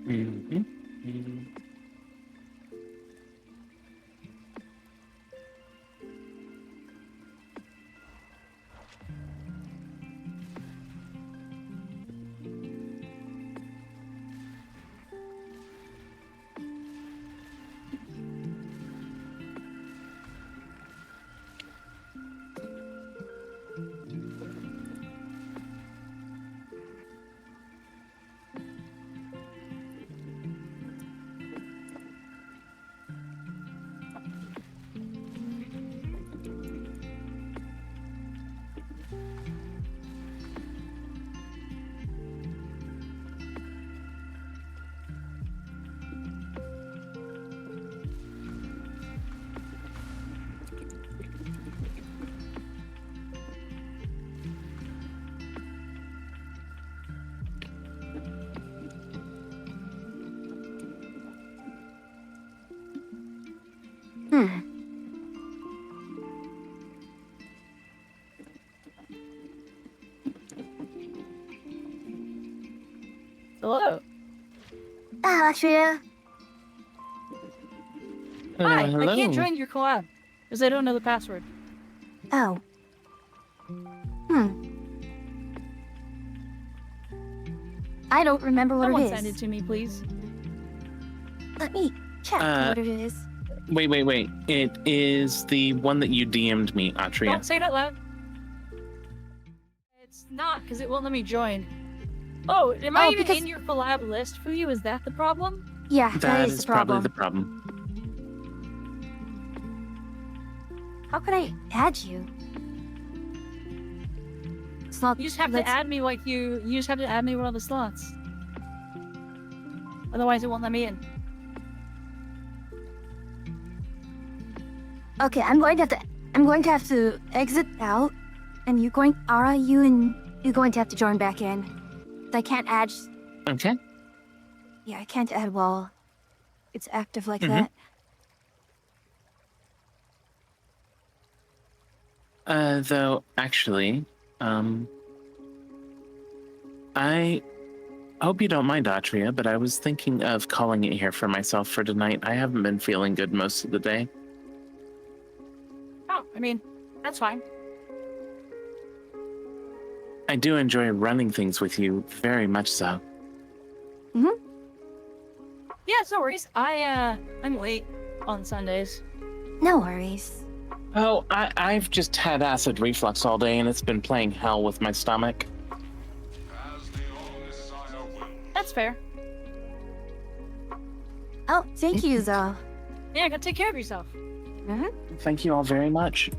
Mm-hmm. Hello. Ah, Atria. Hi, I Hello. can't join your collab because I don't know the password. Oh. I don't remember what Someone it is. send it to me, please. Let me check what it is. Wait. It is the one that you DM'd me, Atria. Don't say it out loud. It's not, because it won't let me join. Oh, am I even in your collab list for you? Is that the problem? Yeah, that is the probably problem. the problem. How can I add you? It's not. You just have to add me like you just have to add me one of the slots. Otherwise it won't let me in. Okay, I'm going to have to exit out, and you're going to have to join back in. I can't add. Okay. Yeah, I can't add while it's active like Mm-hmm. that. Though, actually, I hope you don't mind, Atria, but I was thinking of calling it here for myself for tonight. I haven't been feeling good most of the day. Oh, I mean, that's fine. I do enjoy running things with you, very much so. Mm-hmm. Yeah, no worries. I'm late on Sundays. No worries. Oh, I've just had acid reflux all day, and it's been playing hell with my stomach. That's fair. Oh, thank you, Zoe. Yeah, gotta take care of yourself. Mm-hmm. Thank you all very much.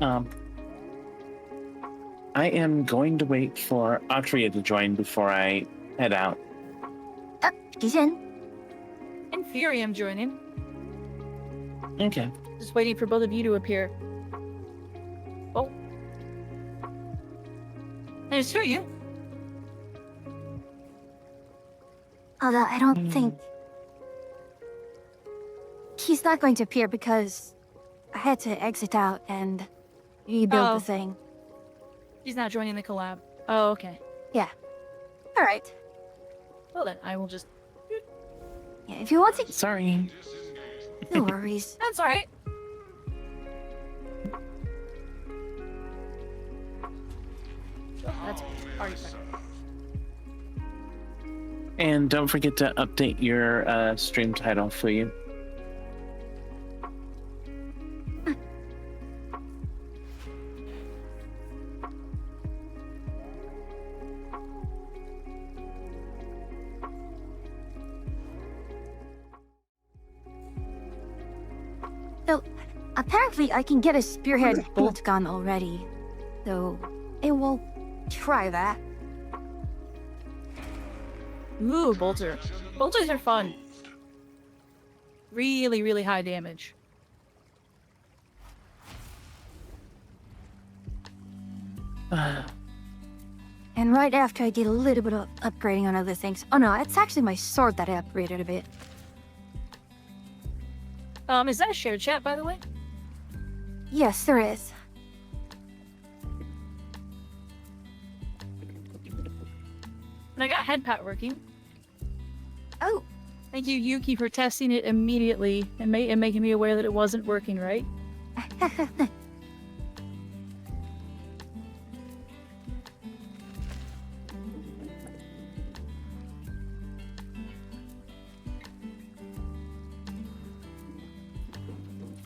I am going to wait for Atria to join before I head out. In theory, I'm joining. Okay. Just waiting for both of you to appear. Oh. I just hear you. Although I don't think he's not going to appear because I had to exit out and rebuild the thing. He's not joining the collab. Oh, okay. Yeah. All right. Well then, I will just... Yeah, if you want to... Sorry. No worries. That's alright. Oh, that's already fine. And don't forget to update your stream title for you. So, apparently I can get a spearhead bolt gun already. So, I will try that. Ooh, bolter. Bolters are fun. Really, really high damage. And right after I did a little bit of upgrading on other things. Oh no, it's actually my sword that I upgraded a bit. Is that a shared chat, by the way? Yes, there is. And I got head pat working. Oh. Thank you, Yuki, for testing it immediately and making me aware that it wasn't working right.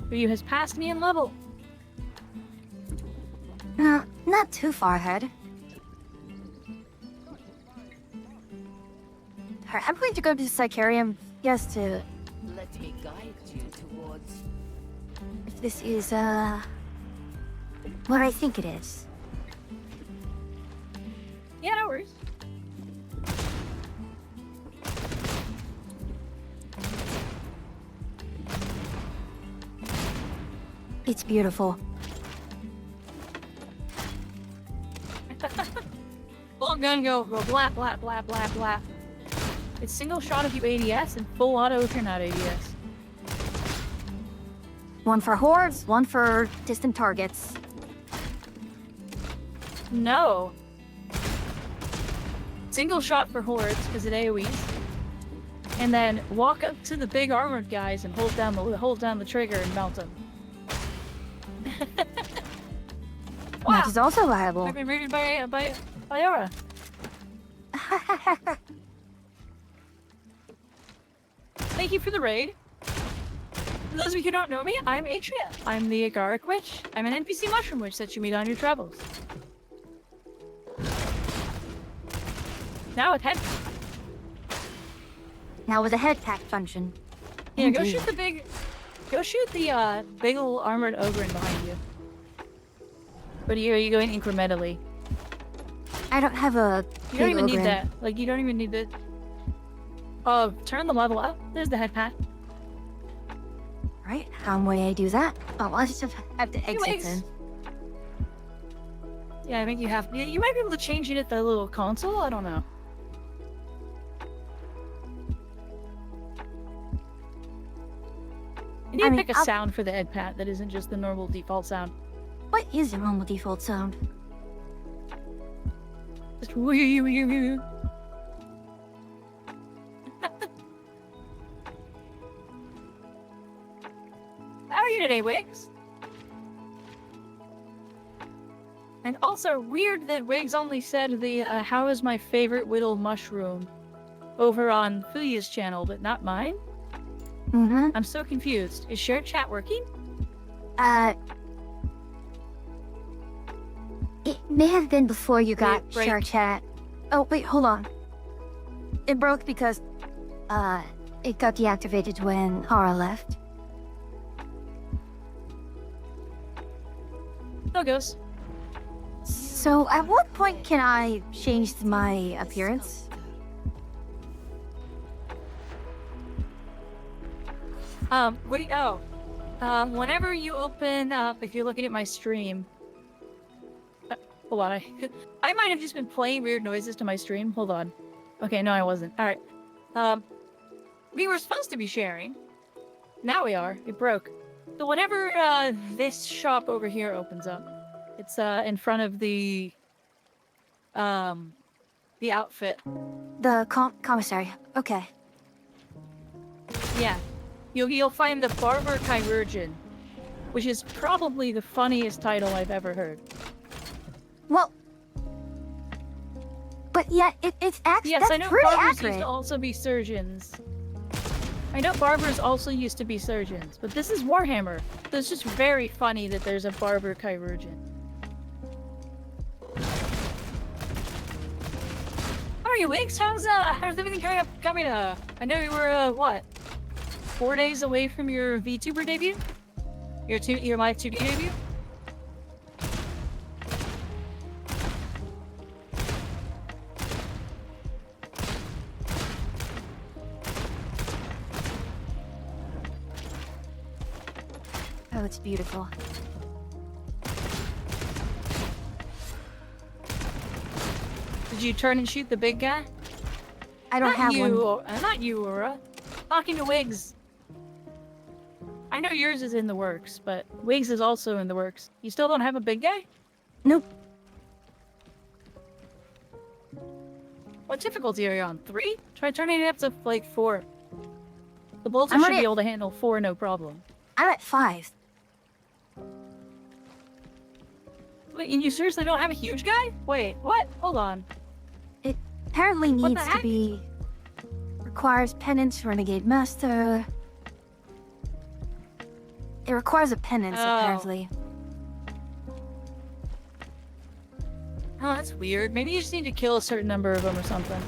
Ryu has passed me in level. Not too far ahead. Alright, I'm going to go to Sicarium just to... Let me guide you towards... If this is, what I think it is. Yeah, no worries. It's beautiful. Full gun go blah blah blah blah blah. It's single shot if you ADS and full auto if you're not ADS. One for hordes, one for distant targets. No. Single shot for hordes because it AoEs. And then walk up to the big armored guys and hold down the trigger and mount them. Wow. That is also viable. I've been raided by Aura. Thank you for the raid. For those of you who don't know me, I'm Atria. I'm the Agaric Witch. I'm an NPC mushroom witch that you meet on your travels. Now with head. Now with a head pack function. Yeah, Indeed. go shoot the big old armored ogre behind you. But are you going incrementally? I don't have a. You don't even need ogre. that. Like, you don't even need the... turn the level up. There's the head pat. Right? How may I do that? Oh, I'll just have to exit Anyways. then. Yeah, I think you have... You might be able to change it at the little console. I don't know. You need to pick a sound for the head pat that isn't just the normal default sound. What is the normal default sound? Just wee. How are you today, Wiggs? And also, weird that Wiggs only said the how is my favorite whittle mushroom over on Fuya's channel, but not mine? Mm-hmm. I'm so confused. Is shared chat working? It may have been before you got break. share chat. Oh, wait, hold on. It broke because, it got deactivated when Hara left. So it goes. So, at what point can I change my appearance? Whenever you open up, if you're looking at my stream, hold on, I might have just been playing weird noises to my stream. Hold on. Okay, no, I wasn't. All right. We were supposed to be sharing. Now we are. It broke. So whenever this shop over here opens up, it's in front of the The outfit. The commissary. Okay. Yeah. You'll find the Barber Chirurgeon, which is probably the funniest title I've ever heard. Well, but yeah, it's actually Yes, that's I know pretty barbers accurate. used to also be surgeons. I know barbers also used to be surgeons, but this is Warhammer. So it's just very funny that there's a Barber Chirurgeon. How are you, Wiggs? How's everything coming? I know you were what? 4 days away from your VTuber debut? Your live 2D debut? Oh, it's beautiful. Did you turn and shoot the big guy? I don't have one. Not you, Aura. Talking to Wiggs. I know yours is in the works, but Wiggs is also in the works. You still don't have a big guy? Nope. What difficulty are you on? 3? Try turning it up to, like, 4. The bolter I'm should already be able to handle 4 no problem. I'm at 5. Wait, and you seriously don't have a huge guy? Wait, what? Hold on. It apparently What the needs to heck? be... Requires penance, renegade master... It requires a penance, Oh. apparently. Oh, that's weird. Maybe you just need to kill a certain number of them or something.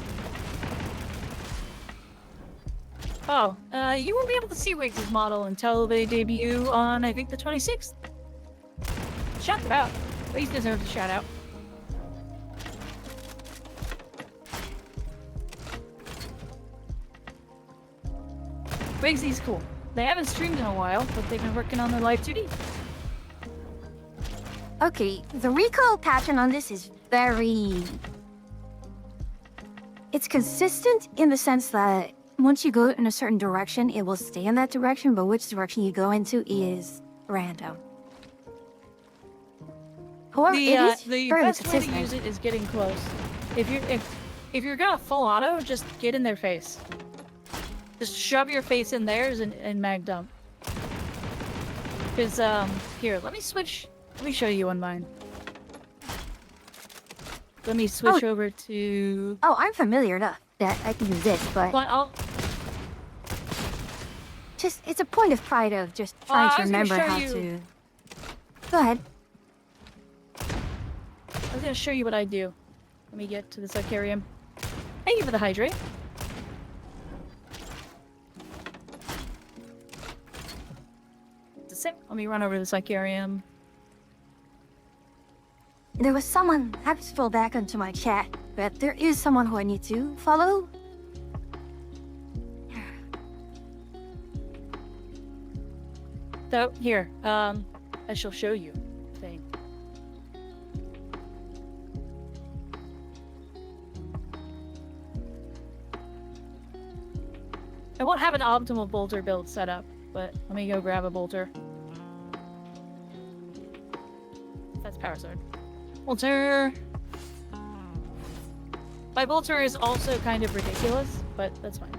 Oh, you won't be able to see Wiggs' model until they debut on, I think, the 26th. Shout it out. Wiggs deserves a shout out. Wiggsy's cool. They haven't streamed in a while, but they've been working on their live 2D. Okay, the recoil pattern on this is very... It's consistent in the sense that once you go in a certain direction, it will stay in that direction, but which direction you go into is random. However, it is The fairly best way to consistent. use it is getting close. If you're gonna full auto, just get in their face. Just shove your face in theirs and mag dump. Cause here, let me show you on mine. Let me switch over to... Oh, I'm familiar enough that I can do this, but... Well, Just, it's a point of pride of just trying to I was gonna remember show how you- to... Go ahead. I was gonna show you what I do. Let me get to the Sicarium. Thank you for the hydrate. Let me run over to the Sicarium. There was someone, I have to scroll back onto my chat, but there is someone who I need to follow. So, here, I shall show you the thing. I won't have an optimal bolter build set up, but let me go grab a bolter. That's power sword. Bolter! My bolter is also kind of ridiculous, but that's fine.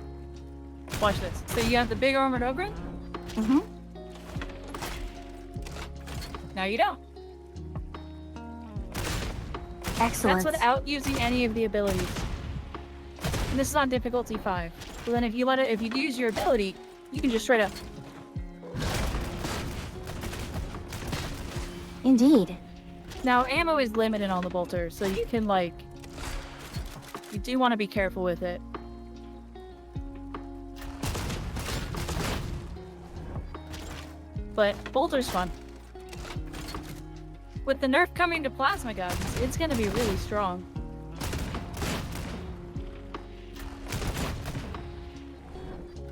Watch this. So you have the big armored ogre? Mm-hmm. Now you don't. Excellent. That's without using any of the abilities. And this is on difficulty 5. So then if you use your ability, you can just straight up. Indeed. Now ammo is limited on the bolter, so you can you do want to be careful with it. But bolter's fun. With the nerf coming to plasma guns, it's gonna be really strong.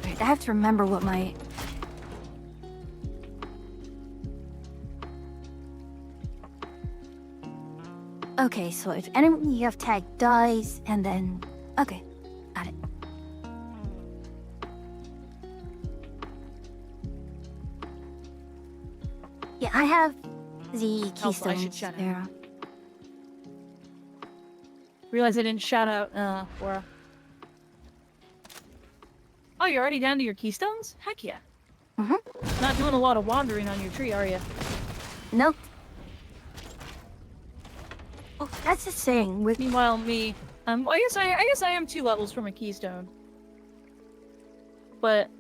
Right, I have to remember what my... Okay, so if enemy you have tagged dies, and then... Okay, got it. Yeah, I have the Also, I should keystones shut it. there. Realize I didn't shout out, Laura. Oh, you're already down to your keystones? Heck yeah. Not doing a lot of wandering on your tree, are you? Nope. Oh, that's the thing with... Meanwhile, me, well, I guess I am 2 levels from a keystone. But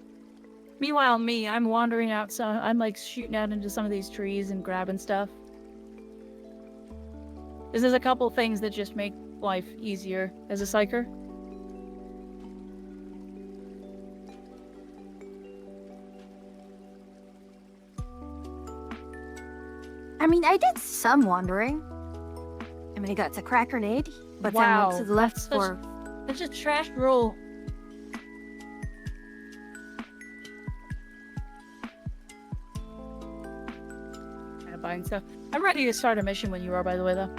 meanwhile, me, I'm wandering out, so I'm like shooting out into some of these trees and grabbing stuff. There's a couple things that just make life easier as a psyker. I mean, I did some wandering. I mean, I got the crack grenade, but then went to the left for... That's a trash roll. Buying stuff. I'm ready to start a mission when you are, by the way, though.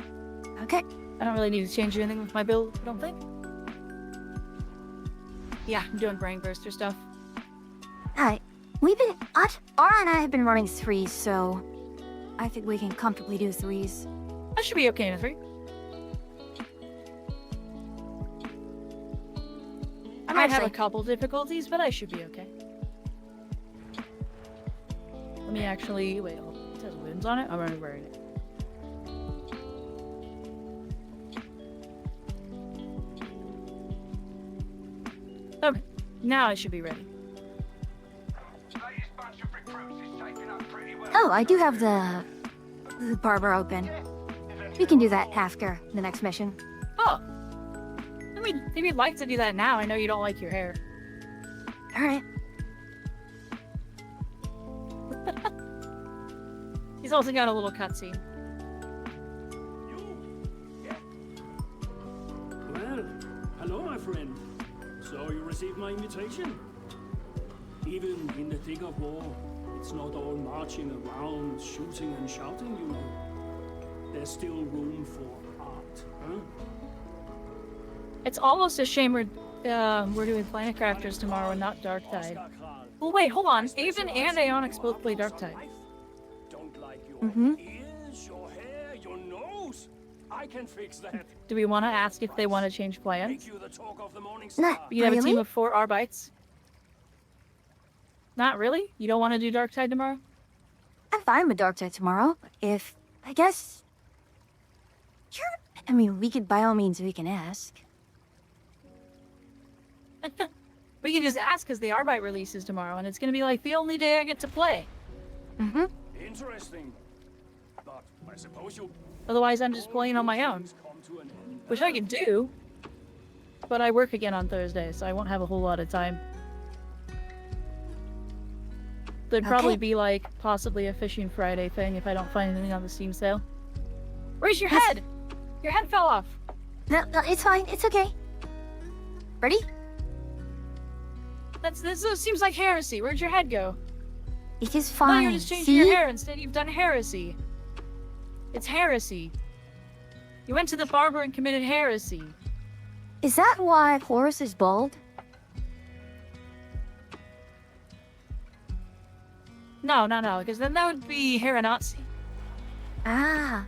Okay. I don't really need to change anything with my build, I don't think. Yeah, I'm doing brain burster stuff. Alright. We've been... Ara and I have been running 3s, so... I think we can comfortably do 3s. I should be okay in a 3. I might have a couple difficulties, but I should be okay. Let me actually... Wait, hold on. It says wins on it? I'm already wearing it. Okay, now I should be ready. Oh, I do have the barber open. We can do that after the next mission. Oh! I mean, if you'd like to do that now, I know you don't like your hair. Alright. He's also got a little cutscene. Well, hello, my friend. So you received my invitation? Even in the thick of war, it's not all marching around, shooting and shouting, you know. There's still room for art, huh? It's almost a shame we're doing Planet Crafters tomorrow and not Darktide. Well, wait, hold on. Aven and Aeonix both play Darktide. Don't like your ears, your hair, your nose. I can fix that. Do we want to ask if they want to change plans? Make you the talk of the morning Nah, star. You have a really? team of 4 Arbites. Not really? You don't want to do Darktide tomorrow? I'm fine with Darktide tomorrow. If... I guess... Sure. I mean, we could, by all means, we can ask. We can just ask because the Arbite releases tomorrow, and it's going to be like the only day I get to play. Interesting. But I suppose you... Otherwise, I'm just playing on my own. Which I can do. But I work again on Thursday, so I won't have a whole lot of time. There'd probably be like, possibly a Fishing Friday thing if I don't find anything on the Steam sale. Where's your head? Your head fell off. No, it's fine. It's okay. Ready? This seems like heresy. Where'd your head go? It is No, fine. you're just changing See? your hair. Instead, you've done heresy. It's heresy. You went to the barber and committed heresy. Is that why Horus is bald? No, because then that would be Heranazi. Ah.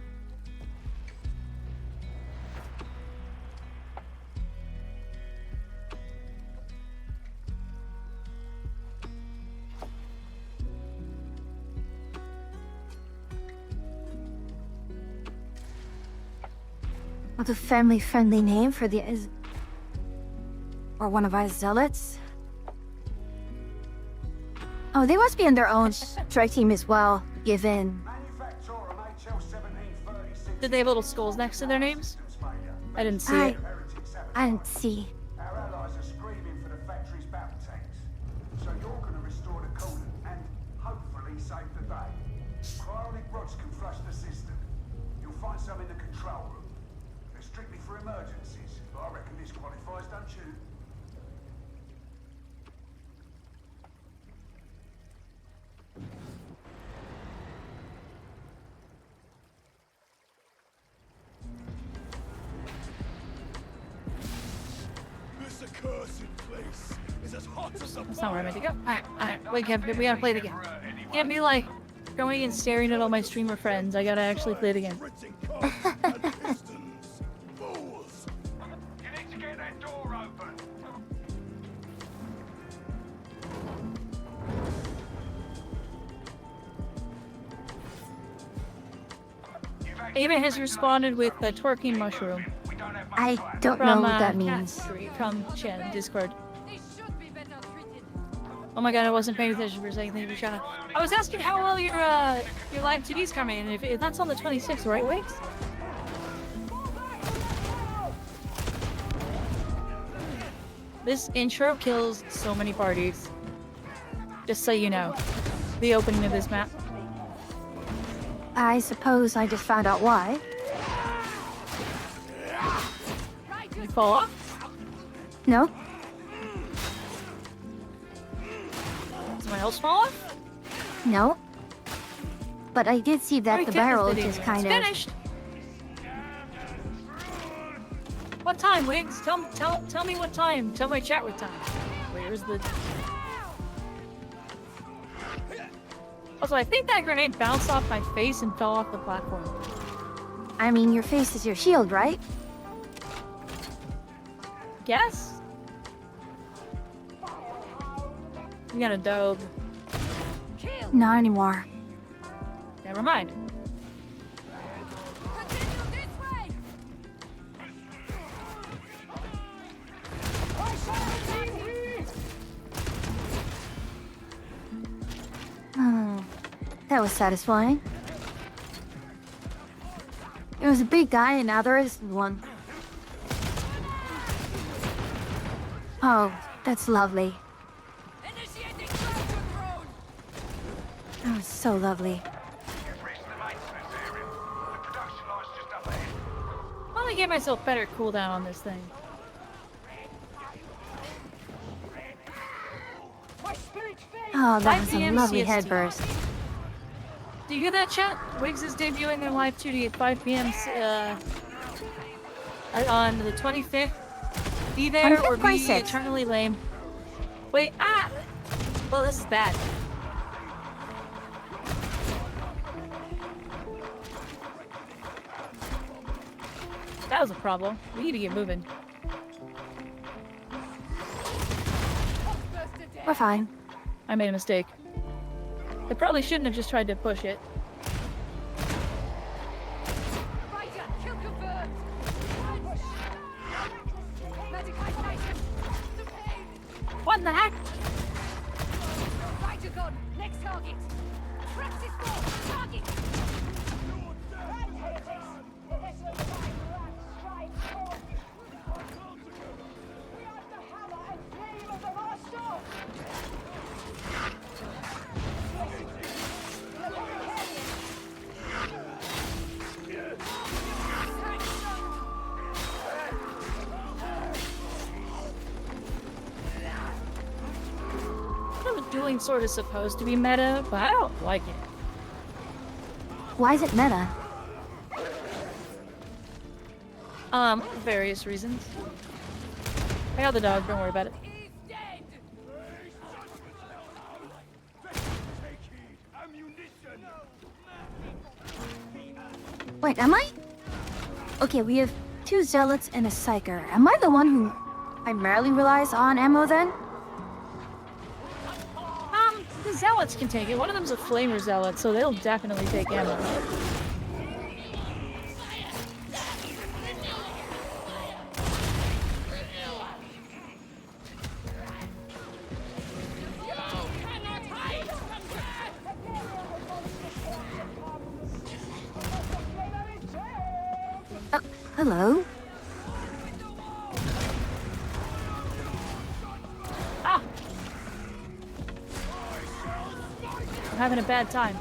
What a family-friendly name for the... Or one of our zealots? Oh, they must be in their own strike team as well, given... Did they have little skulls next to their names? I didn't see it. I didn't see. Our allies are screaming for the factory's battle tanks. So you're going to restore the coolant and hopefully save the day. Cryonic rods can flush the system. You'll find some in the control room. They're strictly for emergencies, but I reckon this qualifies, don't you? This accursed place is as hot as a That's not where I meant to go. Alright. We gotta play it again. Can't be like going and staring at all my streamer friends. I gotta actually play it again. Fools. Ava has responded with a twerking mushroom I don't know from what that Cat means. Street, from Chan Discord. They should be better treated. Oh my god, I wasn't paying attention for a second. Thank you, Shauna. I was asking how well your live TV's coming, and if that's on the 26th, right, Wix? This intro kills so many parties. Just so you know. The opening of this map. I suppose I just found out why. You fall off? No? Someone else fall off? No? But I did see that Alright, the get this barrel video. just It's kind of... finished! What time, Wiggs? Tell me what time. Tell my chat what time. Where's the... Also, I think that grenade bounced off my face and fell off the platform. I mean, your face is your shield, right? Guess? We got a dog. Not anymore. Never mind. Continue this way. That was satisfying. There was a big guy and now there isn't one. Oh, that's lovely. Initiating ground control. That was so lovely. You've reached the maintenance area. The production line's just up ahead. I want to get myself better cooldown on this thing. Oh, that 5 was a PM lovely CST. headburst. Do you hear that, chat? Wiggs is debuting their live 2D at 5 p.m. On the 25th. Be there or be 26th. eternally lame. Wait, ah! Well, this is bad. That was a problem. We need to get moving. We're fine. I made a mistake. I probably shouldn't have just tried to push it. Rider, kill confirmed. Medical station. The pain. What in the heck? Rider gone. Next target. Praxis 4. Target. Dueling sword is supposed to be meta, but I don't like it. Why is it meta? Various reasons. I got the dog, don't worry about it. He's dead. Wait, am I? Okay, we have 2 zealots and a psyker. Am I the one who primarily relies on ammo then? The zealots can take it. One of them's a flamer zealot, so they'll definitely take ammo. Hello? Ah! I'm having a bad time.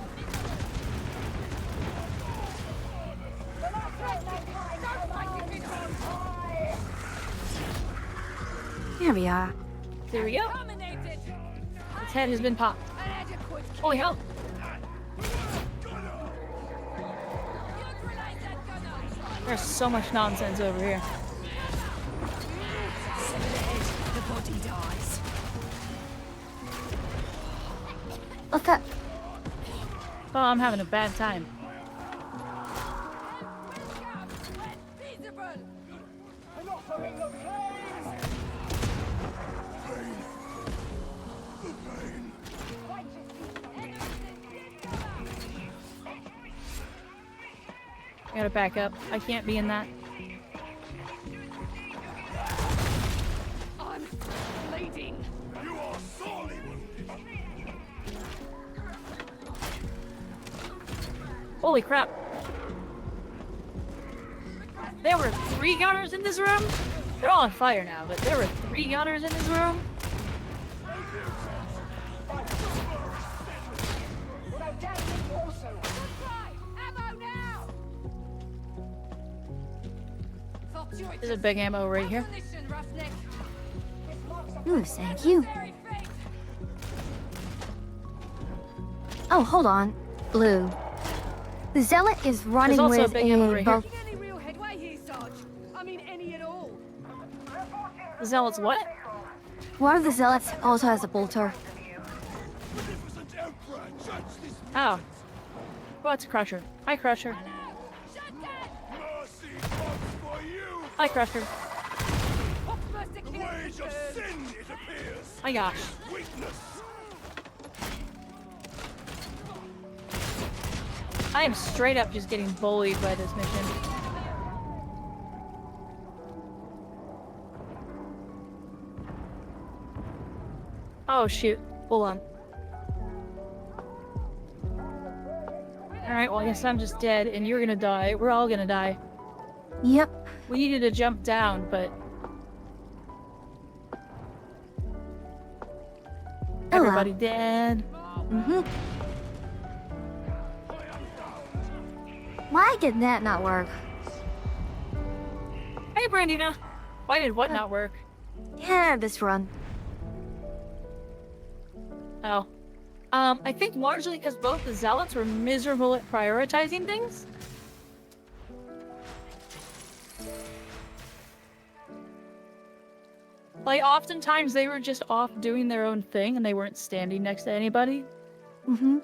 Here we are. There we go. Dominated. Its head has been popped. An adequate. Holy hell! Neutralize that gunner. There's so much nonsense over here. The body dies. Look up. Oh, I'm having a bad time. Feasible. I gotta back up. I can't be in that. I'm bleeding. You are sorely wounded. Holy crap. There were 3 gunners in this room? They're all on fire now, but there were 3 gunners in this room? There's a big ammo right here. Ooh, thank you. Oh, hold on. Blue. The zealot is running also a with big ammo right here. Any real headway here, Sarge? I mean, any at all? The zealots what? One of the zealots also has a bolter. Oh. Oh, it's Crusher. Hi, Crusher. Mercy comes for you. Hi, Crusher. The wage of sin, it appears. My gosh. Weakness. I am straight up just getting bullied by this mission. Oh shoot. Hold on. Alright, well I guess I'm just dead and you're gonna die. We're all gonna die. Yep. We needed to jump down, but... Everybody dead. Mm-hmm. Why did that not work? Hey, Brandina. Why did what not work? Yeah, this run. Oh. I think largely because both the zealots were miserable at prioritizing things. Like, oftentimes they were just off doing their own thing and they weren't standing next to anybody. Mm-hmm.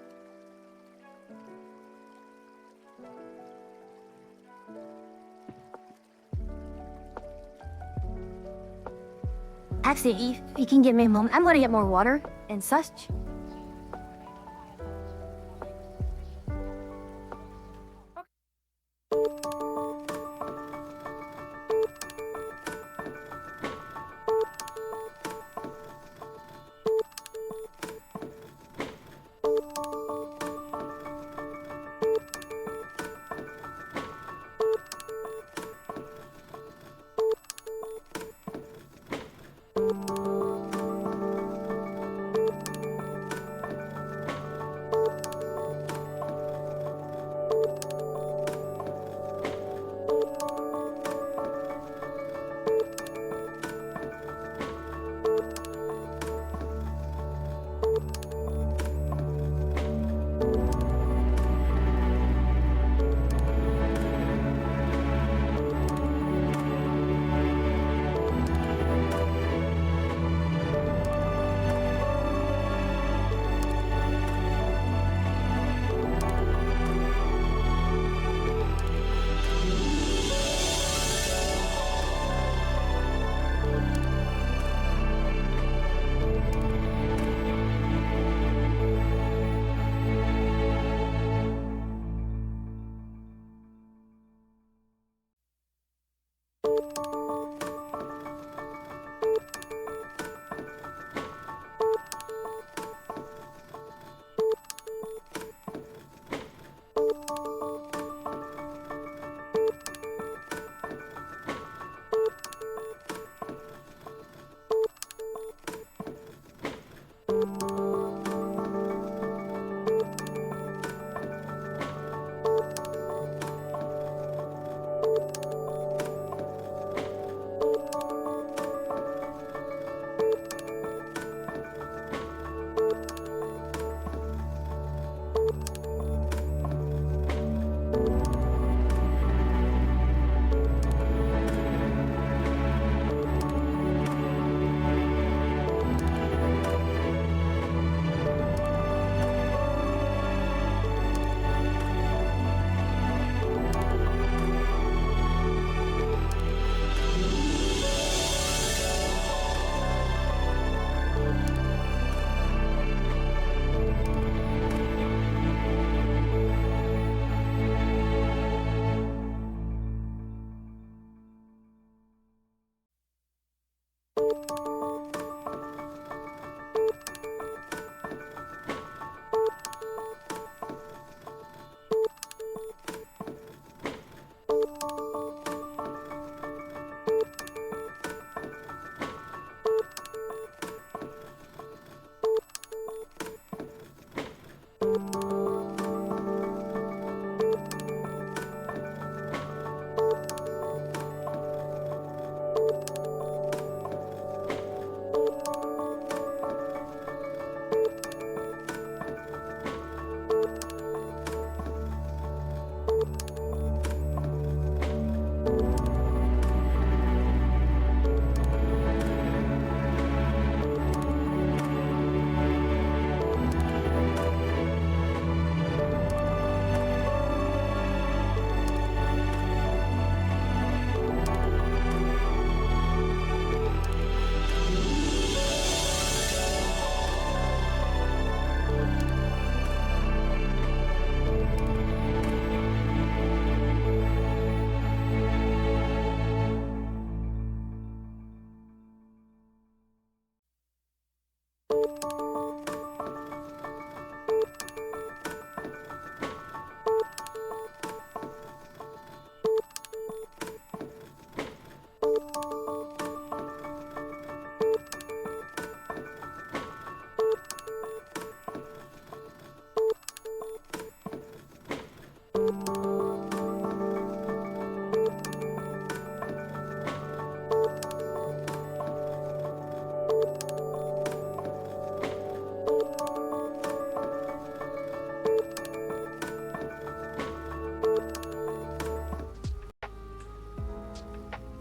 Actually, if you can give me a moment, I'm gonna get more water and such.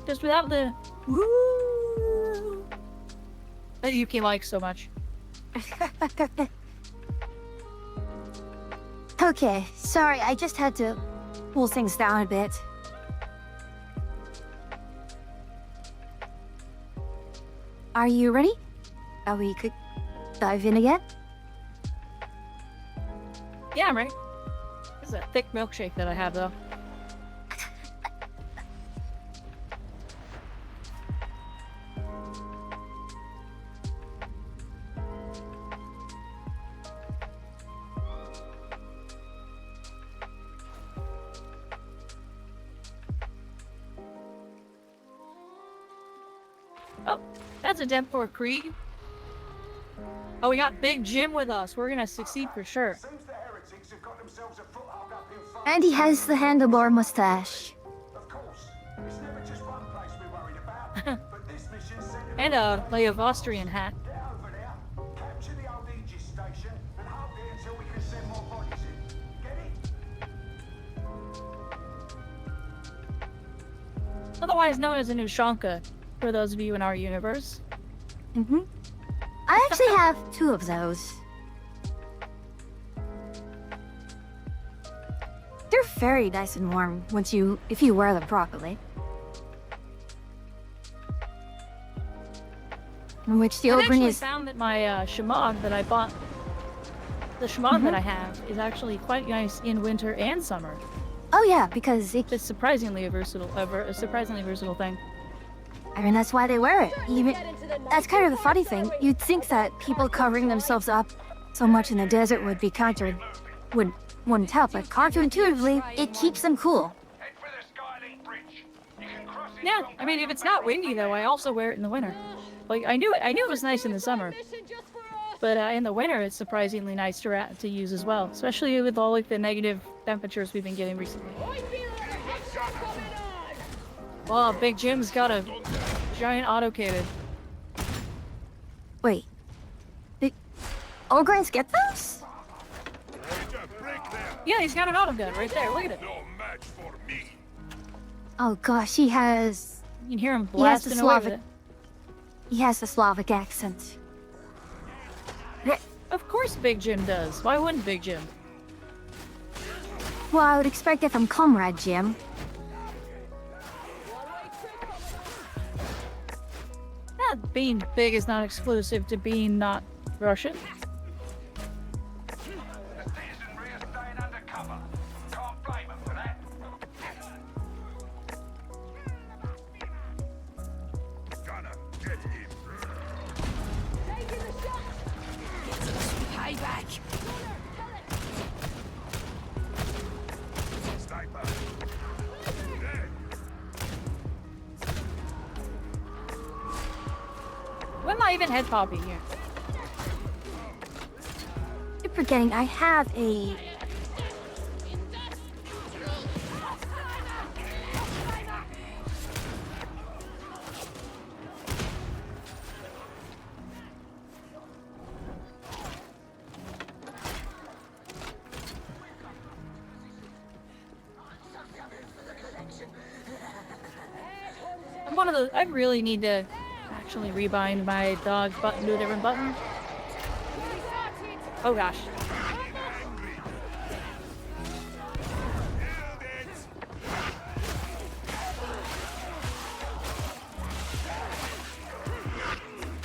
Just without the woo that Yuki likes so much. Okay, sorry, I just had to pull things down a bit. Are you ready? We could dive in again? Yeah, I'm ready. This is a thick milkshake that I have, though. Oh, that's a Dempor Krieg. Oh, we got Big Jim with us. We're gonna succeed for sure. Seems the heretics have got themselves a foothold up in front. And he has the handlebar mustache. Of course, it's never just one place we're worried about. But this mission's centered And a Leia Austrian hat. Get over there, capture the old Aegis station, and hold it until we can send more bodies in. Get it? Otherwise known as a Nushanka, for those of you in our universe. Mm-hmm. I actually have 2 of those. They're very nice and warm if you wear them properly. In which the I Oberon actually is found that my Shemagh that I bought, the Shemagh that I have, is actually quite nice in winter and summer. Oh yeah, because It's surprisingly a surprisingly versatile thing. I mean, that's why they wear it. Even that's kind of the funny thing. You'd think that people covering themselves up so much in the desert would be wouldn't help, but counterintuitively, it keeps them cool. Head for the Skylink Bridge. You can cross it. Yeah, I mean, if it's not windy though, I also wear it in the winter. Like I knew it was nice in the summer, but in the winter it's surprisingly nice to use as well, especially with all like the negative temperatures we've been getting recently. Wow, Big Jim's got a giant auto-cannon. Wait, the Ogrins get those? Yeah, he's got an auto gun right there. Look at it. Oh gosh, he has. You can hear him He has the blasting away with Slavic. it. He has the Slavic accent. Of course Big Jim does. Why wouldn't Big Jim? Well, I would expect it from Comrade Jim. Being big is not exclusive to being not Russian. The citizenry are staying undercover. Can't blame them for that. Gonna get him. Taking the shot! Payback! Sniper. When am I even head popping here? You're forgetting I have a. I'm one of those. I really need to actually rebind my dog's button to a different button. Oh gosh.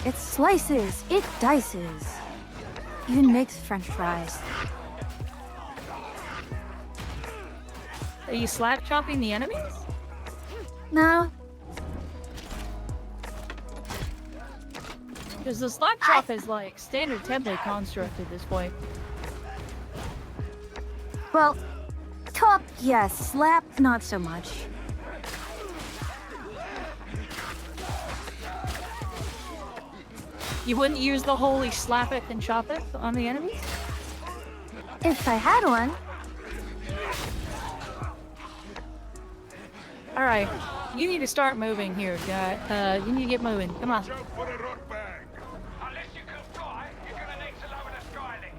It slices, it dices, even makes French fries. Are you slap chopping the enemies? No. Because the slap chop is like standard template construct at this point. Well, top, yes. Slap, not so much. You wouldn't use the holy slap it and chop it on the enemies? If I had one. Alright, you need to start moving here, guy. You need to get moving. Come on. Unless you can fly, you're gonna need to lower the skylight.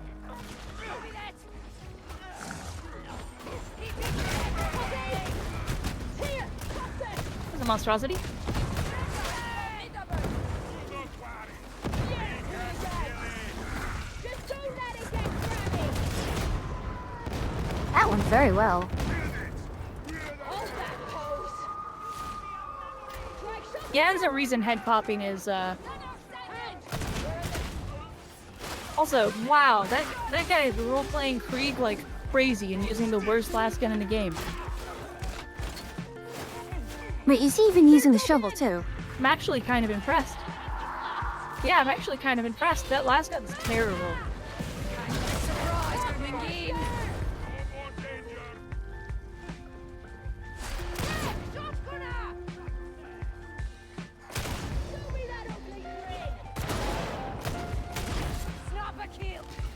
There's a monstrosity. That went very well. Yeah, there's a reason head popping is, Also, wow, that guy is role-playing Krieg like crazy and using the worst last gun in the game. Wait, is he even using the shovel too? I'm actually kind of impressed. Yeah, I'm actually kind of impressed. That last gun's terrible.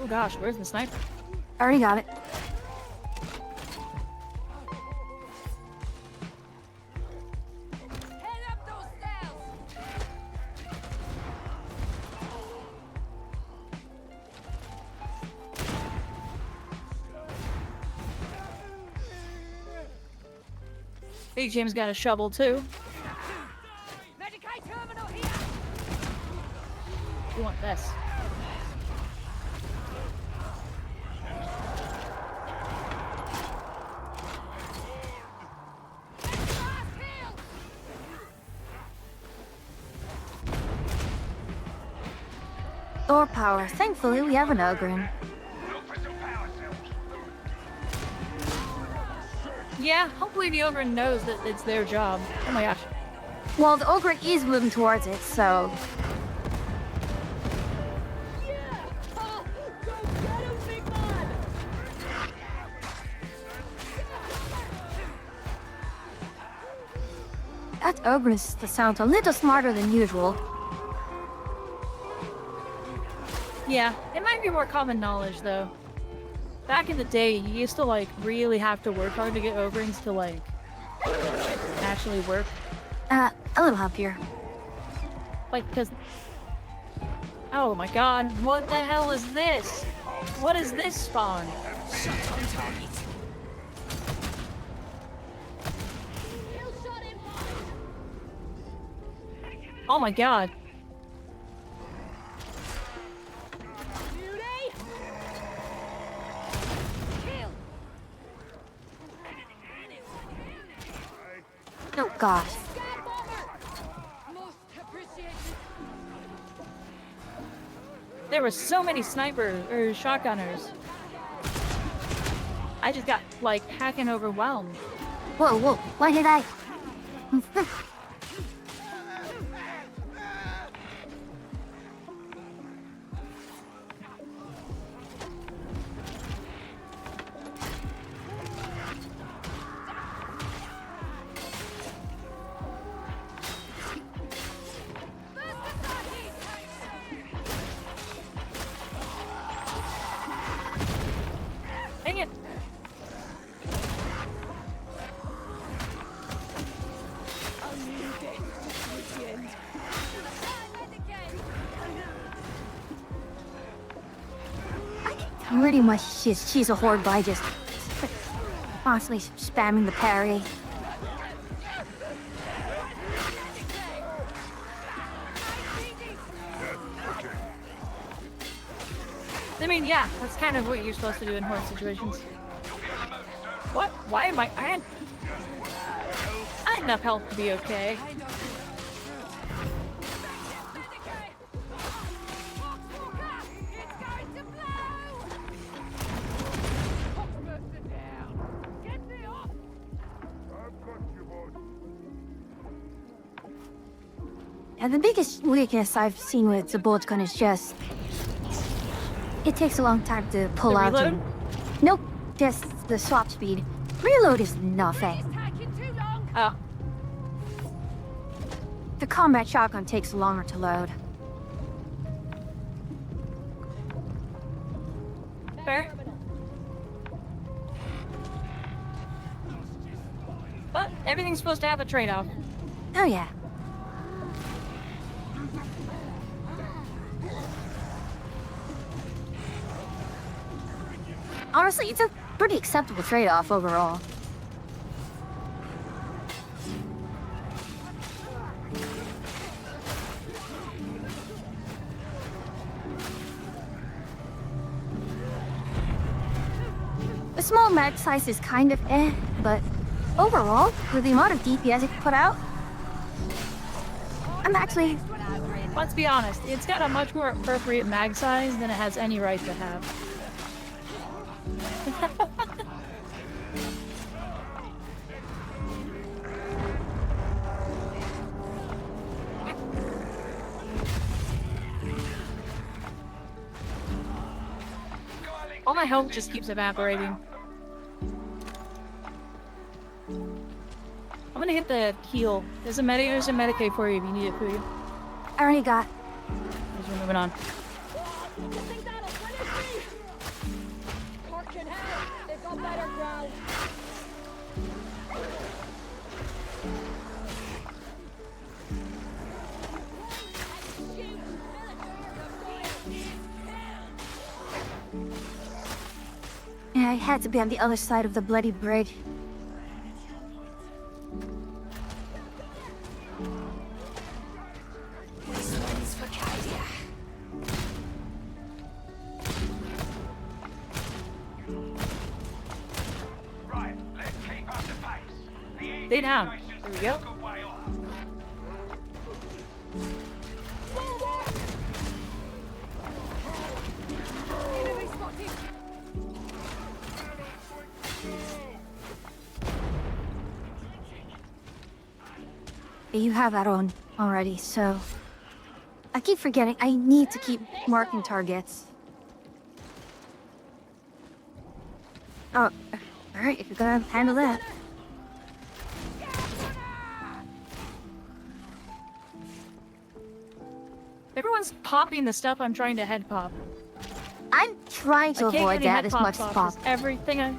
Oh gosh, where's the sniper? Already got it. Big Jim's got a shovel too. You want this? Thor power. Thankfully, we have an Ogren. Yeah, hopefully the Ogre knows that it's their job. Oh my gosh. Well, the Ogre is moving towards it, so... That Ogre sounds a little smarter than usual. Yeah, it might be more common knowledge though. Back in the day, you used to like really have to work hard to get Ogrins to like actually work. A little help here. Like, because... Oh my god, what the hell is this? What is this spawn? Shot on target. Oh my god. Oh gosh. There were so many sniper or shotgunners. I just got like hacking overwhelmed. Whoa, whoa, why did I... Dang it! Pretty much she's a horde by just constantly spamming the parry. I mean, yeah, that's kind of what you're supposed to do in horde situations. What? Why am I had enough health to be okay. And the biggest weakness I've seen with the bolt gun is just... it takes a long time to pull The out. reload? Nope, just the swap speed. Reload is nothing. Oh. The combat shotgun takes longer to load. Fair. But everything's supposed to have a trade-off. Oh yeah. Honestly, it's a pretty acceptable trade-off overall. The small mag size is kind of but overall, with the amount of DPS it can put out, I'm actually... Let's be honest, it's got a much more appropriate mag size than it has any right to have. All my health just keeps evaporating. I'm gonna hit the heal. There's a Medicaid for you if you need it, Puya. I already got... As we're moving on. They've got better ground. Yeah, I had to be on the other side of the bloody bridge. This one's for Kadia. Right, let's keep up the pace. Stay down. There we go. Enemy spotted. You have that on already, so... I keep forgetting I need to keep marking targets. Oh, alright, if you're gonna handle that. Everyone's popping the stuff I'm trying to head pop. I'm trying to I can't avoid get any that head as pops much as off, 'cause possible. everything I...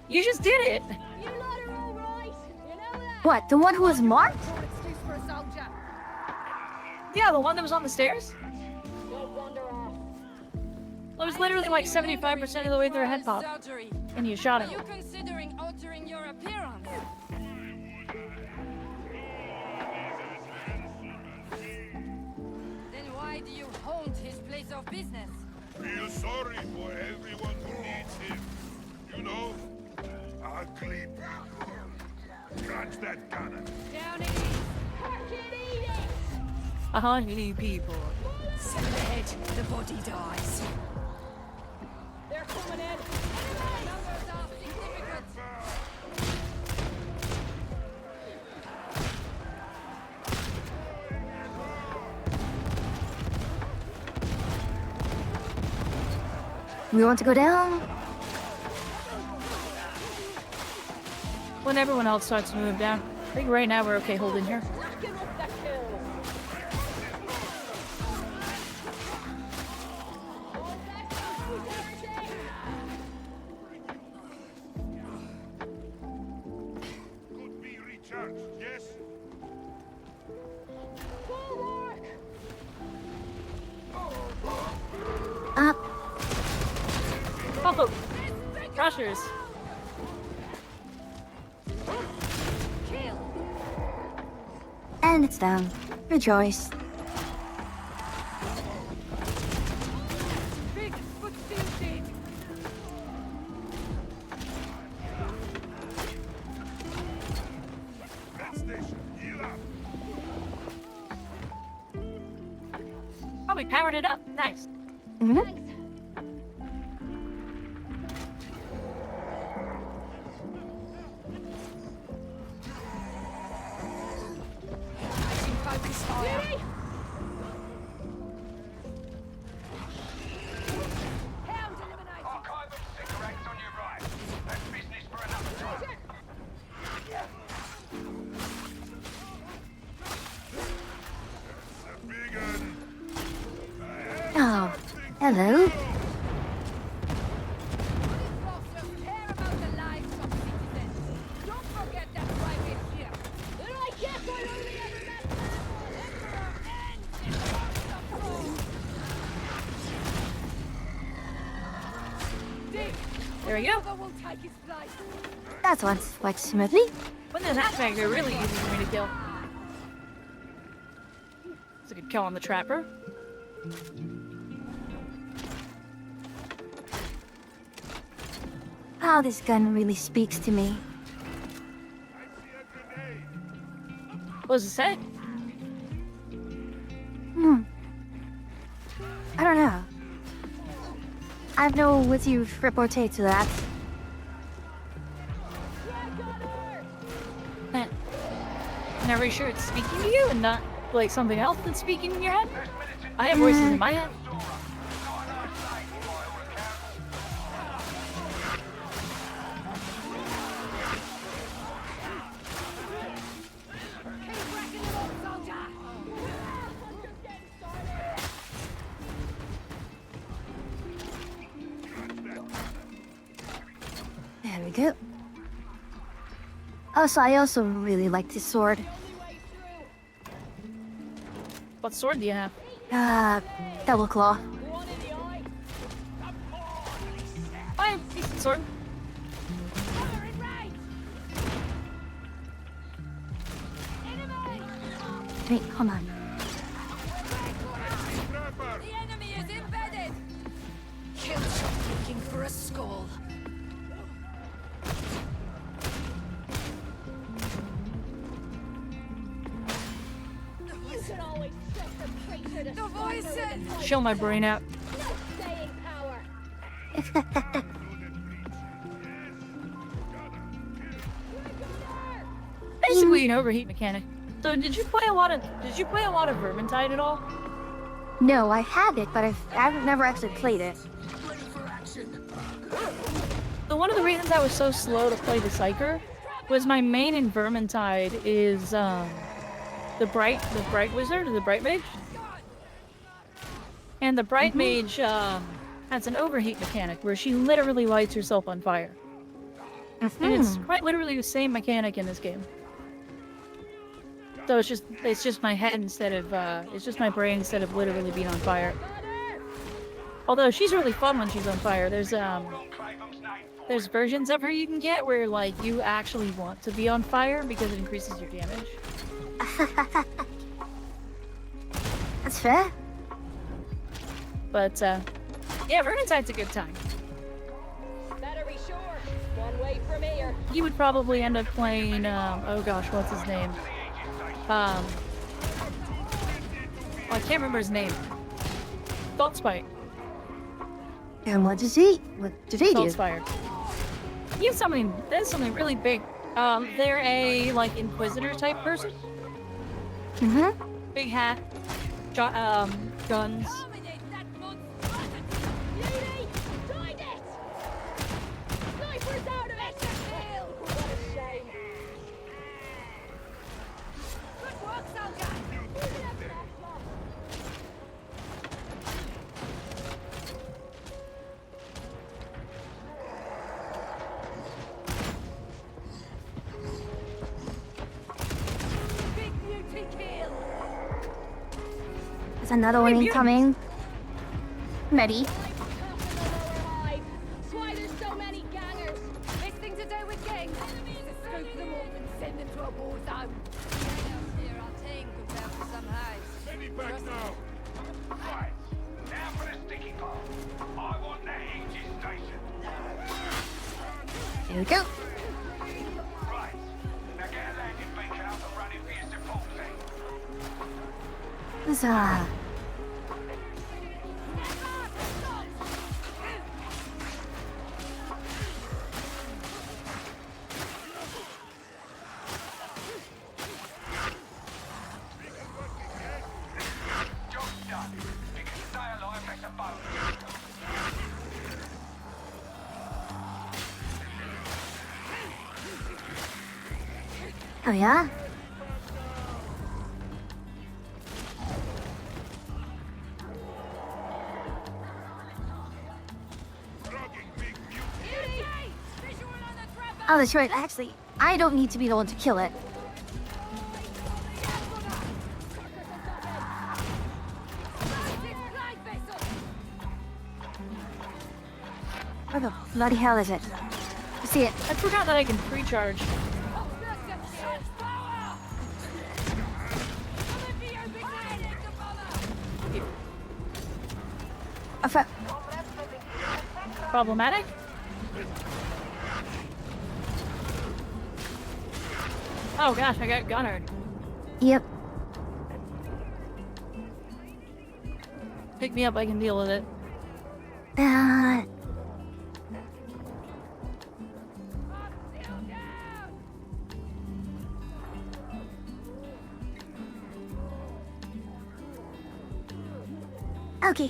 You just did it! You lot are all right. You know that. What, the one who was marked? Excuse for a soldier. Yeah, the one that was on the stairs? Don't wander off. Well, it was literally like 75% of the way through a head pop. Surgery. And you shot Are him. you considering altering your appearance? Then why do you haunt his place of business? Feel sorry for everyone who needs him. You know, ugly people. Catch that cannon. Down it is. Fucking eat it! 100 people. Send the head, the body dies. They're coming in. Numbers are significant. We want to go down? When everyone else starts to move down. I think right now we're okay holding here. Knocking up the kill. Could be recharged, yes? Up. Oh! Crushers! And it's down. Rejoice. Big but still dead. Red station, heal up. Oh, we powered it up. Nice. Mhm. Taking focus Hello. Officers care about the lives of citizens. Don't forget that why we're here. And I guess I only ever met Emperor and Dick, There we go. Nova will take his place. That one's quite smoothly. When there's hatchbacks, they're really easy for me to kill. It's a good kill on the trapper. Oh, this gun really speaks to me. What does it say? I don't know. I have no witty repartee to that. Not really sure it's speaking to you and not like something else that's speaking in your head. I have voices in my head. There we go. Also, I also really like this sword. What sword do you have? Double claw. I have a decent sword. Wait, hold on. The enemy is embedded. Kill shot looking for a skull. The voices! Show my brain out. Basically an overheat mechanic. So did you play a lot of Vermintide at all? No, I have it, but I've never actually played it. So one of the reasons I was so slow to play the Psyker was my main in Vermintide is the bright wizard or the bright mage. And the bright mage has an overheat mechanic where she literally lights herself on fire. And it's quite literally the same mechanic in this game. So it's just my head instead of it's just my brain instead of literally being on fire. Although she's really fun when she's on fire. There's versions of her you can get where like you actually want to be on fire because it increases your damage. That's fair. But yeah, Vermintide's a good time. Better be sure. One way from here. You would probably end up playing oh gosh, what's his name? Oh, I can't remember his name. Saltspite. And what did he do? Saltspire. You have something. There's something really big. They're a like inquisitor type person. Big hat. Guns. There's another one incoming. Medi. That's why there's so many gangers. Anything to do with gangs? Just scoop them up and send them to a war zone. Here our team compared to some hides. Send it back now. Right. Now for the sticky part. I want the engine station. Here we go. Right. Now get a landing beacon up and running for your support team. Huzzah. Job's done. If you can stay alive, that's a bonus. Oh yeah? Oh, that's right. Actually, I don't need to be the one to kill it. Where the bloody hell is it? You see it? I forgot that I can pre-charge. Problematic? Oh gosh, I got gunnered. Yep. Pick me up, I can deal with it. Okay.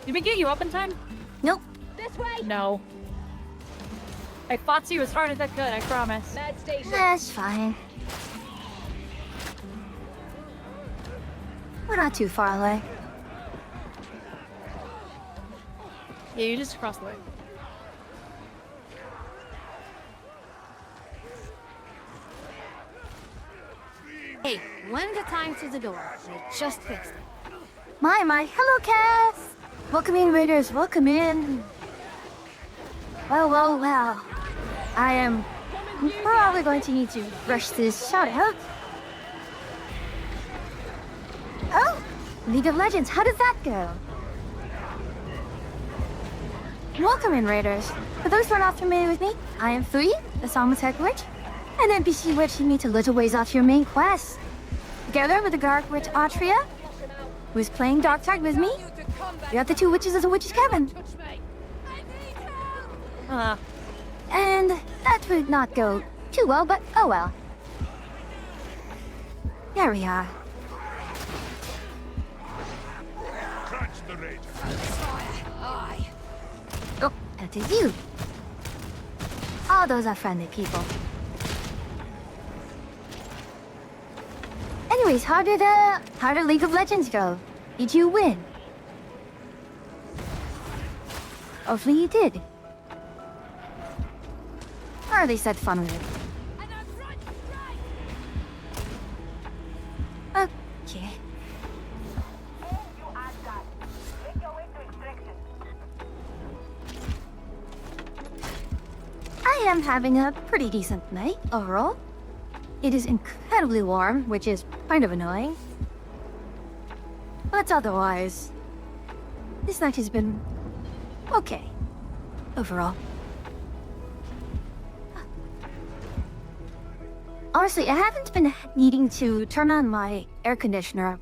Did we get you up in time? Nope. This way! No. I fought you as hard as I could, I promise. Med station. That's fine. We're not too far away. Yeah, you just crossed the way. Hey, one at a time to the door. I just fixed it. My, hello, Cass! Welcome in, Raiders, welcome in. Well. I am probably going to need to rush this shout out. Oh! League of Legends, how did that go? Welcome in, Raiders. For those who are not familiar with me, I am Three, the Somatech Witch, an NPC witch you meet a little ways off your main quest. Together with the Dark Witch Atria, who is playing Dark Tag with me, we are the two witches of the Witch's Cabin. And that would not go too well, but oh well. There we are. Oh, that is you. All those are friendly people. Anyways, how did League of Legends go? Did you win? Hopefully you did. Or at least had fun with it. Okay. I am having a pretty decent night overall. It is incredibly warm, which is kind of annoying. But otherwise, this night has been okay overall. Honestly, I haven't been needing to turn on my air conditioner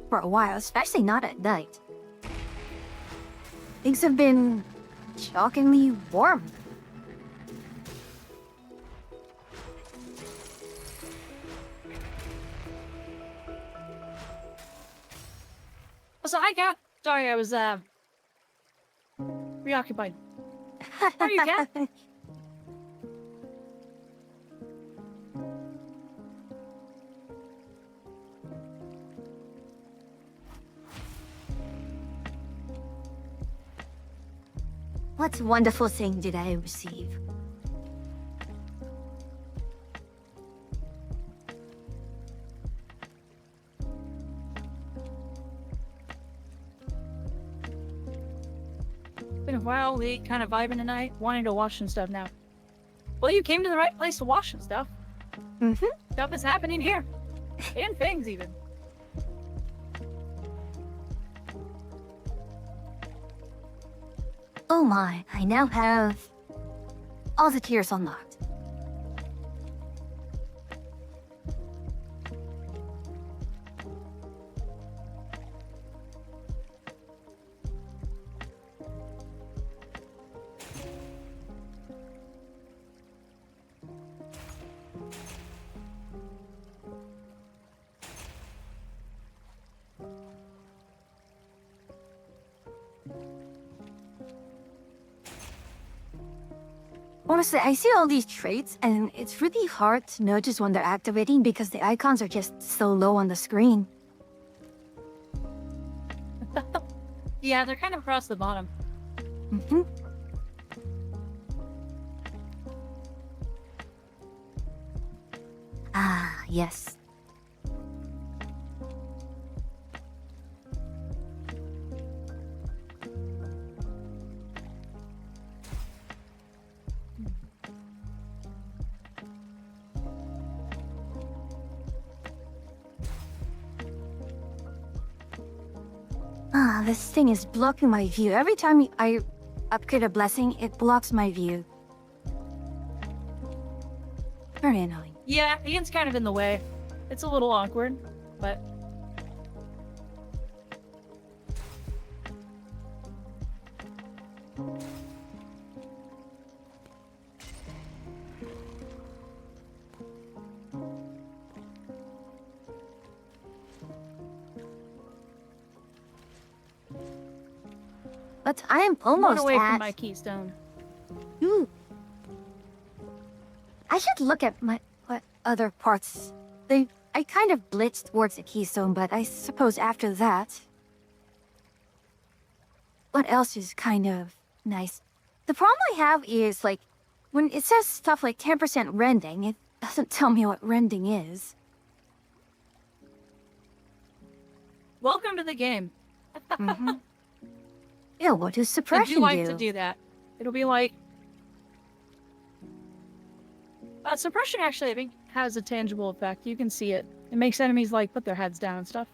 for a while, especially not at night. Things have been shockingly warm. So hi, Cat. Sorry, I was preoccupied. How are you, Cat? What wonderful thing did I receive? Been a while, we kind of vibing tonight, wanting to wash and stuff now. Well, you came to the right place to wash and stuff. Mm-hmm. Stuff is happening here. And things, even. Oh my, I now have all the tiers unlocked. Honestly, I see all these traits, and it's really hard to notice when they're activating because the icons are just so low on the screen. Yeah, they're kind of across the bottom. Mm-hmm. Ah, yes. Ah, this thing is blocking my view. Every time I upgrade a blessing, it blocks my view. Very annoying. Yeah, Ian's kind of in the way. It's a little awkward, but... But I am One almost away at... from my keystone. Ooh. I should look at my what other parts. I kind of blitzed towards the keystone, but I suppose after that... What else is kind of nice? The problem I have is, like, when it says stuff like 10% rending, it doesn't tell me what rending is. Welcome to the game. Mm-hmm. Yeah, what does I suppression do like to do that. It'll be like... suppression actually, I think, has a tangible effect. You can see it. It makes enemies, like, put their heads down and stuff.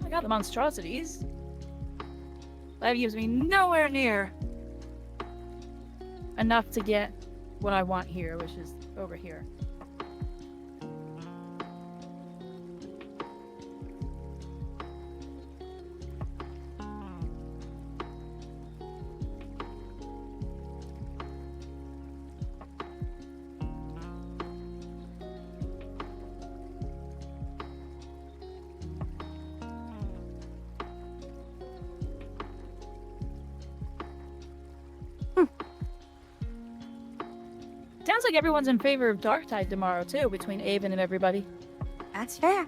I got the monstrosities. That gives me nowhere near enough to get what I want here, which is over here. Sounds like everyone's in favor of Darktide tomorrow, too, between Avon and everybody. That's fair.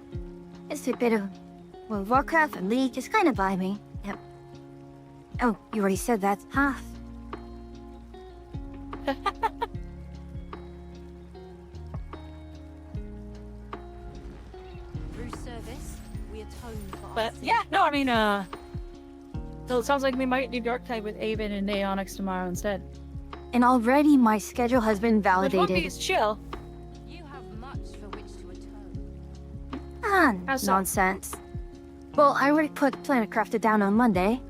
It's a bit of... Well, Warcraft and League is kind of by me. Yep. Oh, you already said that. Huh? Through service, we atone for our But, sins. yeah, no, I mean, so it sounds like we might do Darktide with Avon and Neonix tomorrow instead. And already my schedule has been Which won't be validated. as chill. You have much for which to atone. Ah, How so? nonsense. Well, I already put Planet Crafted down on Monday.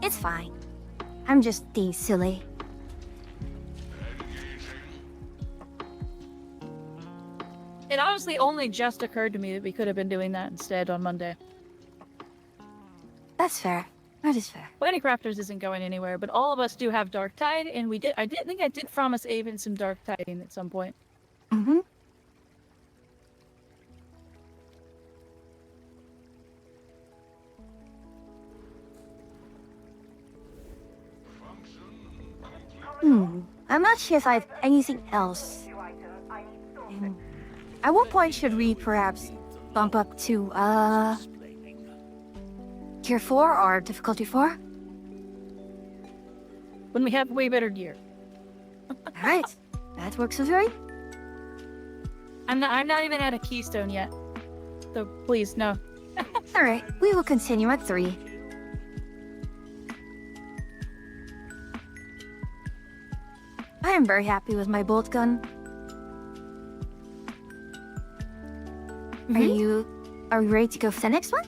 It's fine. I'm just being silly. It honestly only just occurred to me that we could have been doing that instead on Monday. That's fair. That is fair. Planet Crafters isn't going anywhere, but all of us do have Darktide, and I think I did promise Avon some Darktiding at some point. Mm-hmm. I'm not sure if I have anything else. At what point should we perhaps bump up to, Tier 4 or difficulty 4? When we have way better gear. Alright, that works with me. I'm not even at a keystone yet. So please, no. Alright, we will continue at 3. I am very happy with my bolt gun. Are we ready to go for the next one?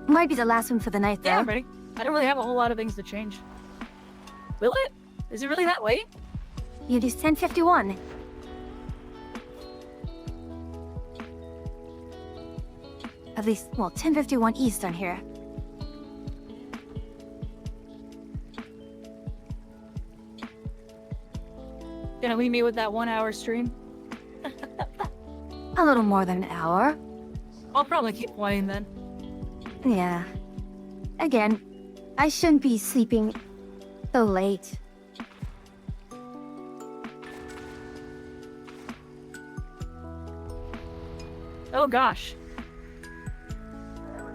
Might be the last one for the night, though. Yeah, I'm ready. I don't really have a whole lot of things to change. Will it? Is it really that late? It is 10:51. At least, well, 10:51 Eastern here. gonna leave me with that 1 hour stream? A little more than an hour. I'll probably keep playing then. Yeah. Again, I shouldn't be sleeping so late. Oh gosh.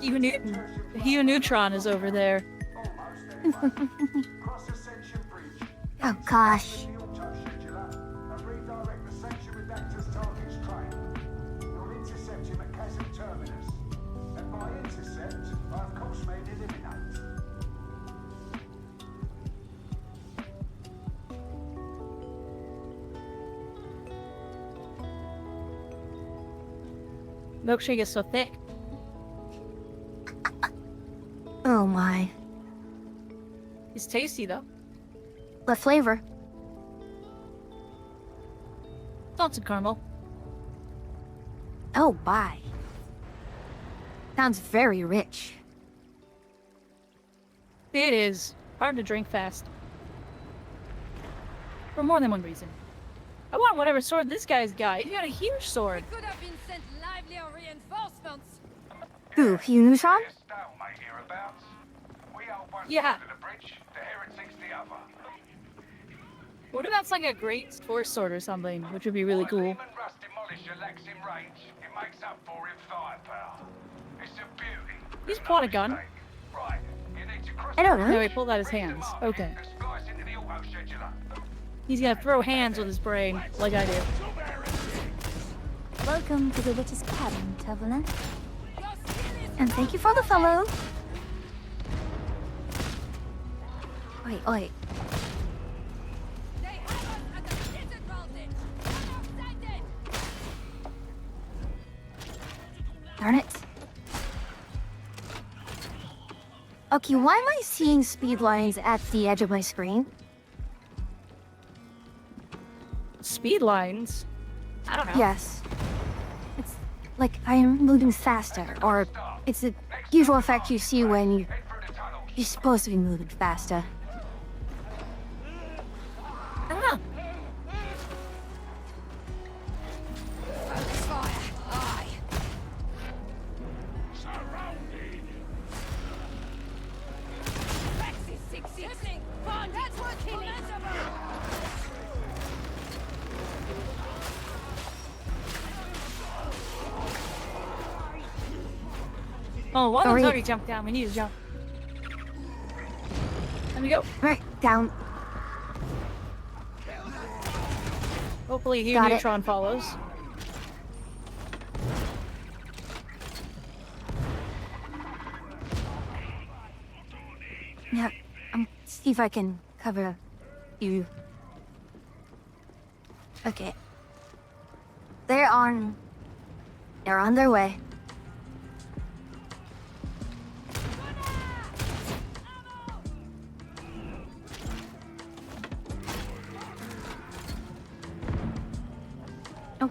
Hugh Neutron is over there. Cross Ascension Bridge. Oh gosh. The auto scheduler and redirect the section redactor's target's train. You'll intercept him at Chasm Terminus. And by intercept, I of course mean eliminate. Milkshake is so thick. Oh my. It's tasty though. What flavor? Salted caramel. Oh my. Sounds very rich. It is hard to drink fast. For more than one reason. I want whatever sword this guy's got. He's got a huge sword. Could have been sent livelier reinforcements. Who, Hugh Neutron? Stalemate hereabouts. We hold one Yeah. side of the bridge, the heretics the other. What if that's like a great force sword or something, which would be really cool. Lehman Rust Demolisher lacks in range. It makes up for in firepower. It's a beauty. He's pulled a gun. Right, you need to cross I don't No, know. he pulled out his hands. Okay. and splice into the auto scheduler. He's gonna throw hands with his brain, like I do. Welcome to the Witch's Cabin, Traveler. And thank you for the follow. Wait. They have us at a disadvantage. Unoffended. Darn it. Okay, why am I seeing speed lines at the edge of my screen? Speed lines? I don't know. Yes. It's like I am moving faster, or it's a usual effect you see when you're supposed to be moving faster. Ah, Focus fire. Aye. Rex is 666. Fun. That's what killing. oh, one of them's Sorry. already jumped down. We need to jump. Let me go. Right, down. Hopefully Hugh Got it. Neutron follows. Yeah, see if I can cover you. Okay. They're on their way. Oh.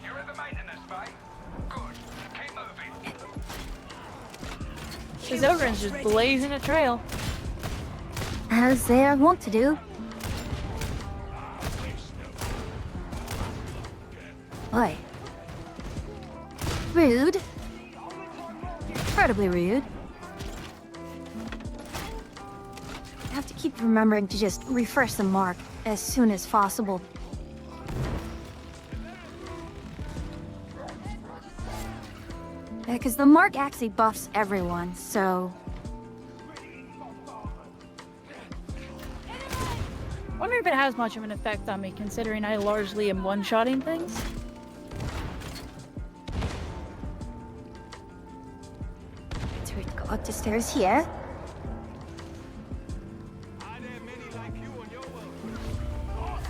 You're at the maintenance bay. Good. Keep moving. His Ogren's just blazing a trail. As they want to do. Boy. Rude. Incredibly rude. I have to keep remembering to just refresh the mark as soon as possible. Because the mark actually buffs everyone, so... I wonder if it has much of an effect on me, considering I largely am one-shotting things. So we go up the stairs here. Are there many like you on your world? Lots.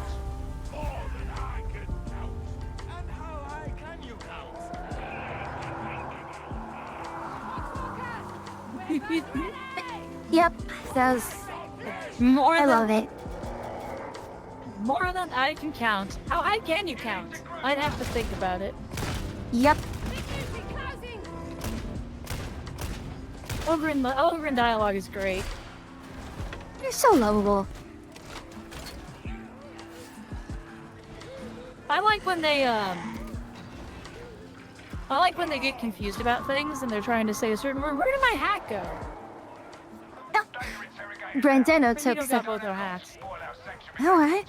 More than I could count. And how high can you count? Yep, that's... More I than love it. more than I can count. How high can you count? I'd have to think about it. Yep. Ogren dialogue is great. You're so lovable. I like when they get confused about things and they're trying to say a certain word. Where did my hat go? Brandeno You took don't got both our hats. Alright.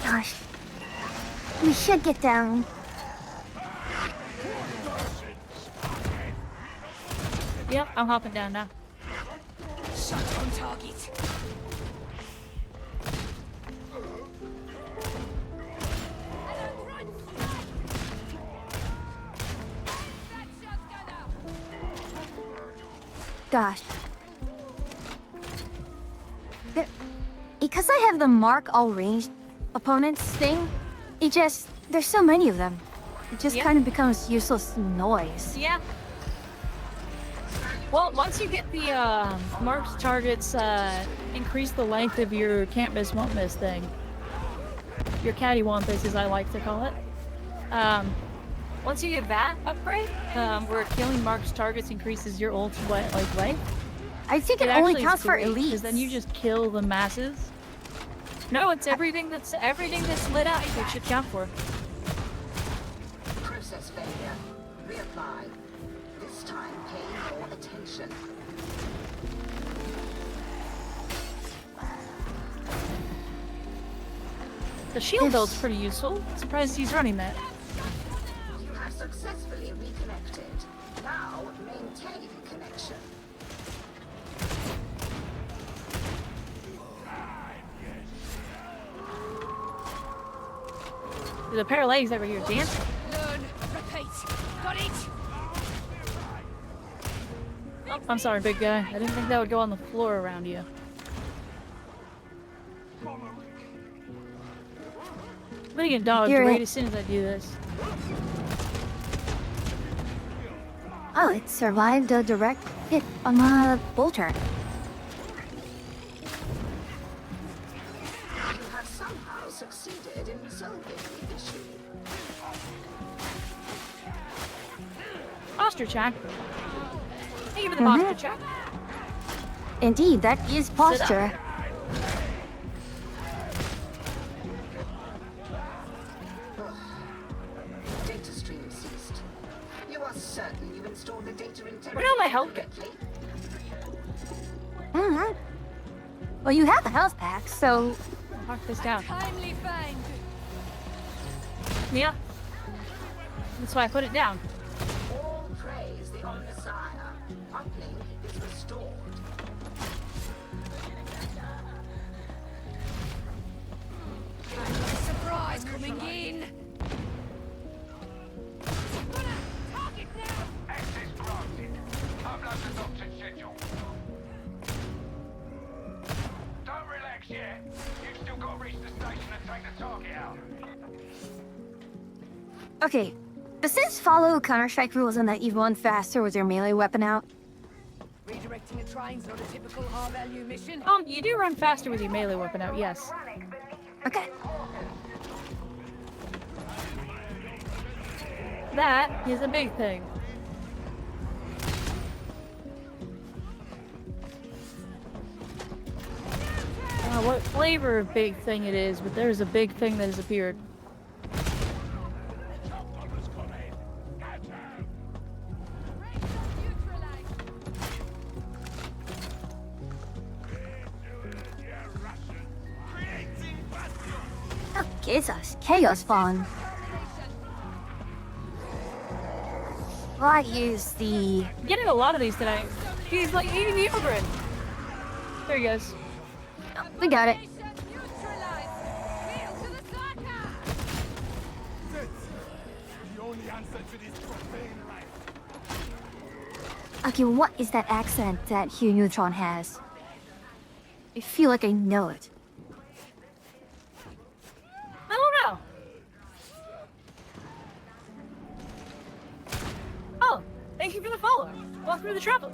Gosh. We should get down. Yep, I'm hopping down now. Shot on target. Gosh. Because I have the mark all ranged opponents thing, there's so many of them. It just kind of becomes useless noise. Yeah. Well, once you get the marked targets, increase the length of your can't miss, won't miss thing. Your caddy won't miss, as I like to call it. Once you get that upgrade, where killing marked targets increases your ult's length. I think it only counts for elites. Because then you just kill the masses. No, it's everything that's lit up. It should count for. Process failure. Reapply. This time pay more attention. The shield build's pretty useful. Surprised he's running that. You have successfully reconnected. Now maintain connection. There's a pair of legs over here dancing. Learn, repeat. Got it? Oh, I'm sorry, big guy. I didn't think that would go on the floor around you. I'm gonna get dogged right as soon as I do this. Oh, it survived a direct hit on my bolter. You have somehow succeeded in resolving the issue. Posture check. Thank you for the posture check. Indeed, that is posture. Data stream ceased. You are certain you installed the data integrity Where'd all my health go? correctly? Well, you have the health pack, so Mark this down. Timely find. Yeah. That's why I put it down. All praise the Omnissiah. Uplink is restored. Surprise coming in. Target now. Access granted. Upload the doctor's schedule. Don't relax yet. You've still got to reach the station and take the target out. okay. Does this follow Counter-Strike rules in that you run faster with your melee weapon out? Redirecting a train's not a typical high-value mission. You do run faster with your melee weapon out, yes. Okay. That is a big thing. What flavor of big thing it is, but there's a big thing that has appeared. Oh, Jesus. Chaos Spawn. Well, I use the... Getting a lot of these tonight. He's like eating the ogre. There he goes. Oh, we got it. Okay, what is that accent that Hugh Neutron has? I feel like I know it. I don't know. Oh, thank you for the follow. Walk through the travelers.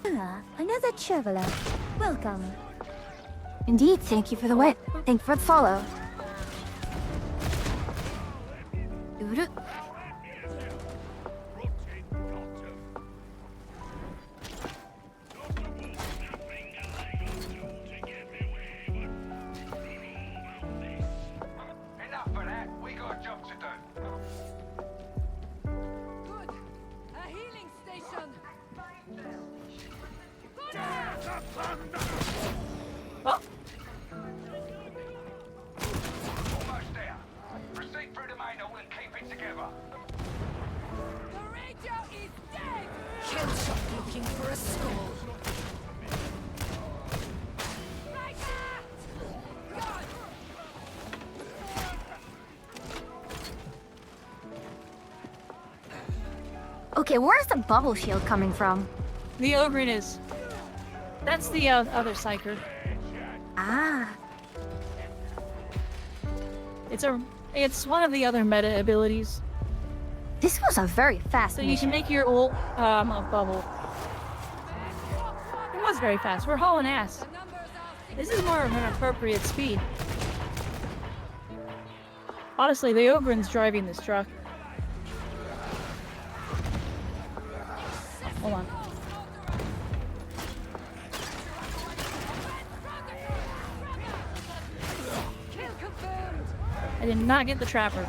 Ah, another traveler. Welcome. Indeed, thank you for the wit. Thank you for the follow. Doo-doo. Enough of that. We got a job to do. Good. A healing station. Oh, Almost there. Proceed through the main hall and keep it together. The radio is dead. Kill shot looking for a skull. Like that. God. Okay, where's the bubble shield coming from? the Ogren is. That's the other psyker. Ah. It's one of the other meta abilities. This was a very fast So you can make your ult a bubble. It was very fast. We're hauling ass. This is more of an appropriate speed. Honestly, the Ogren's driving this truck. Hold on. I did not get the trapper.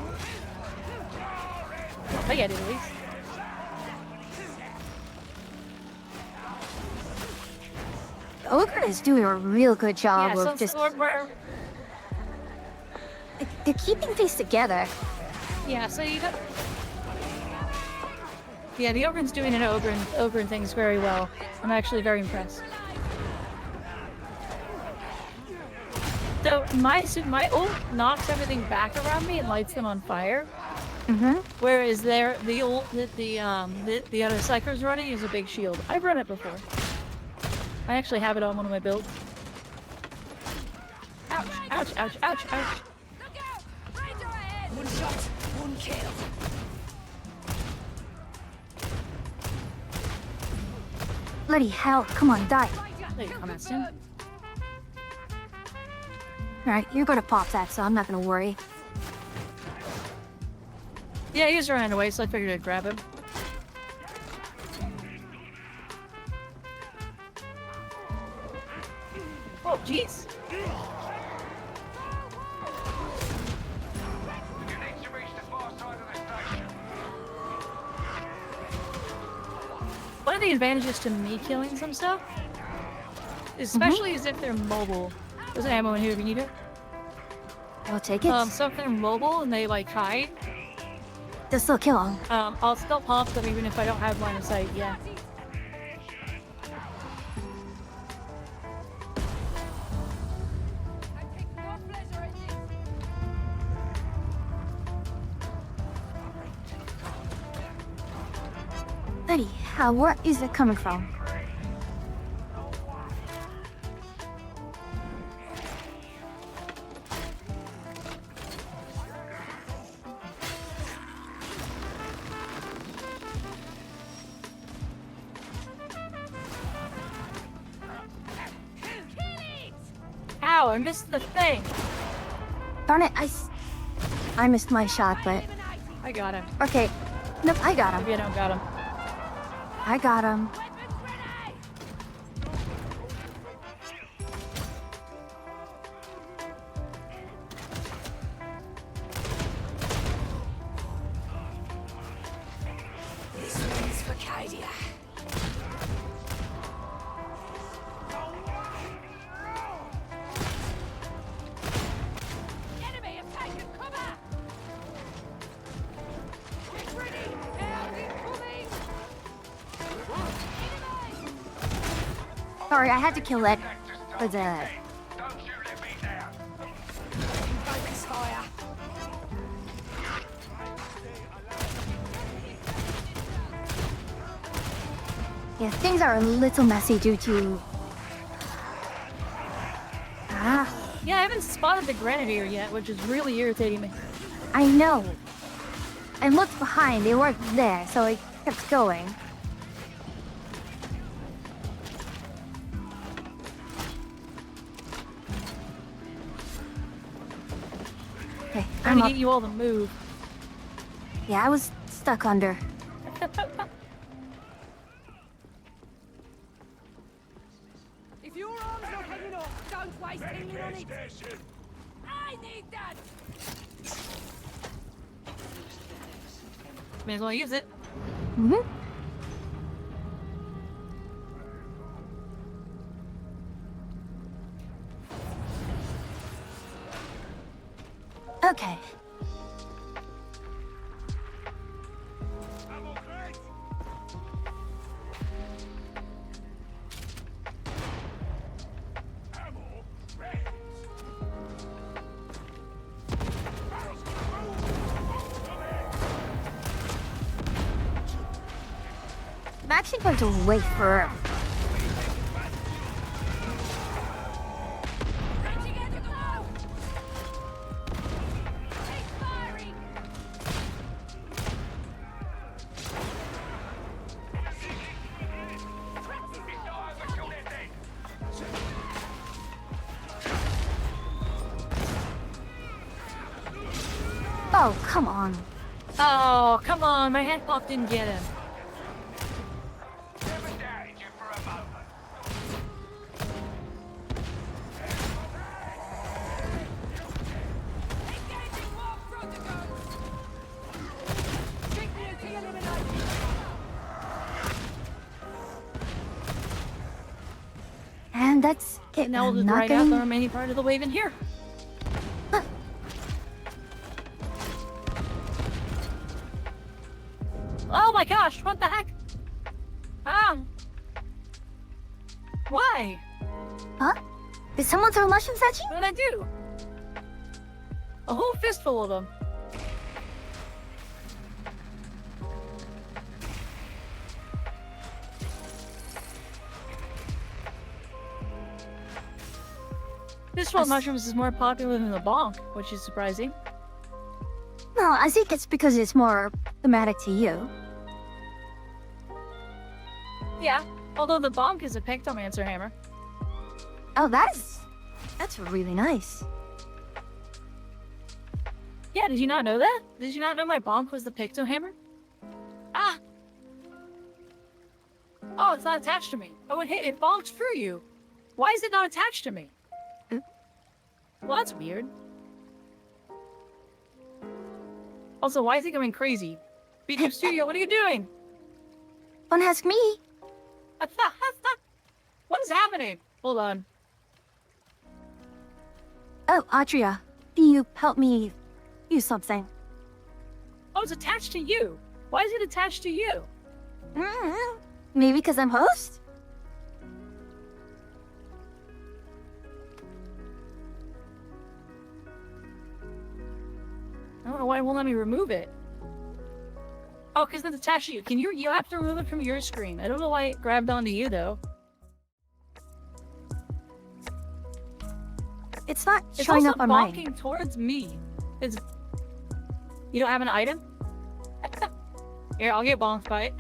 I get it at least. Ogre is doing a real good job Yeah, of just... They're keeping things together. Yeah, so you got... Yeah, the Ogren's doing an Ogren things very well. I'm actually very impressed. So my ult knocks everything back around me and lights them on fire. Mm-hmm. Whereas the ult that the other psyker's running is a big shield. I've run it before. I actually have it on one of my builds. Ouch! Ouch! Ouch! Ouch! Ouch! One shot, one kill. Bloody hell, come on, die. There you come, Aston. Alright, you're gonna pop that, so I'm not gonna worry. Yeah, he was running away, so I figured I'd grab him. Oh, jeez. You need to reach the far side of the station. One of the advantages to me killing some stuff, especially is if they're mobile. There's ammo in here if you need it. I'll take it. So if they're mobile and they like hide, They'll still kill him. I'll still pop them even if I don't have line of sight. Yeah. I take no pleasure in this. Bloody hell, where is it coming from? Ow! I missed the thing. Darn it, I missed my shot, but... I got him. Okay. Nope, I got him. Maybe I don't got him. I got him. This one's for Cadia. Enemy have taken cover! Get ready! Help incoming! Enemy! Sorry, I had to kill that. But, Don't you let me down. Focus fire! yeah, things are a little messy due to... Ah, Yeah, I haven't spotted the Grenadier yet, which is really irritating me. I know. I looked behind, they weren't there, so I kept going. Okay, Trying I'm to up. get you all to move. Yeah, I was stuck under. If your arm's not hanging off, don't waste healing on it. I need that. May as well use it. Mm-hmm. Okay. I'm actually going to wait for... Reaching end of the wall. Keep firing. Oh, come on. Oh, come on. My hand pop didn't get him. Engaging warp protocols. Strictly eliminated. And that's it. And now we'll I'm just not ride out getting... the remaining part of the wave in here. Oh my gosh, what the heck? Why? Huh? Did someone throw mushrooms at you? What did I do? A whole fistful of them. Fistful of mushrooms is more popular than the bonk, which is surprising. No, I think it's because it's more thematic to you. Yeah, although the bonk is a pectomancer hammer. Oh, that's really nice. Yeah, did you not know that? Did you not know my bonk was the picto hammer? Ah! Oh, it's not attached to me. Oh, it bonks through you. Why is it not attached to me? Well, that's weird. Also, why is he going crazy? B2 Studio, what are you doing? Don't ask me. What is happening? Hold on. Oh, Atria, can you help me use something? Oh, it's attached to you. Why is it attached to you? Maybe because I'm host? I don't know why it won't let me remove it. Oh, because it's attached to you. You have to remove it from your screen. I don't know why it grabbed onto you, though. It's not It's showing also up on bonking mine. towards me. You don't have an item? Here, I'll get bonked by it.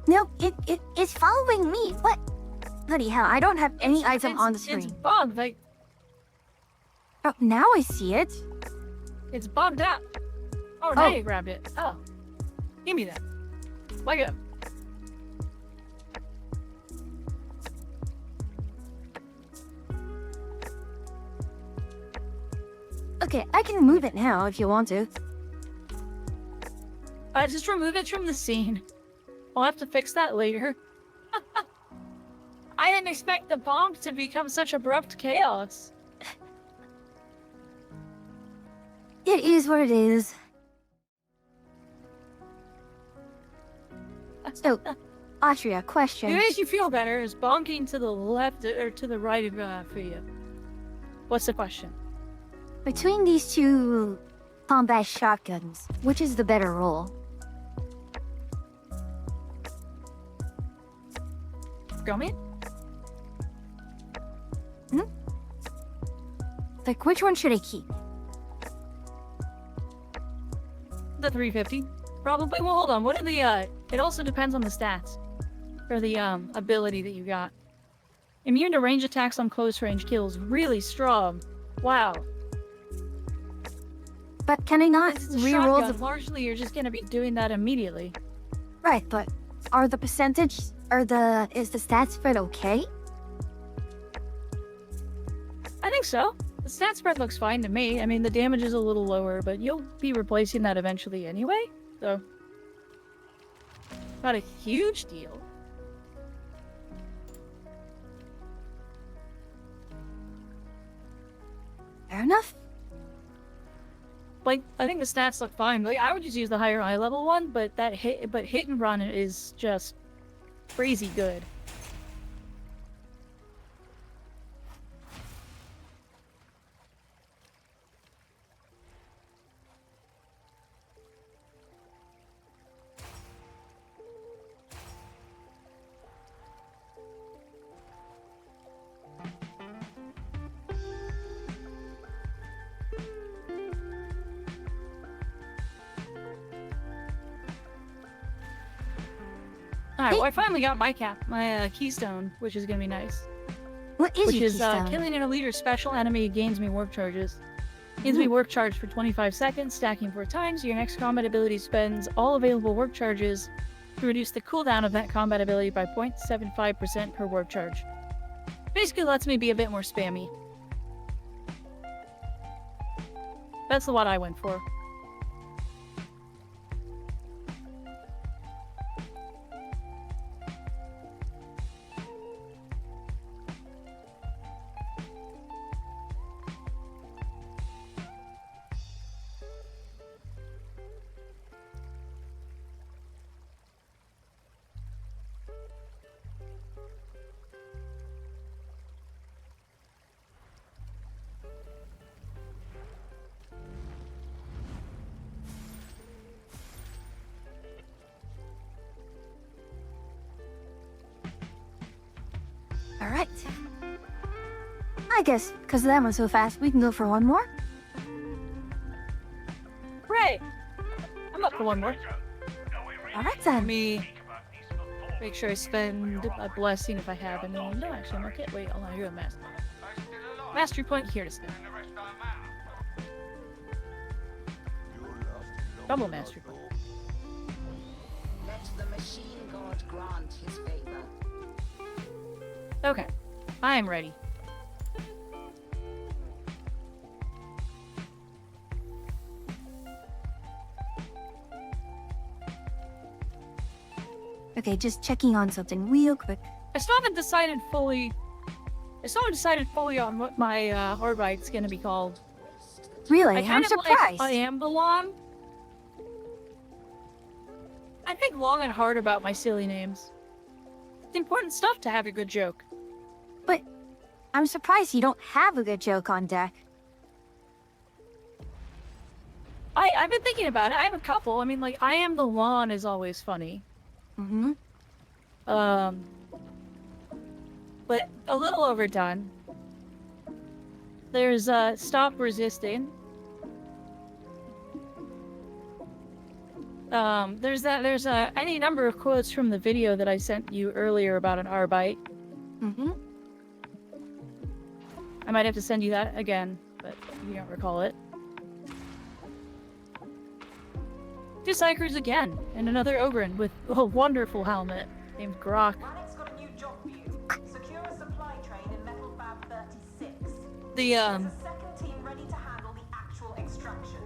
No, it's following me. What? Bloody hell, I don't have any item on the screen. It's bugged, like... Oh, now I see it. It's bugged out. Oh, now you grabbed it. Oh. Give me that. Like it. Okay, I can move it now if you want to. Just remove it from the scene. I'll have to fix that later. I didn't expect the bonk to become such abrupt chaos. It is what it is. So, Atria, question. What makes you feel better is bonking to the left or to the right for you. What's the question? Between these two combat shotguns, which is the better role? Gromit? Like, which one should I keep? The 350. Probably. Well, hold on. What are the, it also depends on the stats. Or the, ability that you got. Immune to range attacks on close range kills. Really strong. Wow. But can I not It's a reroll shotgun. the... Largely, you're just gonna be doing that immediately. Right, but are the percentage, is the stat spread okay? I think so. The stat spread looks fine to me. I mean, the damage is a little lower, but you'll be replacing that eventually anyway, so... Not a huge deal. Fair enough. Like, I think the stats look fine. Like, I would just use the higher eye level one, but hit and run is just crazy good. Alright, well, I finally got my keystone, which is gonna be nice. What is Which your is, keystone? killing an elite or special enemy gains me work charges. Gains me work charge for 25 seconds, stacking 4 times. Your next combat ability spends all available work charges to reduce the cooldown of that combat ability by 0.75% per work charge. Basically lets me be a bit more spammy. That's the one I went for. Alright. I guess, because that went so fast, we can go for one more? Right. I'm up for one more. Alright Let then. me make sure I spend a blessing if I have any. No, actually, I'm okay. Wait, hold on. Here, a master. Mastery point here to spend. Double mastery point. Let the machine god grant his favor. Okay, I am ready. Okay, just checking on something real quick. I still haven't decided fully on what my horde rite's gonna be called. Really? I I'm kind of surprised. like Iambalon. I think long and hard about my silly names. It's important stuff to have a good joke. But I'm surprised you don't have a good joke on deck. I've been thinking about it. I have a couple. I mean, like, I am the lawn is always funny. Mm-hmm. But a little overdone. There's stop resisting. There's any number of quotes from the video that I sent you earlier about an Arbite. Mm-hmm. I might have to send you that again, but you don't recall it. 2 Psychers again, and another Ogren with a wonderful helmet named Grok. Rannick's got a new job for you. Secure a supply train in Metal Fab 36. The, There's a second team ready to handle the actual extraction.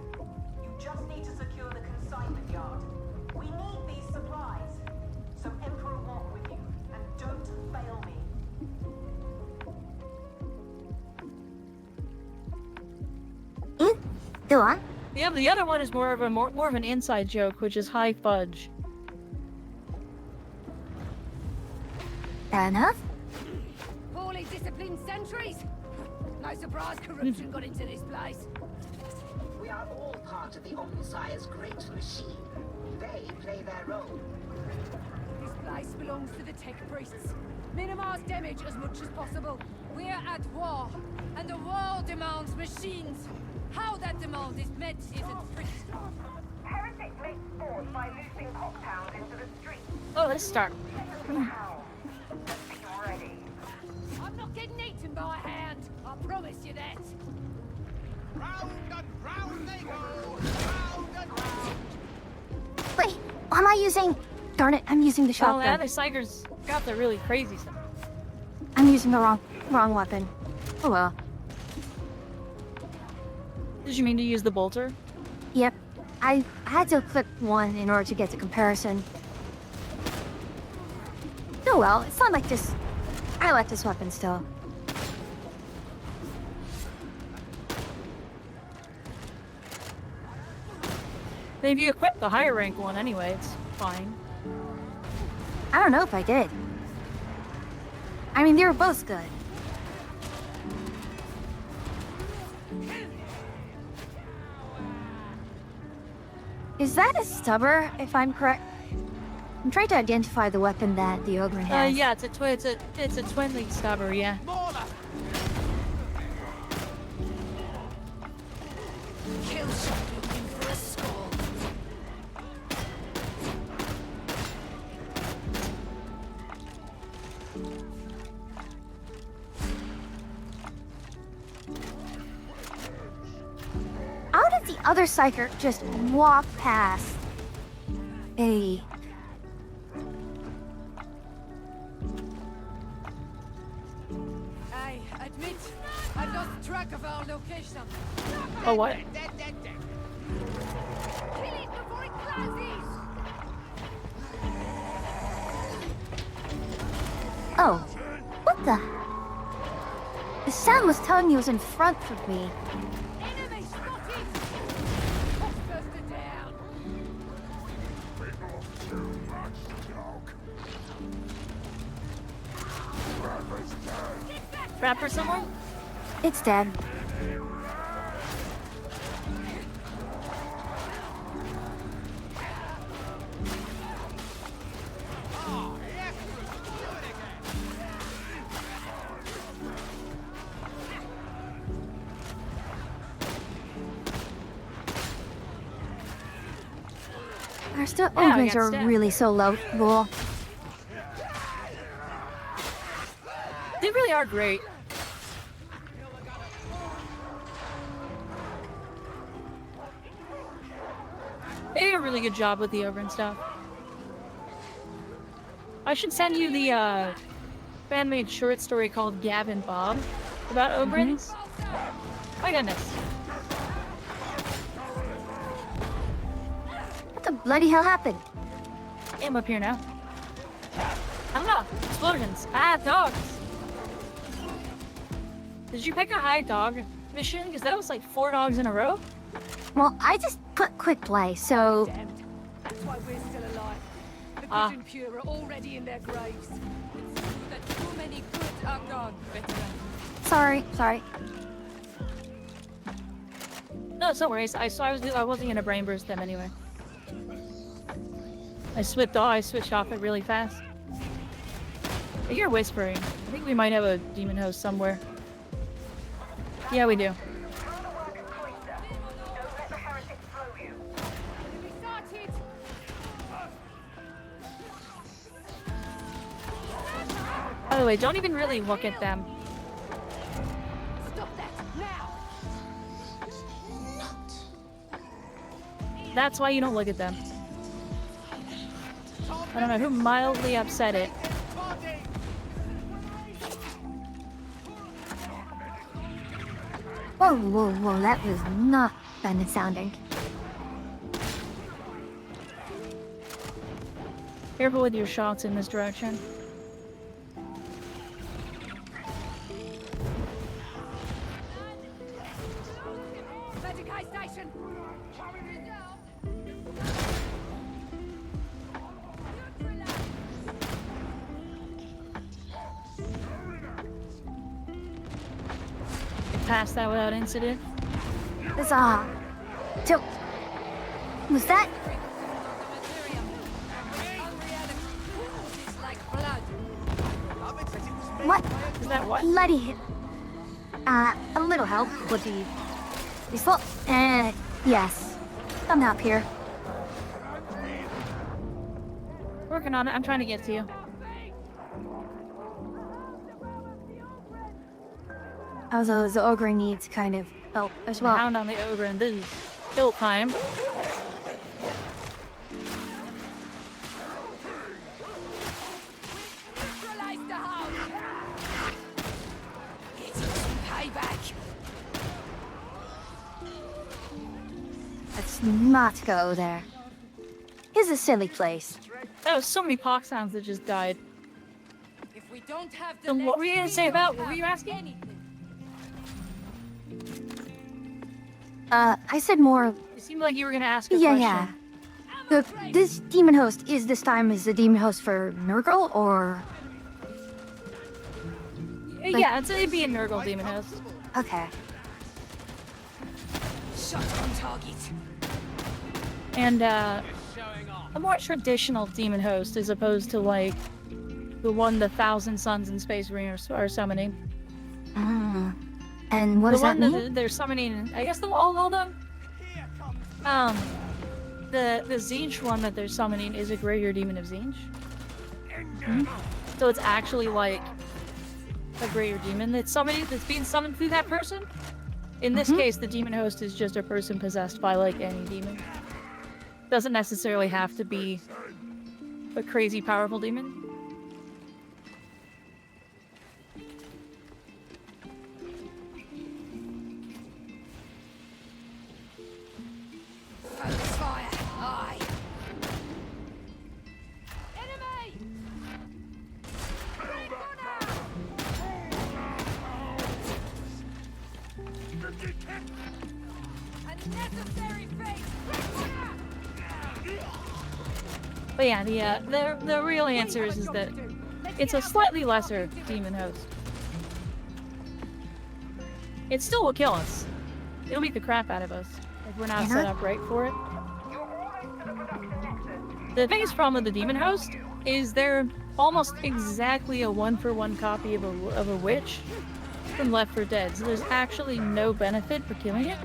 You just need to secure the consignment yard. We need these supplies. So Emperor walk with you, and don't fail me. Go on. Yeah, the other one is more of an inside joke, which is high fudge. Fair enough. Poorly disciplined sentries. No surprise corruption got into this place. We are all part of the Omnissiah's great machine. They play their role. This place belongs to the tech priests. Minimize damage as much as possible. We're at war, and the war demands machines. How that demand is met isn't free. Heretics make sport by loosing cocktails into the streets. Oh, let's start. How? Be ready. I'm not getting eaten by a hand. I promise you that. Round and round they go! Wait, what am I using? Darn it, I'm using the Oh, the shotgun. other psychers got the really crazy stuff. I'm using the wrong weapon. Oh well. Did you mean to use the bolter? Yep. I had to click one in order to get the comparison. Oh well, it's not like this. I like this weapon still. If you equip the higher rank one anyway, it's fine. I don't know if I did. I mean, they were both good. Is that a stubber, if I'm correct? I'm trying to identify the weapon that the ogre has. Yeah, it's a twin lead stubber, yeah. Kill shot looking for a skull. How did the other psyker just walk past? Hey. I admit, I've lost track of our location. Oh, what? Kill it before it closes! Oh. What the? The sound was telling me it was in front of me. Enemy spotted! Buster down! Trap for someone? It's dead. Our still Yeah, I ogres got are stabbed. really so low. Cool. They really are great. They did a really good job with the ogre and stuff. I should send you the fan-made short story called Gavin Bob about ogrins. My goodness. What the bloody hell happened? I'm up here now. I don't know. Explosions. Ah, dogs. Did you pick a high dog mission? Because that was like 4 dogs in a row. Well, I just put quick play, so Damned. That's why we're still alive. The good Ah. and pure are already in their graves. It's true that too many good are gone, veteran. sorry. No, it's no worries. I wasn't gonna brain burst them anyway. I switched off it really fast. I hear whispering. I think we might have a demon host somewhere. Yeah, we do. Go to work, Cloister. Don't let the heretics throw you. We started! By the way, don't even really look at them. Stop that, now! That's why you don't look at them. I don't know who mildly upset it. Whoa, that was not fun sounding. Careful with your shots in this direction. Magic High Station! Passed that without incident. Huzzah! So, was that? It's like blood. What? Is that what? Bloody. A little help would be useful. Yes. Come up here. Working on it. I'm trying to get to you. Although the ogre needs kind of help as well. Hound on the ogre and this is kill time. Let's not go there. It's a silly place. There was so many pox sounds that just died. If we don't have the And what were you gonna legs, say we about? don't What were you have asking? anything. I said more. It seemed like you were gonna ask a Yeah. question. This demon host is this time is the demon host for Nurgle or Yeah, it'd be a Nurgle demon host. okay. Shot on target. And a more traditional demon host as opposed to like the one the Thousand Suns and Space Marines are summoning. And what The does that one mean? that they're summoning, I guess all of them. The Zinch one that they're summoning is a greater demon of Zinch. So it's actually like a greater demon that's being summoned through that person. In this case, the demon host is just a person possessed by like any demon. Doesn't necessarily have to be a crazy powerful demon. Focus fire. Aye. Enemy! Unnecessary face. But yeah, the real answer is that it's a slightly lesser demon host. It still will kill us. It'll beat the crap out of us if we're not set up right for it. The biggest problem with the demon host is they're almost exactly a one-for-one copy of a witch from Left 4 Dead. So there's actually no benefit for killing it.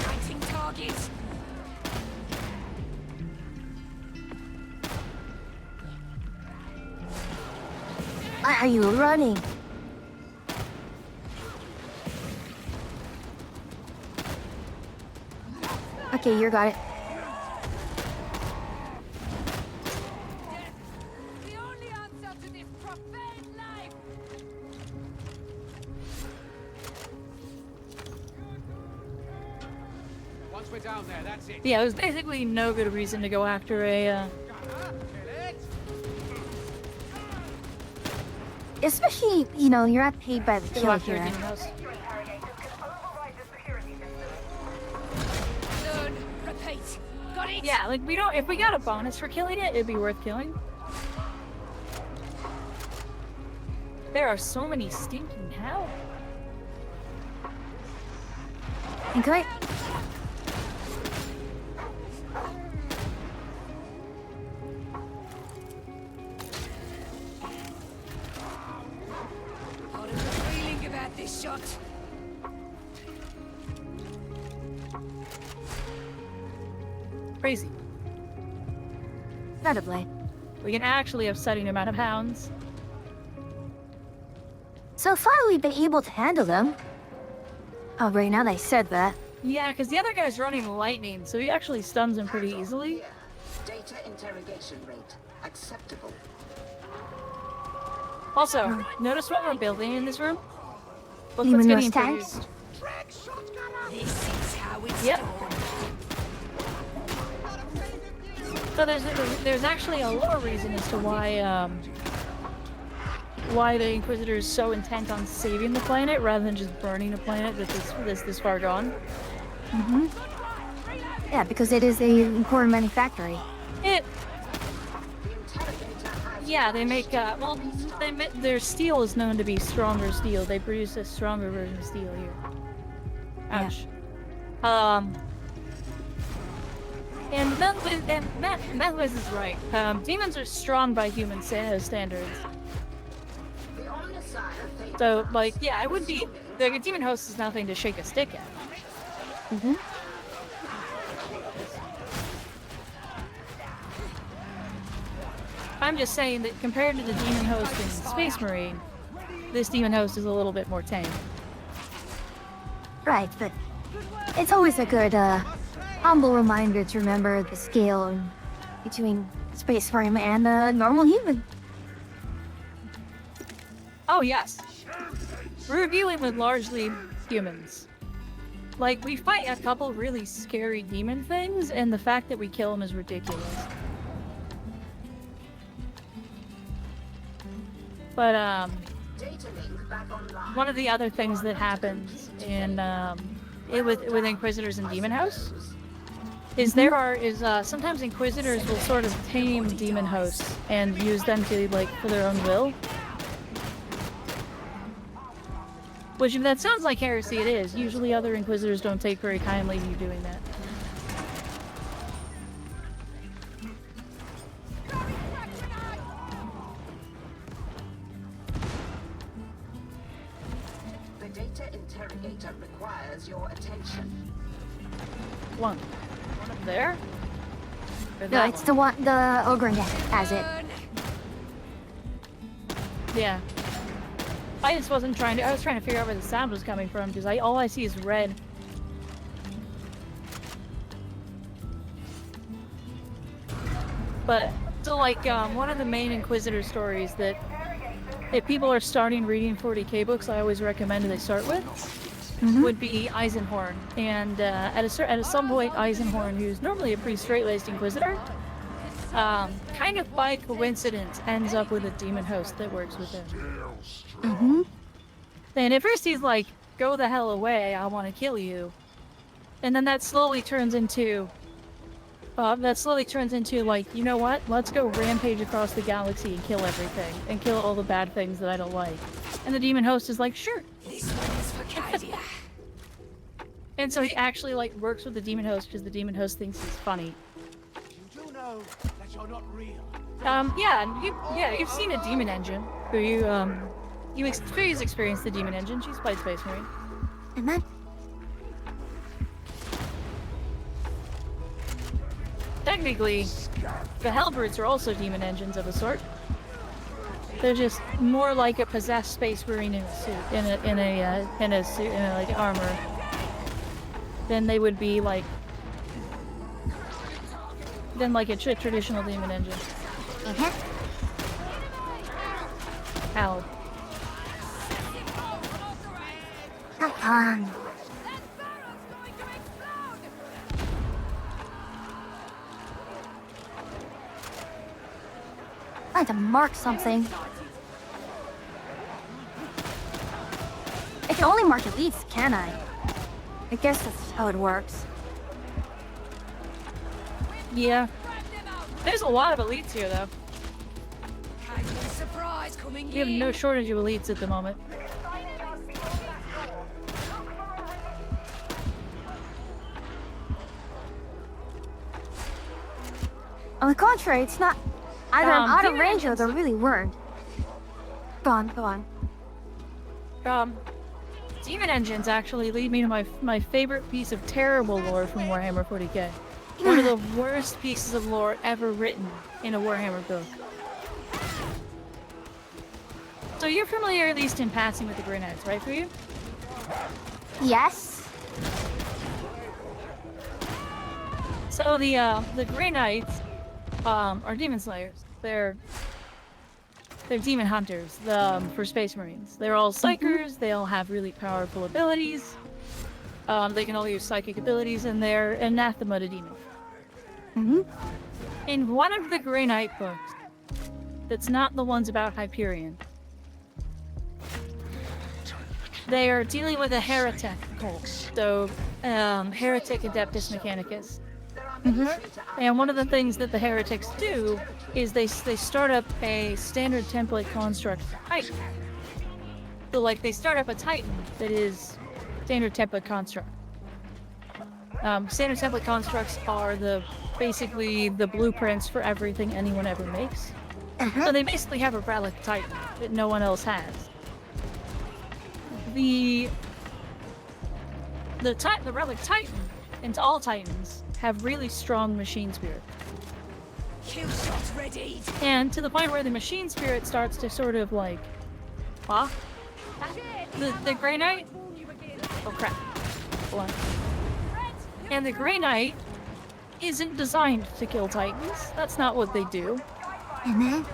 Fighting targets. Why are you running? Okay, you got it. The only answer to this profane life. Once we're down there, that's it. Yeah, it was basically no good reason to go after a Especially, you know, you're not paid by the go kill after a here. demon host. Learn, repeat. Got it? Yeah, like if we got a bonus for killing it, it'd be worth killing. There are so many stinking hell. And can I? How does the feeling about this shot? Crazy. Incredibly. We can actually have setting amount of hounds. So far, we've been able to handle them. Oh, right now they said that. Yeah, because the other guy's running lightning, so he actually stuns him pretty easily. Data interrogation rate acceptable. Also, notice what we're building in this room? Look Demon what's getting tanks? produced. This is how it's Yep. done. So there's actually a lore reason as to why the Inquisitor is so intent on saving the planet rather than just burning a planet that's this far gone. Yeah, because it is a important manufactory. Yeah, they make their steel is known to be stronger steel. They produce a stronger version of steel here. Ouch. And Methwis is right. Demons are strong by human standards. So, like, yeah, it would be the demon host is nothing to shake a stick at. I'm just saying that compared to the demon host in Space Marine, this demon host is a little bit more tame. Right, but it's always a good, humble reminder to remember the scale between Space Marine and a normal human. Oh yes. Reviewing would largely humans. Like, we fight a couple really scary demon things, and the fact that we kill them is ridiculous. But, Data link back online. one of the other things that happens in, with Inquisitors in Demon House is sometimes Inquisitors will sort of tame demon hosts and use them to, like, for their own will. Which, if that sounds like heresy, it is. Usually other Inquisitors don't take very kindly to you doing that. The data interrogator requires your attention. One up there? Or No, that it's the one, the ogre has it. Yeah. I just wasn't trying to. I was trying to figure out where the sound was coming from because all I see is red. But so, like, one of the main Inquisitor stories that if people are starting reading 40k books, I always recommend they start with would be Eisenhorn. And at some point, Eisenhorn, who's normally a pretty straight-laced Inquisitor, kind of by coincidence ends up with a demon host that works with him. And at first he's like, go the hell away, I want to kill you. And then that slowly turns into, like, you know what? Let's go rampage across the galaxy and kill everything. And kill all the bad things that I don't like. And the demon host is like, sure. This one is for Cadia. And so he actually, like, works with the demon host because the demon host thinks he's funny. You do know that you're not real. You've seen a demon engine. Freya's experienced the demon engine. She's played Space Marine. And then Technically, the Hellbrutes are also demon engines of a sort. They're just more like a possessed Space Marine in a suit, in a suit, like armor, than they would be like a traditional demon engine. Ow. come on. I had to mark something. I can only mark elites, can I? I guess that's how it works. Yeah. There's a lot of elites here, though. Surprise coming We have no shortage of elites at the moment. On the contrary, it's not either I'm out of demon range or engines- there really weren't. Go on. Demon engines actually lead me to my favorite piece of terrible lore from Warhammer 40k. One of the worst pieces of lore ever written in a Warhammer book. So you're familiar, at least in passing, with the Grey Knights, right, for you? Yes? So the Grey Knights are demon slayers. They're demon hunters for Space Marines. They're all psychers. They all have really powerful abilities. They can all use psychic abilities, and they're anathema to demons. In one of the Grey Knight books, that's not the ones about Hyperion, they are dealing with a heretic cult. So, heretic adeptus mechanicus. And one of the things that the heretics do is they start up a standard template construct Titan. So, like, they start up a Titan that is standard template construct. Standard template constructs are basically the blueprints for everything anyone ever makes. So they basically have a relic Titan that no one else has. The relic Titan, and all Titans, have really strong machine spirit. Kill shot ready. And to the point where the machine spirit starts to sort of like, the Grey Knight? Oh crap. Hold on. And the Grey Knight isn't designed to kill Titans. That's not what they do. And then?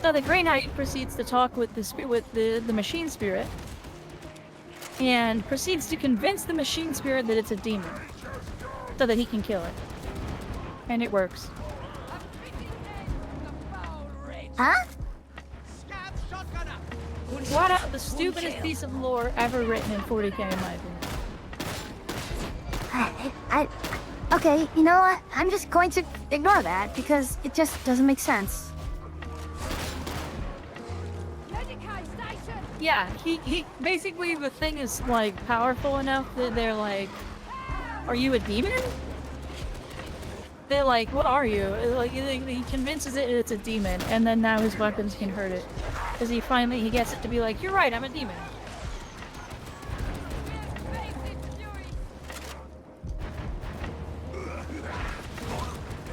So the Grey Knight proceeds to talk with the machine spirit and proceeds to convince the machine spirit that it's a demon so that he can kill it. And it works. Huh? What the stupidest piece of lore ever written in 40k, in my opinion. Okay, you know what? I'm just going to ignore that because it just doesn't make sense. Yeah, he basically the thing is like powerful enough that they're like, are you a demon? They're like, what are you? Like he convinces it it's a demon, and then now his weapons can hurt it. Because he gets it to be like, you're right, I'm a demon.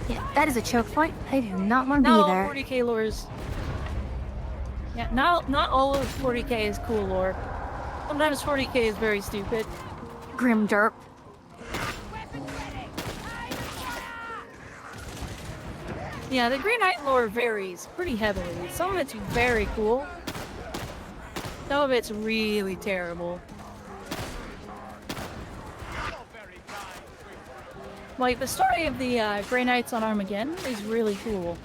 Yeah, that is a choke point. I do not want to be there. Not all 40k lore is... Yeah, not all of 40k is cool lore. Sometimes 40k is very stupid. Grim derp. Yeah, the Green Knight lore varies pretty heavily. Some of it's very cool. Some of it's really terrible. Like, the story of the Grey Knights on Armageddon is really cool.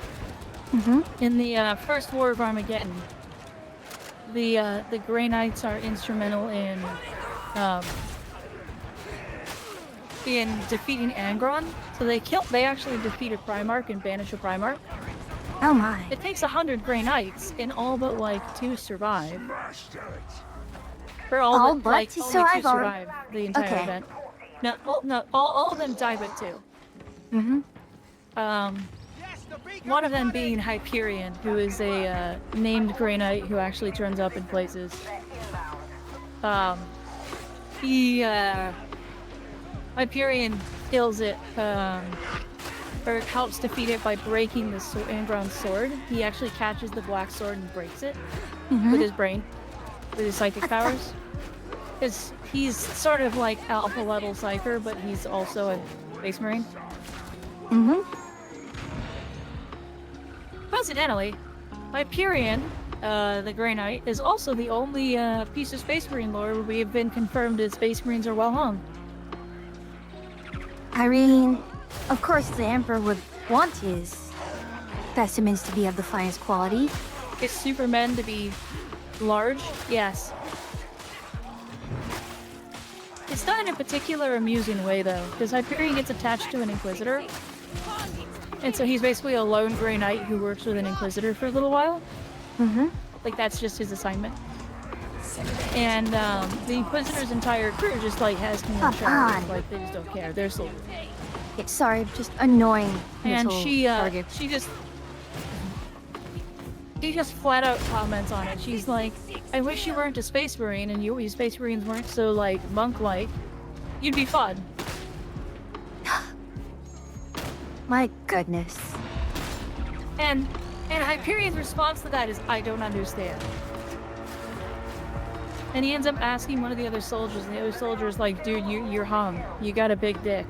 In the First War of Armageddon, the Grey Knights are instrumental in defeating Angron. So they actually defeat a Primarch and banish a Primarch. Oh my. It takes 100 Grey Knights, and all but like 2 survive. For all but like, 2 only 2 survive? survive the entire Okay. event. No, all of them die but 2. One of them being Hyperion, who is a named Grey Knight who actually turns up in places. Hyperion kills it, or helps defeat it by breaking the Angron's sword. He actually catches the black sword and breaks it with his brain, with his psychic powers. Because he's sort of like alpha level psyker, but he's also a Space Marine. Coincidentally, Hyperion, the Grey Knight, is also the only piece of Space Marine lore where we have been confirmed that Space Marines are well hung. I mean, of course the Emperor would want his specimens to be of the finest quality. His Supermen to be large? Yes. It's done in a particular amusing way, though, because Hyperion gets attached to an Inquisitor. And so he's basically a lone Grey Knight who works with an Inquisitor for a little while. Like, that's just his assignment. And the Inquisitor's entire crew just, like, has him in charge. Like, they just don't care. They're soldiers. Yeah, sorry, just annoying. And little she target. just flat out comments on it. She's like, I wish you weren't a Space Marine and you Space Marines weren't so, like, monk-like. You'd be fun. My goodness. And Hyperion's response to that is, I don't understand. And he ends up asking one of the other soldiers, and the other soldier is like, dude, you're hung. You got a big dick.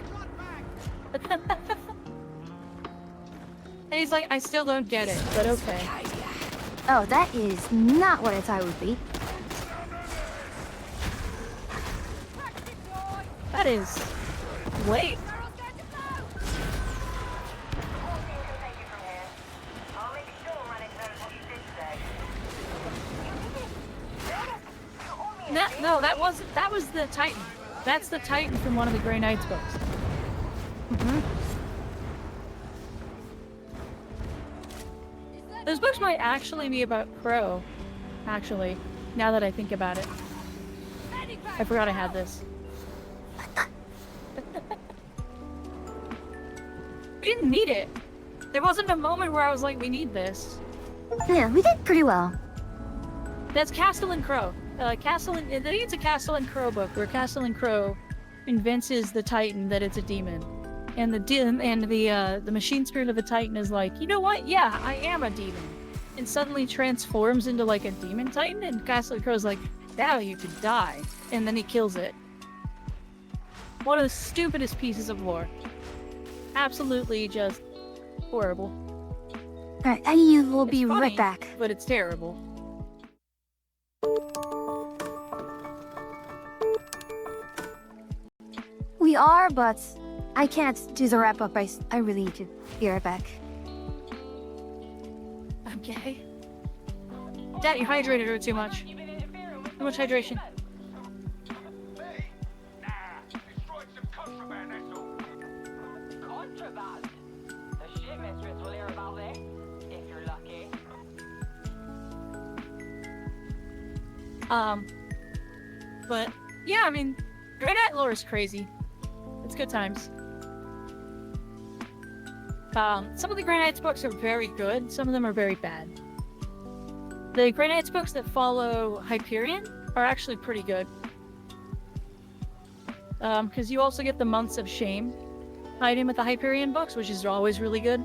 And he's like, I still don't get it, but okay. Oh, that is not what I thought it would be. That is... Wait. No, that was the Titan. That's the Titan from one of the Grey Knights books. Those books might actually be about Crow. Actually, now that I think about it. I forgot I had this. We didn't need it. There wasn't a moment where I was like, we need this. Yeah, we did pretty well. That's Castellan Crow. I think it's a Castellan Crow book where Castellan Crow convinces the Titan that it's a demon, and the machine spirit of the Titan is like, you know what? Yeah, I am a demon, and suddenly transforms into like a demon Titan. And Castellan Crow's like, now you can die, and then he kills it. One of the stupidest pieces of lore. Absolutely just horrible. Alright, I will It's be funny, right back. but it's terrible. We are, but I can't do the wrap up. I really need to be right back. Okay. Dad, you hydrated her too much. Too much hydration. Me? Nah, destroyed some contraband, that's all. Contraband. The ship mistress will hear about this, if you're lucky. But yeah, I mean, Granite lore is crazy. It's good times. Some of the Grey Knights books are very good, some of them are very bad. The Grey Knights books that follow Hyperion are actually pretty good. Because you also get the Months of Shame tied in with the Hyperion books, which is always really good.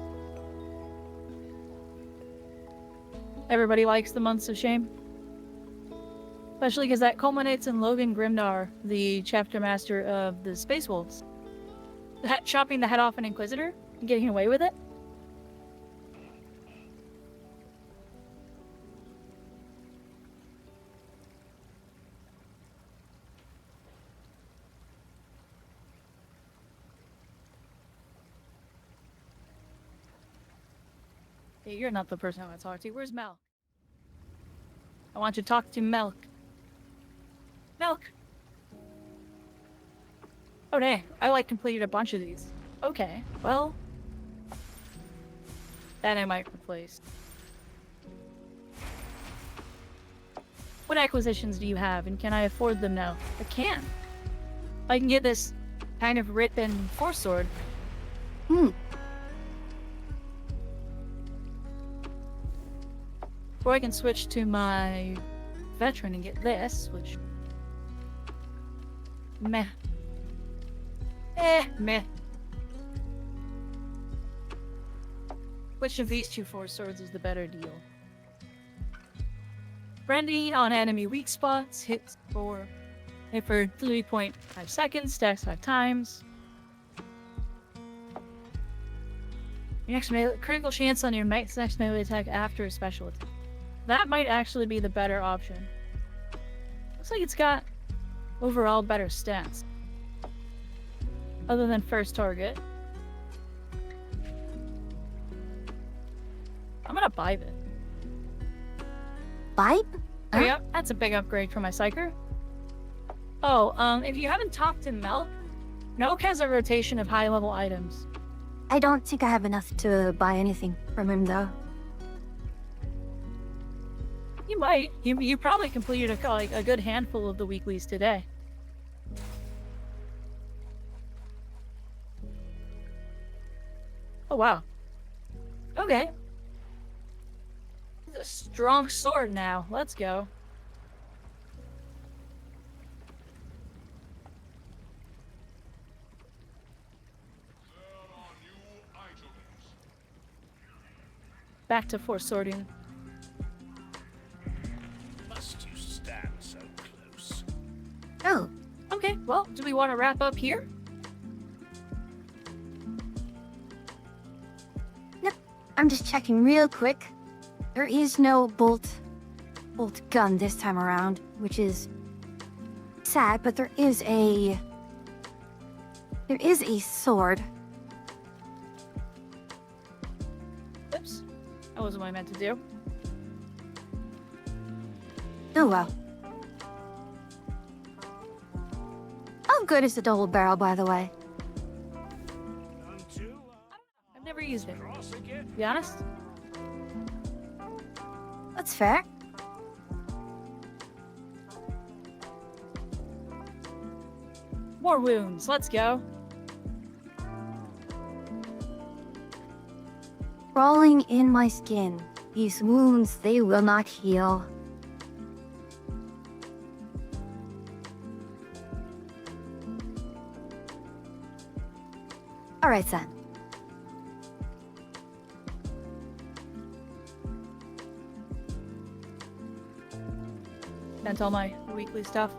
Everybody likes the Months of Shame. Especially because that culminates in Logan Grimnar, the chapter master of the Space Wolves. Chopping the head off an Inquisitor and getting away with it. Hey, you're not the person I want to talk to. Where's Mel? I want you to talk to Melk. Milk! Oh, dang. I, completed a bunch of these. Okay, well... That I might replace. What acquisitions do you have, and can I afford them now? I can. I can get this kind of ripping force sword. Or I can switch to my veteran and get this, which... Meh. Meh. Which of these two force swords is the better deal? Brandy on enemy weak spots, hits for 3.5 seconds, stacks 5 times. Your next critical chance on your next melee attack after a special attack. That might actually be the better option. Looks like it's got overall better stats. Other than first target. I'm gonna Bibe it. Bibe? Oh, yeah, that's a big upgrade for my Psyker. Oh, if you haven't talked to Melk, Melk has a rotation of high-level items. I don't think I have enough to buy anything from him, though. You might. You probably completed a good handful of the weeklies today. Oh, wow. Okay. It's a strong sword now. Let's go. Back to force sorting. Must you stand so close? Oh. Okay, well, do we want to wrap up here? Nope. I'm just checking real quick. There is no bolt gun this time around, which is sad, but there is a sword. Oops. That wasn't what I meant to do. Oh well. How good is the double barrel, by the way? I've never used it. To be honest. That's fair. More wounds. Let's go. Crawling in my skin. These wounds, they will not heal. Alright then. Sent all my weekly stuff.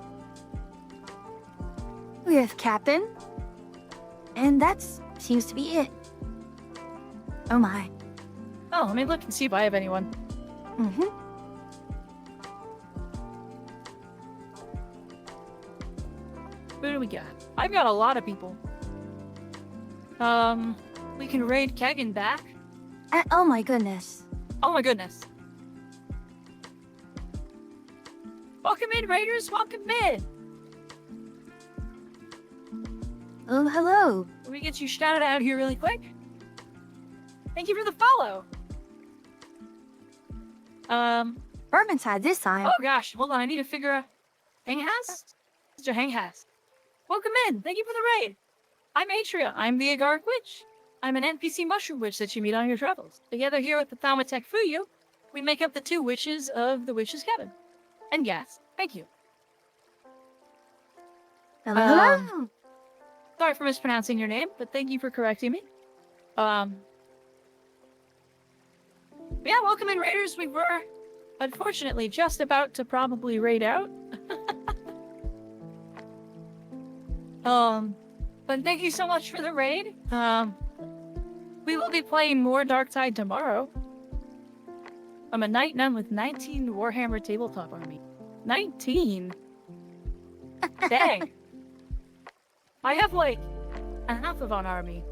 With Captain. And that seems to be it. Oh my. Oh, let me look and see if I have anyone. Mm-hmm. Who do we got? I've got a lot of people. We can raid Kegan back. Oh my goodness. Oh my goodness. Welcome in, raiders. Welcome in. Oh, hello. Let me get you shouted out here really quick. Thank you for the follow. Vermintide this time. Oh gosh, hold on. I need to figure out. Hanghas? Mr. Hanghas. Welcome in. Thank you for the raid. I'm Atria. I'm the Agaric Witch. I'm an NPC mushroom witch that you meet on your travels. Together here with the Thaumatek Fuyu, we make up the 2 witches of the Witch's Cabin. And yes, thank you. Hello. Sorry for mispronouncing your name, but thank you for correcting me. Yeah, welcome in, raiders. We were, unfortunately, just about to probably raid out. But thank you so much for the raid. We will be playing more Darktide tomorrow. I'm a Knight Nun with 19 Warhammer tabletop army. 19? Dang. I have like a half of an army.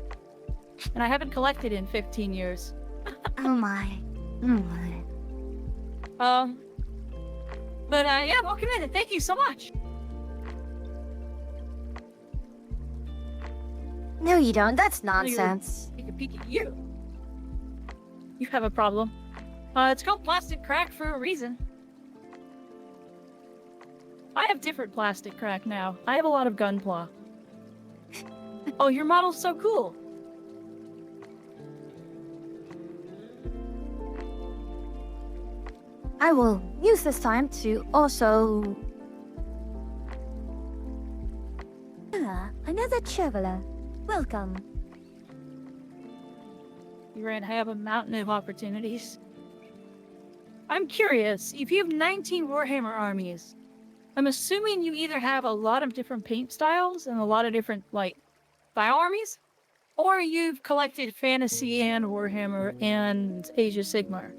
And I haven't collected in 15 years. Oh my. Oh my. But yeah, welcome in and thank you so much. No, you don't. That's nonsense. Take a peek at you. You have a problem. It's called plastic crack for a reason. I have different plastic crack now. I have a lot of gunpla. Oh, your model's so cool. I will use this time to also... another traveler. Welcome. You're gonna have a mountain of opportunities. I'm curious, if you have 19 Warhammer armies, I'm assuming you either have a lot of different paint styles and a lot of different, like, style armies, or you've collected Fantasy and Warhammer and Age of Sigmar.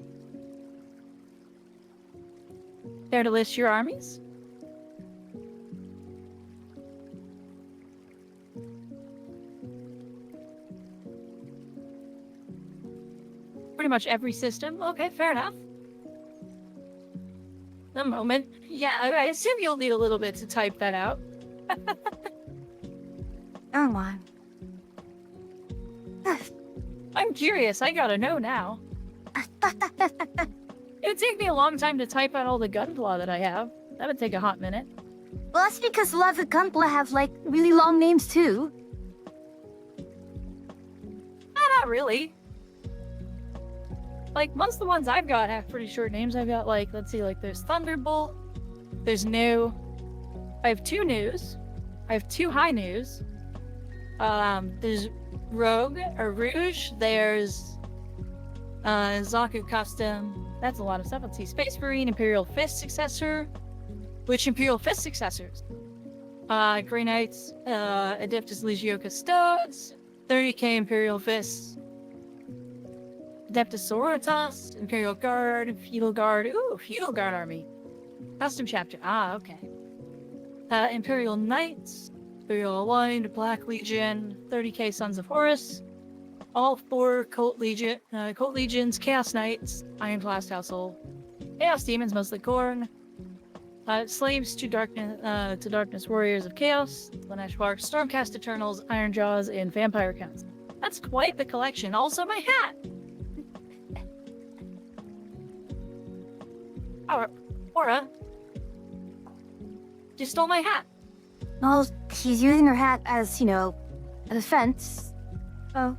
Care to list your armies? Pretty much every system. Okay, fair enough. A moment. Yeah, I assume you'll need a little bit to type that out. Oh my. I'm curious. I gotta know now. It would take me a long time to type out all the gunpla that I have. That would take a hot minute. Well, that's because a lot of the gunpla have, like, really long names, too. Not really. Like, most of the ones I've got have pretty short names. I've got, like, let's see, like, there's Thunderbolt, there's New, I have 2 News, I have 2 High News, there's Rogue, or Rouge, there's, Zaku Custom, that's a lot of stuff. Let's see, Space Marine, Imperial Fist Successor, which Imperial Fist Successors? Grey Knights, Adeptus Legio Custodes, 30k Imperial Fists, Adeptus Sororitas, Imperial Guard, Feudal Guard. Ooh, Feudal Guard Army. Custom Chapter. Ah, okay. Imperial Knights, Imperial Aligned, Black Legion, 30k Sons of Horus, all 4 Cult Legions, Chaos Knights, Ironclast Household, Chaos Demons, mostly Khorne, Slaves to Darkness Warriors of Chaos, Lanesh Bark, Stormcast Eternals, Ironjaws, and Vampire Counts. That's quite the collection. Also my hat! Aura, you stole my hat. Well, she's using her hat as, you know, a defense. Oh.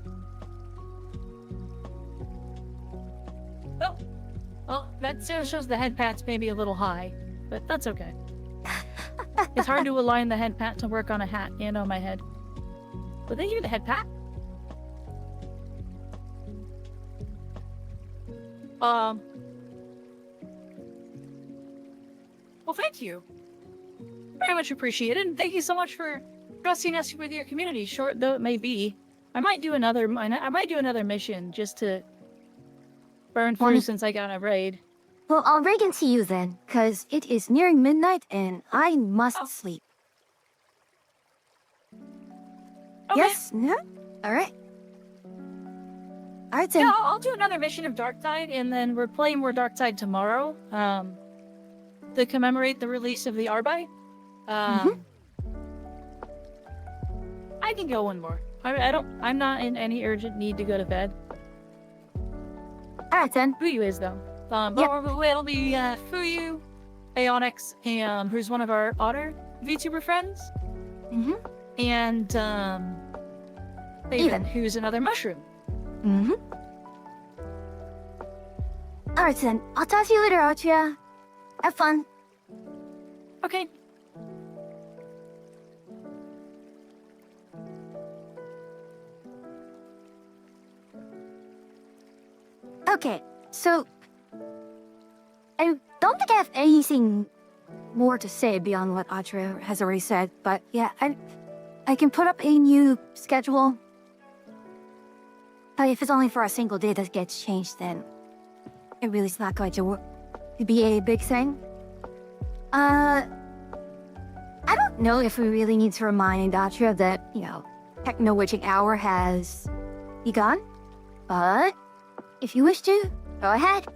Well, that still shows the head pat's maybe a little high, but that's okay. It's hard to align the head pat to work on a hat and on my head. But thank you for the head pat. Well, thank you. Very much appreciated, and thank you so much for trusting us with your community, short though it may be. I might do another mission just to burn through since I got a raid. Well, I'll raid into you then, because it is nearing midnight and I must sleep. Okay. Yes? No? Alright. Alright then. Yeah, I'll do another mission of Darkside, and then we're playing more Darkside tomorrow, to commemorate the release of the Arbai. I can go one more. I'm not in any urgent need to go to bed. Alright then. Fuyu is, though. But it'll be, Fuyu, Aeonix, and who's one of our otter VTuber friends. And, Faven, who's another mushroom. Alright then. I'll talk to you later, Atria. Have fun. Okay. Okay, so I don't think I have anything more to say beyond what Atria has already said, but yeah, I can put up a new schedule. But if it's only for a single day that gets changed, then it really is not going to be a big thing. I don't know if we really need to remind Atria that, you know, Techno Witching Hour has begun, but if you wish to, go ahead.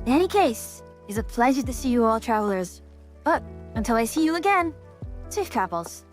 In any case, it's a pleasure to see you all, travelers. But until I see you again, safe travels.